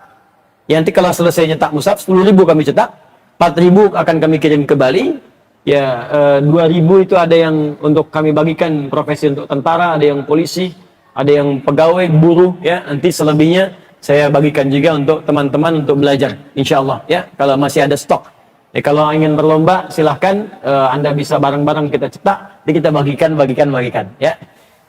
Ya, nanti kalau selesai nyetak mushaf 10.000 kami cetak, 4.000 akan kami kirim ke Bali. Ya, 2.000 itu ada yang untuk kami bagikan profesi untuk tentara, ada yang polisi, ada yang pegawai, buruh, ya. Nanti selebihnya saya bagikan juga untuk teman-teman untuk belajar, insya Allah, ya. Kalau masih ada stok. Ya, kalau ingin berlomba, silahkan Anda bisa bareng-bareng kita cetak, jadi kita bagikan, ya.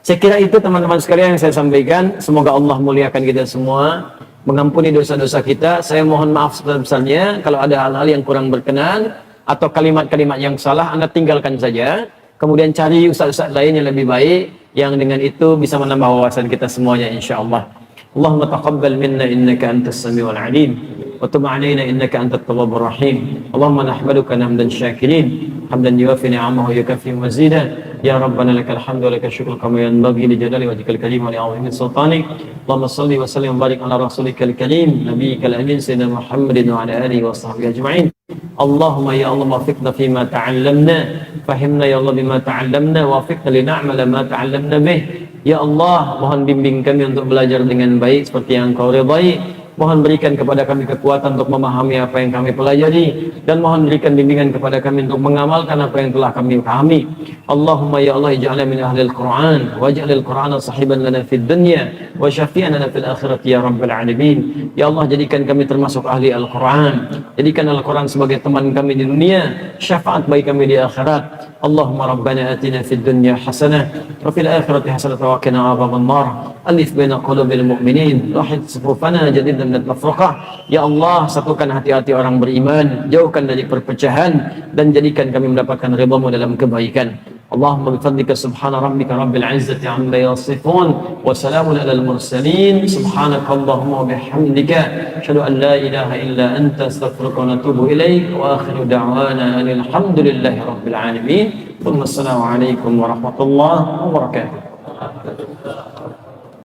Saya kira itu teman-teman sekalian yang saya sampaikan. Semoga Allah muliakan kita semua, mengampuni dosa-dosa kita. Saya mohon maaf sebesar-besarnya kalau ada hal-hal yang kurang berkenan atau kalimat-kalimat yang salah, Anda tinggalkan saja. Kemudian cari ustaz-ustaz lain yang lebih baik, yang dengan itu bisa menambah wawasan kita semuanya insyaallah. Allahumma taqabbal minna innaka antas samiul alim wa tub alaina innaka antat tawwabur rahim. Allahumma nahmaduka hamdan syakirin, hamdan yuwafi ni'amahu wa yukafi mazida. Ya Rabbana lakal hamdu wa lakal syukru kama yanbaghi li jalali wajhikal karim wa li 'azimi sultanik. Allahumma shalli wa sallim wa barik ala rasulikal karim nabiyyikal amin sayyidina Muhammadin wa ala alihi wa sahbihi ajma'in. Allahumma ya Allah wafiqna fima ta'allamna, fahimna ya Allah bima ta'allamna, wafiqna li na'mala ma ta'allamna bih. Ya Allah, mohon bimbing kami untuk belajar dengan baik seperti yang Kau ridai. Mohon berikan kepada kami kekuatan untuk memahami apa yang kami pelajari, dan mohon berikan bimbingan kepada kami untuk mengamalkan apa yang telah kami pahami. Allahumma ya Allah ij'alna min ahlil Qur'an waj'alil Qur'ana sahiban lana fid dunya wa syafi'an lana fil akhirati ya rabbal alamin. Ya Allah, jadikan kami termasuk ahli Al-Qur'an, jadikan Al-Qur'an sebagai teman kami di dunia, syafaat bagi kami di akhirat. Allahumma rabbana atina fid dunya hasanah wa fil akhirati hasanah wa qina adzaban nar. Alif baina qulubil mu'minin wahid sufufana jadidan min at-tafraqah. Ya Allah, satukan hati-hati orang beriman, jauhkan dari perpecahan, dan jadikan kami mendapatkan ridha-Mu dalam kebaikan. Allahumma bifadlika subhana rabbika rabbil izzati amma yasifun wa salamun alal mursalin. Subhanakallahumma wa bihamdika asyhadu an la ilaha illa anta astaghfiruka wa atubu ilaik. Wa akhiru da'wana alhamdulillahi rabbil alamin. Assalamu alaikum warahmatullahi wabarakatuh.